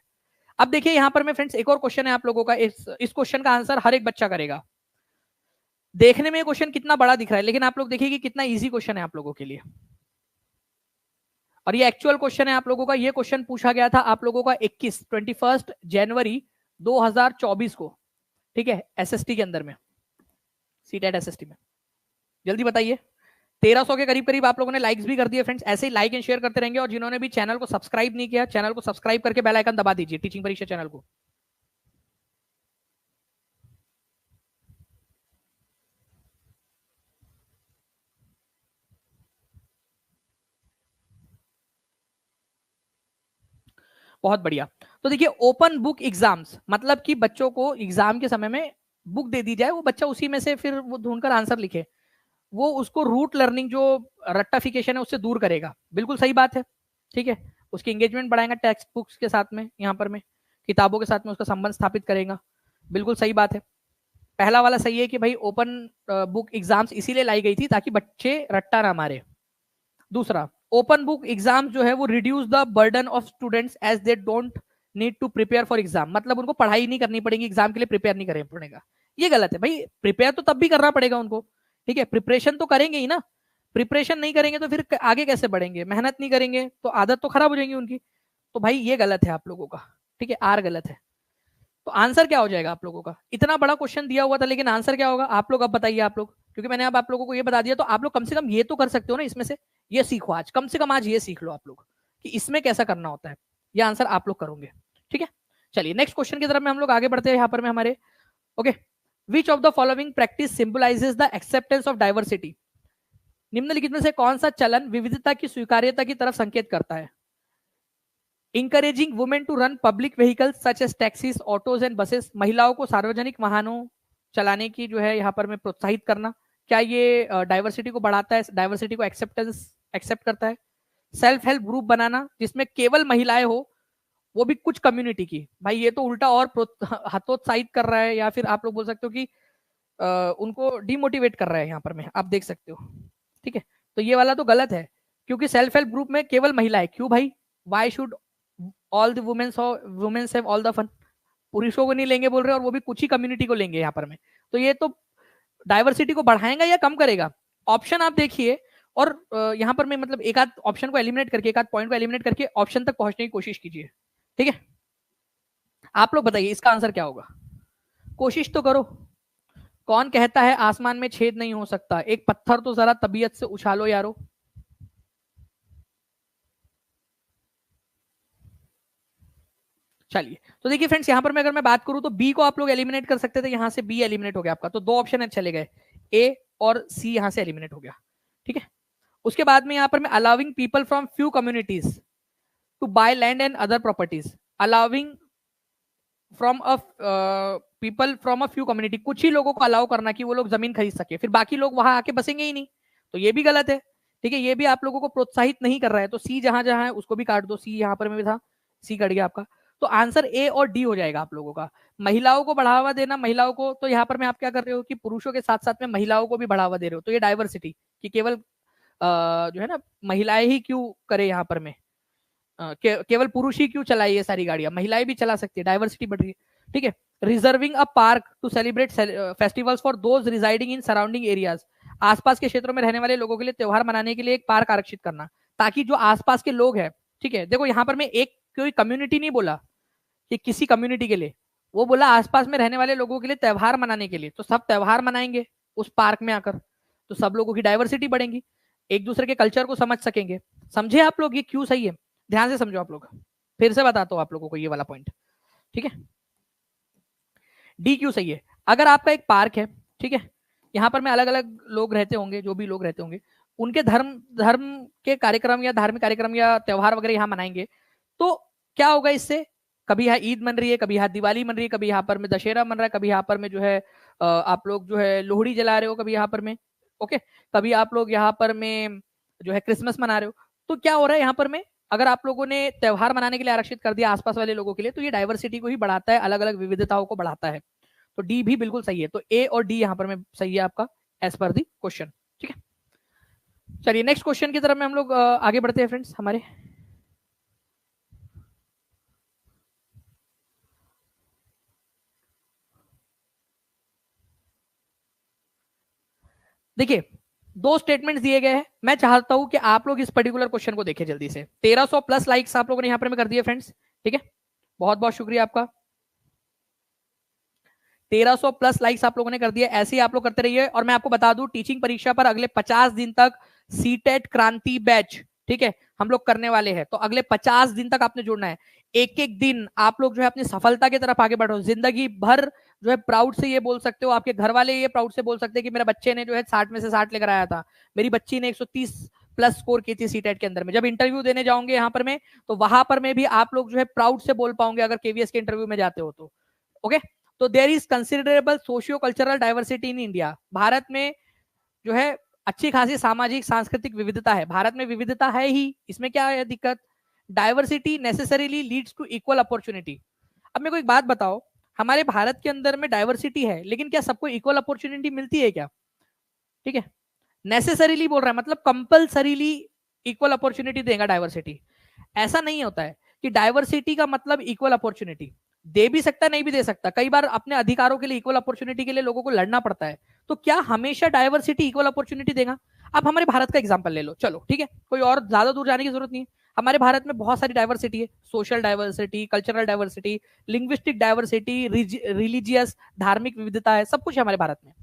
अब देखिए यहाँ पर में फ्रेंड्स एक और क्वेश्चन है आप लोगों का, इस क्वेश्चन का आंसर हर एक बच्चा करेगा। देखने में क्वेश्चन कितना बड़ा दिख रहा है, लेकिन आप लोग देखिए कि कितना इजी क्वेश्चन है आप लोगों के लिए, और ये एक्चुअल क्वेश्चन है आप लोगों का। ये क्वेश्चन पूछा गया था आप लोगों का 21 जनवरी 2024 को, ठीक है, एसएसटी के अंदर में, सीटेट एसएसटी में। जल्दी बताइए, 1300 के करीब करीब आप लोगों ने लाइक्स भी कर दिए फ्रेंड्स। ऐसे ही लाइक एंड शेयर करते रहेंगे, और जिन्होंने भी चैनल को सब्सक्राइब नहीं किया, चैनल को सब्सक्राइब करके बेल आइकन दबा दीजिए, टीचिंग परीक्षा चैनल को। बहुत बढ़िया। तो देखिए ओपन बुक एग्जाम्स मतलब कि बच्चों को एग्जाम के समय में बुक दे दी जाए, वो बच्चा उसी में से फिर वो ढूंढकर आंसर लिखे, वो उसको रूट लर्निंग जो रट्टाफिकेशन है उससे दूर करेगा। बिल्कुल सही बात है। ठीक है, उसकी एंगेजमेंट बढ़ाएगा टेक्स्ट बुक्स के साथ में, यहाँ पर में किताबों के साथ में उसका संबंध स्थापित करेगा। बिल्कुल सही बात है। पहला वाला सही है कि भाई ओपन बुक एग्जाम्स इसीलिए लाई गई थी ताकि बच्चे रट्टा ना मारे। दूसरा, ओपन बुक एग्जाम जो है वो reduce the burden of students as they don't need to prepare for exam, मतलब उनको पढ़ाई नहीं करनी पड़ेगी, एग्जाम के लिए प्रिपेयर नहीं करना पड़ेगा। ये गलत है भाई, प्रिपेयर तो तब भी करना पड़ेगा उनको। ठीक है, प्रिपरेशन तो करेंगे ही ना, प्रिपरेशन नहीं करेंगे तो फिर आगे कैसे बढ़ेंगे? मेहनत नहीं करेंगे तो आदत तो खराब हो जाएगी उनकी। तो भाई ये गलत है आप लोगों का। ठीक है, आर गलत है। तो आंसर क्या हो जाएगा आप लोगों का? इतना बड़ा क्वेश्चन दिया हुआ था लेकिन आंसर क्या होगा आप लोग अब बताइए आप लोग, क्योंकि मैंने अब आप लोगों को ये बता दिया, तो आप लोग कम से कम ये तो कर सकते हो ना इसमें से, ये सीखो आज, कम से कम आज ये सीख लो आप लोग कि इसमें कैसा करना होता है। ये आंसर आप लोग करोगे। ठीक है, चलिए नेक्स्ट क्वेश्चन की तरफ में हम लोग आगे बढ़ते हैं यहाँ पर में हमारे। Okay, which of the following practice symbolizes the acceptance of diversity? निम्नलिखित में से कौन सा चलन विविधता की स्वीकार्यता की तरफ संकेत करता है? Encouraging women to run public vehicles such as taxis, autos and buses, महिलाओं को सार्वजनिक वाहनों चलाने की जो है यहाँ पर में प्रोत्साहित करना, क्या ये डाइवर्सिटी को बढ़ाता है, डाइवर्सिटी को एक्सेप्ट करता है? सेल्फ हेल्प ग्रुप बनाना जिसमें केवल महिलाएं हो, वो भी कुछ कम्युनिटी की, भाई ये तो उल्टा और हतोत्साहित कर रहा है, या फिर आप लोग बोल सकते हो कि उनको डिमोटिवेट कर रहा है यहाँ पर में, आप देख सकते हो। ठीक है, तो ये वाला तो गलत है, क्योंकि सेल्फ हेल्प ग्रुप में केवल महिलाएं क्यों भाई? Why should all the womens have all the fun? पुरुषों को नहीं लेंगे बोल रहे, और वो भी कुछ ही कम्युनिटी को लेंगे यहाँ पर में, तो ये तो डाइवर्सिटी को बढ़ाएगा या कम करेगा? ऑप्शन आप देखिए, और यहाँ पर मैं मतलब एक आध ऑप्शन को एलिमिनेट करके, एक आध पॉइंट को एलिमिनेट करके ऑप्शन तक पहुंचने की कोशिश कीजिए। ठीक है, आप लोग बताइए इसका आंसर क्या होगा, कोशिश तो करो। कौन कहता है आसमान में छेद नहीं हो सकता? एक पत्थर तो जरा तबीयत से उछालो यारो। चलिए, तो देखिए फ्रेंड्स, यहां पर मैं अगर मैं बात करूं तो बी को आप लोग एलिमिनेट कर सकते थे, यहां से बी एलिमिनेट हो गया आपका, तो दो ऑप्शन चले गए, ए और सी यहां से एलिमिनेट हो गया। ठीक है, उसके बाद में यहां पर मैं allowing people from few communities to buy land and other properties, allowing from a people from a few community, कुछ ही लोगों को अलाउ करना कि वो लोग जमीन खरीद सके, फिर बाकी लोग वहां आके बसेंगे ही नहीं, तो ये भी गलत है। ठीक है, ये भी आप लोगों को प्रोत्साहित नहीं कर रहा है, तो सी जहां जहां है उसको भी काट दो, सी यहां पर में भी था, सी कट गया आपका, तो आंसर ए और डी हो जाएगा आप लोगों का। महिलाओं को बढ़ावा देना, महिलाओं को, तो यहाँ पर में आप क्या कर रहे हो कि पुरुषों के साथ साथ में महिलाओं को भी बढ़ावा दे रहे हो, तो ये डाइवर्सिटी कि केवल जो है ना महिलाएं ही क्यों करे यहाँ पर में, केवल पुरुष ही क्यों चलाए ये सारी गाड़ियां, महिलाएं भी चला सकती है, डाइवर्सिटी बढ़ रही है। ठीक है, reserving a park to celebrate festivals for those residing in surrounding areas, आसपास के क्षेत्रों में रहने वाले लोगों के लिए त्योहार मनाने के लिए एक पार्क आरक्षित करना, ताकि जो आसपास के लोग हैं, ठीक है, देखो यहाँ पर मैं एक कोई कम्युनिटी नहीं बोला कि किसी कम्युनिटी के लिए, वो बोला आसपास में रहने वाले लोगों के लिए त्योहार मनाने के लिए, तो सब त्योहार मनाएंगे उस पार्क में आकर, तो सब लोगों की डाइवर्सिटी बढ़ेगी, एक दूसरे के कल्चर को समझ सकेंगे। समझे आप लोग ये क्यों सही है? ध्यान से समझो आप लोग, फिर से बताता हूं आप लोगों को ये वाला पॉइंट। ठीक है, डी क्यों सही है? अगर आपका एक पार्क है, ठीक है, यहाँ पर में अलग अलग लोग रहते होंगे, जो भी लोग रहते होंगे उनके धर्म धर्म के कार्यक्रम या धार्मिक कार्यक्रम या त्योहार वगैरह यहाँ मनाएंगे, तो क्या होगा इससे? कभी यहाँ ईद मन रही है, कभी यहाँ दिवाली मन रही है, कभी यहाँ पर में दशहरा मन रहा है, कभी यहाँ पर में जो है आप लोग जो है लोहड़ी जला रहे हो, कभी यहाँ पर में ओके, कभी आप लोग यहाँ पर में जो है क्रिसमस मना रहे हो, तो क्या हो रहा है यहाँ पर में, अगर आप लोगों ने त्योहार मनाने के लिए आरक्षित कर दिया आसपास वाले लोगों के लिए, तो ये डाइवर्सिटी को ही बढ़ाता है, अलग अलग विविधताओं को बढ़ाता है, तो डी भी बिल्कुल सही है, तो ए और डी यहाँ पर में सही है आपका एज पर दी क्वेश्चन। ठीक है, चलिए नेक्स्ट क्वेश्चन की तरफ में हम लोग आगे बढ़ते हैं फ्रेंड्स हमारे। देखिए, दो स्टेटमेंट्स दिए गए हैं, मैं चाहता हूं कि आप लोग इस पर्टिकुलर क्वेश्चन को देखें जल्दी से। 1300 प्लस लाइक्स आप लोगों ने यहां पर में कर दिए फ्रेंड्स। ठीक है, बहुत बहुत शुक्रिया आपका, 1300 प्लस लाइक्स आप लोगों ने कर दिए, ऐसे ही आप लोग करते रहिए। और मैं आपको बता दूं, टीचिंग परीक्षा पर अगले 50 दिन तक सीटेट क्रांति बैच, ठीक है, हम लोग करने वाले हैं, तो अगले 50 दिन तक आपने जुड़ना है, एक एक दिन आप लोग जो है अपनी सफलता की तरफ आगे बढ़ो, जिंदगी भर जो है प्राउड से ये बोल सकते हो, आपके घर वाले ये प्राउड से बोल सकते हैं कि मेरे बच्चे ने जो है 60 में से 60 लेकर आया था, मेरी बच्ची ने 130 प्लस स्कोर की थी सीटेट के अंदर में। जब इंटरव्यू देने जाओगे यहाँ पर में, तो वहां पर में भी आप लोग जो है प्राउड से बोल पाओगे अगर केवीएस के इंटरव्यू में जाते हो तो। ओके, तो there is considerable socio cultural diversity in India, Bharat में जो है अच्छी खासी सामाजिक सांस्कृतिक विविधता है, भारत में विविधता है ही, इसमें क्या है दिक्कत? Diversity necessarily leads to equal opportunity. अब मेरे को एक बात बताओ, हमारे भारत के अंदर में डाइवर्सिटी है, लेकिन क्या सबको इक्वल अपॉर्चुनिटी मिलती है क्या? ठीक है, नेसेसरीली बोल रहा है, मतलब कंपल्सरीली इक्वल अपॉर्चुनिटी देगा डाइवर्सिटी, ऐसा नहीं होता है कि डाइवर्सिटी का मतलब इक्वल अपॉर्चुनिटी, दे भी सकता नहीं भी दे सकता, कई बार अपने अधिकारों के लिए इक्वल अपॉर्चुनिटी के लिए लोगों को लड़ना पड़ता है, तो क्या हमेशा डाइवर्सिटी इक्वल अपॉर्चुनिटी देगा? अब हमारे भारत का एग्जांपल ले लो, चलो ठीक है, कोई और ज्यादा दूर जाने की जरूरत नहीं है, हमारे भारत में बहुत सारी डाइवर्सिटी है, social diversity, cultural diversity, linguistic diversity, religious धार्मिक विविधता है, सब कुछ है हमारे भारत में,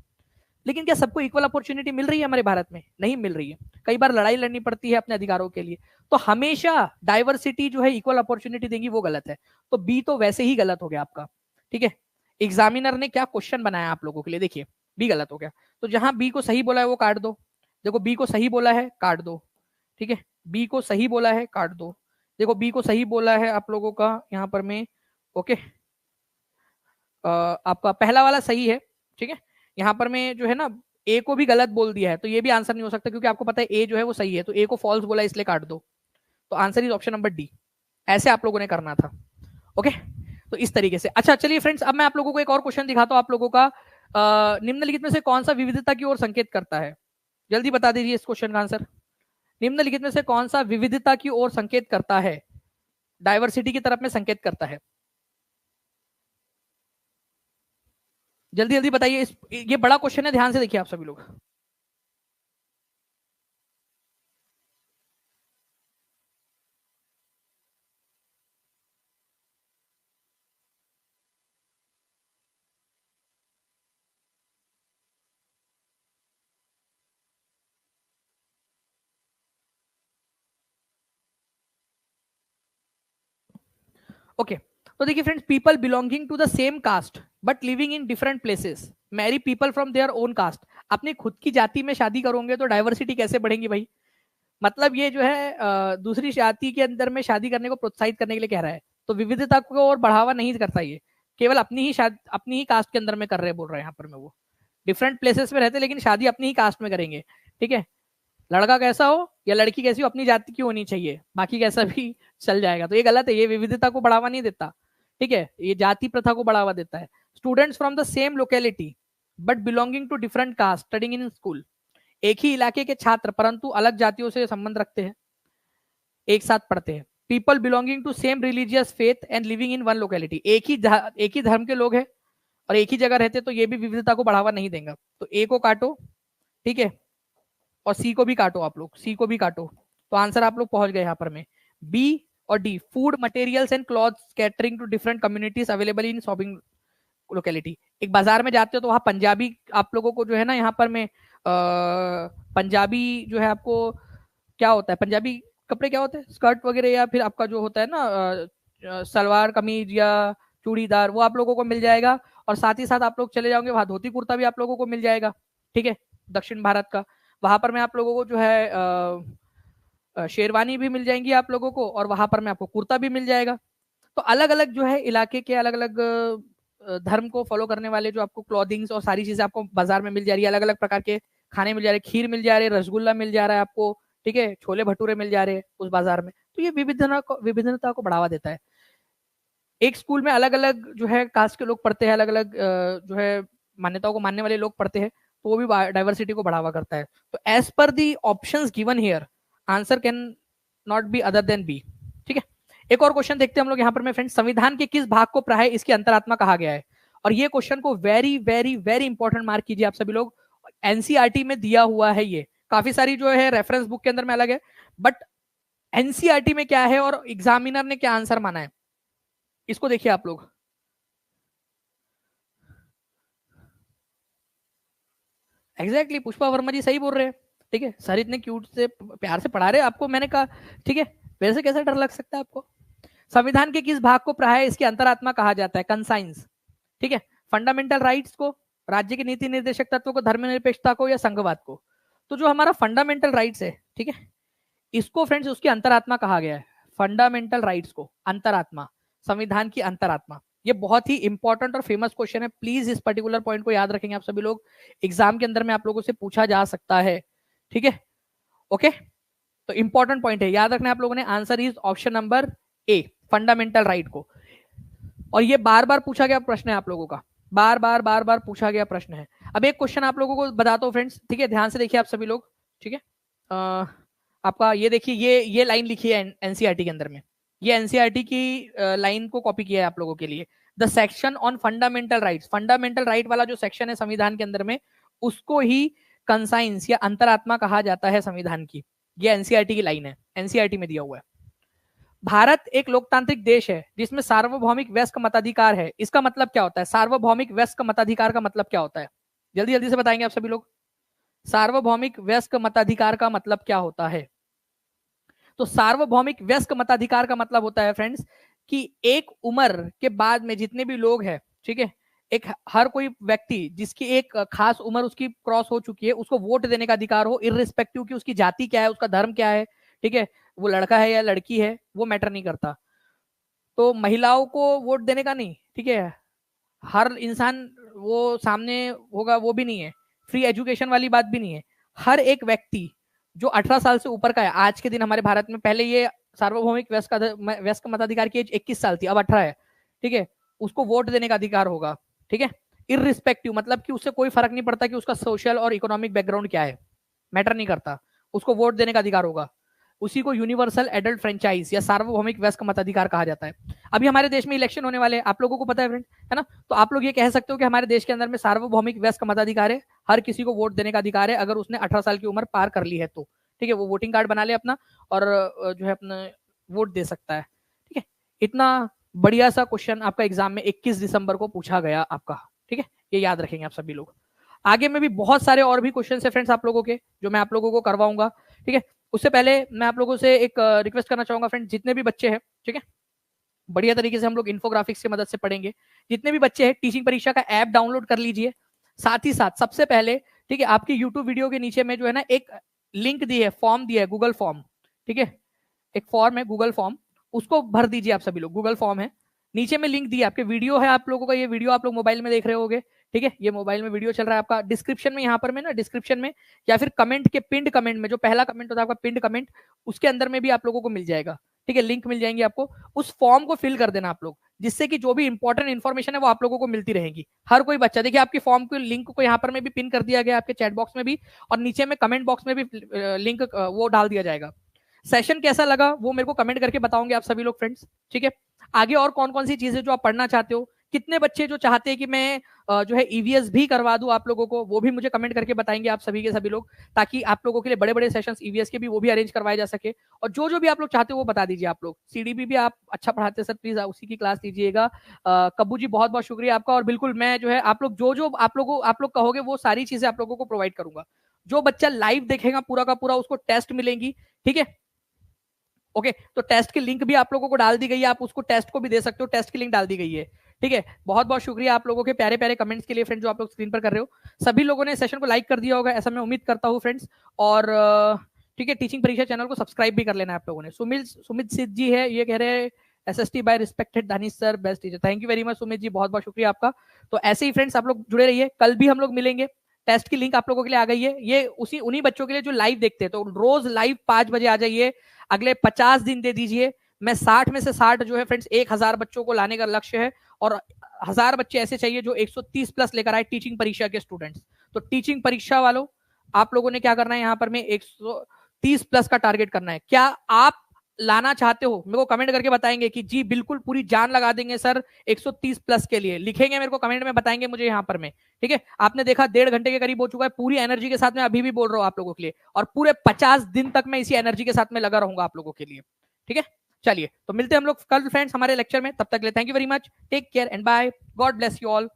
लेकिन क्या सबको इक्वल अपॉर्चुनिटी मिल रही है हमारे भारत में? नहीं मिल रही है, कई बार लड़ाई लड़नी पड़ती है अपने अधिकारों के लिए, तो हमेशा डाइवर्सिटी जो है इक्वल अपॉर्चुनिटी देंगी, वो गलत है, तो बी तो वैसे ही गलत हो गया आपका। ठीक है, एग्जामिनर ने क्या क्वेश्चन बनाया आप लोगों के लिए, देखिए बी गलत हो गया, तो जहां बी को सही बोला है वो काट दो, देखो बी को सही बोला है काट दो, ठीक है, बी को सही बोला है काट दो, देखो बी को सही बोला है आप लोगों का यहाँ पर में, ओके, आपका पहला वाला सही है, ठीक है, यहाँ पर में जो है ना ए को भी गलत बोल दिया है तो ये भी आंसर नहीं हो सकता, क्योंकि आपको पता है ए जो है वो सही है, तो ए को फॉल्स बोला इसलिए काट दो। तो answer is option number D. ऐसे आप लोगों ने करना था। ओके, तो इस तरीके से। अच्छा चलिए फ्रेंड्स, अब मैं आप लोगों को एक और क्वेश्चन दिखाता हूं आप लोगों का। निम्नलिखित में से कौन सा विविधता की ओर संकेत करता है? जल्दी बता दीजिए इस क्वेश्चन का आंसर। निम्नलिखित में से कौन सा विविधता की ओर संकेत करता है, डाइवर्सिटी की तरफ में संकेत करता है? जल्दी जल्दी बताइए। ये बड़ा क्वेश्चन है, ध्यान से देखिए आप सभी लोग। ओके, तो देखिए friends, people belonging to the same caste but living in different places marry people from their own caste. अपनी खुद की जाति में शादी करोगे तो डाइवर्सिटी कैसे बढ़ेगी भाई? मतलब ये जो है दूसरी जाति के अंदर में शादी करने को प्रोत्साहित करने के लिए कह रहा है। तो विविधता को और बढ़ावा नहीं करता ये, केवल अपनी ही कास्ट के अंदर में कर रहे हैं, बोल रहे हैं यहाँ पर मैं। वो डिफरेंट प्लेसेस में रहते लेकिन शादी अपनी ही कास्ट में करेंगे। ठीक है, लड़का कैसा हो या लड़की कैसी हो, अपनी जाति की होनी चाहिए, बाकी कैसा भी चल जाएगा। तो ये गलत है, ये विविधता को बढ़ावा नहीं देता। ठीक है, ये जाति प्रथा को बढ़ावा देता है। Students from the same locality but belonging to different caste studying in school. एक ही इलाके के छात्र परंतु अलग जातियों से संबंध रखते हैं, एक साथ पढ़ते हैं। People belonging to same religious faith and living in one locality. एक ही धर्म के लोग हैं और एक ही जगह रहते, तो ये भी विविधता को बढ़ावा नहीं देगा। तो ए को काटो, ठीक है, और सी को भी काटो, आप लोग सी को भी काटो। तो आंसर आप लोग पहुंच गए यहाँ पर में बी और D, food materials and clothes catering to different communities available in shopping locality. एक बाजार में जाते हो तो वहाँ पंजाबी आप लोगों को जो है ना, यहाँ पर में पंजाबी जो है आपको क्या होता है, पंजाबी कपड़े क्या होते हैं, स्कर्ट वगैरह, या फिर आपका जो होता है ना सलवार कमीज या चूड़ीदार, वो आप लोगों को मिल जाएगा। और साथ ही साथ आप लोग चले जाओगे वहाँ धोती कुर्ता भी आप लोगों को मिल जाएगा। ठीक है, दक्षिण भारत का, वहां पर मैं आप लोगों को जो है शेरवानी भी मिल जाएंगी आप लोगों को, और वहां पर मैं आपको कुर्ता भी मिल जाएगा। तो अलग अलग जो है इलाके के अलग अलग धर्म को फॉलो करने वाले जो आपको क्लॉथिंग्स और सारी चीजें आपको बाजार में मिल जा रही है। अलग अलग प्रकार के खाने मिल जा रहे हैं, खीर मिल जा रहे हैं, रसगुल्ला मिल जा रहा है आपको, ठीक है, छोले भटूरे मिल जा रहे हैं उस बाजार में। तो ये विभिन्नता को बढ़ावा देता है। एक स्कूल में अलग अलग जो है कास्ट के लोग पढ़ते हैं, अलग अलग जो है मान्यताओं को मानने वाले लोग पढ़ते हैं, तो वो भी डाइवर्सिटी को बढ़ावा करता है। तो as per the options given here answer can not be other than B. ठीक है, एक और क्वेश्चन देखते हैं हम लोग यहाँ पर में फ्रेंड्स। संविधान के किस भाग को प्राय इसकी अंतरात्मा कहा गया है? और ये क्वेश्चन को very very very important mark कीजिए आप सभी लोग। एनसीईआरटी में दिया हुआ है, ये काफी सारी जो है रेफरेंस बुक के अंदर में अलग है, बट एनसीईआरटी में क्या है और एग्जामिनर ने क्या आंसर माना है, इसको देखिए आप लोग। एग्जैक्टली पुष्पा वर्मा जी सही बोल रहे हैं। ठीक है, सर इतने क्यूट से प्यार से पढ़ा रहे आपको, मैंने कहा ठीक है, वैसे कैसे डर लग सकता है आपको। संविधान के किस भाग को प्राय इसकी अंतरात्मा कहा जाता है? कंसाइंस। ठीक है, फंडामेंटल राइट्स को, राज्य के नीति निर्देशक तत्व को, धर्मनिरपेक्षता को, या संघवाद को? तो जो हमारा फंडामेंटल राइट्स है, ठीक है, इसको फ्रेंड्स उसकी अंतरात्मा कहा गया है। फंडामेंटल राइट्स को अंतरात्मा, संविधान की अंतरात्मा। ये बहुत ही इंपॉर्टेंट और फेमस क्वेश्चन है, प्लीज इस पर्टिकुलर पॉइंट को याद रखेंगे आप सभी लोग, एग्जाम के अंदर में आप लोगों से पूछा जा सकता है। ठीक है, ओके, तो इंपॉर्टेंट पॉइंट है, याद रखना आप लोगों ने। Answer is option number A, fundamental right को। और ये बार बार पूछा गया प्रश्न है आप लोगों का, बार बार पूछा गया प्रश्न है। अब एक क्वेश्चन आप लोगों को बताता हूँ फ्रेंड्स, ठीक है, ध्यान से देखिए आप सभी लोग। ठीक है, आपका ये देखिए, ये लाइन लिखी है एनसीईआरटी के अंदर में, ये एनसीईआरटी की लाइन को कॉपी किया है आप लोगों के लिए। The section on fundamental rights, fundamental right वाला जो सेक्शन है संविधान के अंदर में, उसको ही कंसाइंस या अंतरात्मा कहा जाता है संविधान की। ये एनसीईआरटी की लाइन है, एनसीईआरटी में दिया हुआ है। भारत एक लोकतांत्रिक देश है जिसमें सार्वभौमिक वयस्क मताधिकार है। इसका मतलब क्या होता है? सार्वभौमिक वयस्क मताधिकार का मतलब क्या होता है? जल्दी जल्दी से बताएंगे आप सभी लोग। सार्वभौमिक वयस्क मताधिकार का मतलब क्या होता है? तो सार्वभौमिक वयस्क मताधिकार का मतलब होता है फ्रेंड्स कि एक उम्र के बाद में जितने भी लोग हैं, ठीक है, एक हर कोई व्यक्ति जिसकी एक खास उम्र उसकी क्रॉस हो चुकी है, उसको वोट देने का अधिकार हो, इररिस्पेक्टिव कि उसकी जाति क्या है, उसका धर्म क्या है। ठीक है, वो लड़का है या लड़की है, वो मैटर नहीं करता। तो महिलाओं को वोट देने का नहीं, ठीक है, हर इंसान वो सामने होगा, वो भी नहीं है। फ्री एजुकेशन वाली बात भी नहीं है। हर एक व्यक्ति जो 18 साल से ऊपर का है, आज के दिन हमारे भारत में, पहले ये सार्वभौमिक वयस्क मताधिकार की एज 21 साल थी, अब 18 है, ठीक है, उसको वोट देने का अधिकार होगा, ठीक है, इररिस्पेक्टिव, मतलब कि उससे कोई फर्क नहीं पड़ता कि उसका सोशल और इकोनॉमिक बैकग्राउंड क्या है, मैटर नहीं करता, उसको वोट देने का अधिकार होगा। उसी को यूनिवर्सल एडल्ट फ्रेंचाइज या सार्वभौमिक वयस्क मताधिकार कहा जाता है। अभी हमारे देश में इलेक्शन होने वाले हैं, आप लोगों को पता है फ्रेंड, है ना, तो आप लोग ये कह सकते हो कि हमारे देश के अंदर में सार्वभौमिक वयस्क मताधिकार है, हर किसी को वोट देने का अधिकार है अगर उसने 18 साल की उम्र पार कर ली है तो, ठीक है, वो वोटिंग कार्ड बना ले अपना और जो है अपना वोट दे सकता है, ठीक है। इतना बढ़िया सा क्वेश्चन आपका एग्जाम में 21 दिसंबर को पूछा गया आपका, ठीक है, ये याद रखेंगे आप सभी लोग। आगे में भी बहुत सारे और भी क्वेश्चन है फ्रेंड्स आप लोगों के, जो मैं आप लोगों को करवाऊंगा, ठीक है। उससे पहले मैं आप लोगों से एक रिक्वेस्ट करना चाहूंगा फ्रेंड, जितने भी बच्चे हैं, ठीक है, बढ़िया तरीके से हम लोग इन्फोग्राफिक्स की मदद से पढ़ेंगे। जितने भी बच्चे हैं टीचिंग परीक्षा का ऐप डाउनलोड कर लीजिए। साथ ही साथ सबसे पहले, ठीक है, आपकी यूट्यूब वीडियो के नीचे में जो है ना एक लिंक दी है, फॉर्म दिया है, गूगल फॉर्म, ठीक है, एक फॉर्म है गूगल फॉर्म, उसको भर दीजिए आप सभी लोग। गूगल फॉर्म है, नीचे में लिंक दिया, आपके वीडियो है आप लोगों का, ये वीडियो आप लोग मोबाइल में देख रहे होगे, ठीक है, ये मोबाइल में वीडियो चल रहा है आपका। डिस्क्रिप्शन में यहाँ पर में ना, डिस्क्रिप्शन में या फिर कमेंट के पिंड कमेंट में, जो पहला कमेंट होता है आपका पिंड कमेंट, उसके अंदर में भी आप लोगों को मिल जाएगा, ठीक है, लिंक मिल जाएंगे आपको। उस फॉर्म को फिल कर देना आप लोग, जिससे कि जो भी इंपॉर्टेंट इन्फॉर्मेशन है वो आप लोगों को मिलती रहेगी। हर कोई बच्चा, देखिए आपकी फॉर्म के लिंक को यहाँ पर में भी पिन कर दिया गया, आपके चैट बॉक्स में भी, और नीचे में कमेंट बॉक्स में भी लिंक वो डाल दिया जाएगा। सेशन कैसा लगा वो मेरे को कमेंट करके बताओगे आप सभी लोग फ्रेंड्स, ठीक है। आगे और कौन कौन सी चीजें जो आप पढ़ना चाहते हो, कितने बच्चे जो चाहते हैं कि मैं जो है ईवीएस भी करवा दूं आप लोगों को, वो भी मुझे कमेंट करके बताएंगे आप सभी के सभी लोग, ताकि आप लोगों के लिए बड़े बड़े सेशंस ईवीएस के भी वो भी अरेंज करवाए जा सके। और जो जो भी आप लोग चाहते हो वो बता दीजिए आप लोग। सीडीबी भी आप अच्छा पढ़ाते हैं सर, प्लीज उसी की क्लास लीजिएगा। कब्बू जी बहुत बहुत शुक्रिया आपका, और बिल्कुल मैं जो है आप लोग जो जो आप लोग कहोगे वो सारी चीजें आप लोगों को प्रोवाइड करूंगा। जो बच्चा लाइव देखेगा पूरा का पूरा उसको टेस्ट मिलेंगी, ठीक है। ओके, तो टेस्ट की लिंक भी आप लोगों को डाल दी गई है, आप उसको टेस्ट को भी दे सकते हो, टेस्ट की लिंक डाल दी गई है, ठीक है। बहुत बहुत शुक्रिया आप लोगों के प्यारे प्यारे कमेंट्स के लिए फ्रेंड्स, जो आप लोग स्क्रीन पर कर रहे हो। सभी लोगों ने सेशन को लाइक कर दिया होगा ऐसा मैं उम्मीद करता हूँ फ्रेंड्स, और ठीक है, टीचिंग परीक्षा चैनल को सब्सक्राइब भी कर लेना आप लोगों ने। सुमित सिद्ध जी है, ये कह रहे हैं SST by respected Danish sir best teacher. Thank you very much Sumit ji, बहुत बहुत शुक्रिया आपका। तो ऐसे ही फ्रेंड्स आप लोग जुड़े रहिए, कल भी हम लोग मिलेंगे। टेस्ट की लिंक आप लोगों के लिए आ गई है, ये उन्हीं बच्चों के लिए जो लाइव देखते हैं, तो रोज लाइव 5 बजे आ जाइए, अगले 50 दिन दे दीजिए। मैं 60 में से 60 जो है फ्रेंड्स 1000 बच्चों को लाने का लक्ष्य है, और 1000 बच्चे ऐसे चाहिए जो 130 प्लस लेकर आए टीचिंग परीक्षा के स्टूडेंट्स। तो टीचिंग परीक्षा वालों आप लोगों ने क्या करना है, यहाँ पर में 130 प्लस का टारगेट करना है। क्या आप लाना चाहते हो, मेरे को कमेंट करके बताएंगे कि जी बिल्कुल पूरी जान लगा देंगे सर 130 प्लस के लिए, लिखेंगे मेरे को कमेंट में, बताएंगे मुझे यहाँ पर में, ठीक है। आपने देखा 1.5 घंटे के करीब हो चुका है, पूरी एनर्जी के साथ मैं अभी भी बोल रहा हूँ आप लोगों के लिए, और पूरे 50 दिन तक मैं इसी एनर्जी के साथ में लगा रहूंगा आप लोगों के लिए, ठीक है। चलिए तो मिलते हैं हम लोग कल फ्रेंड्स हमारे लेक्चर में, तब तक के लिए thank you very much, take care and bye, God bless you all.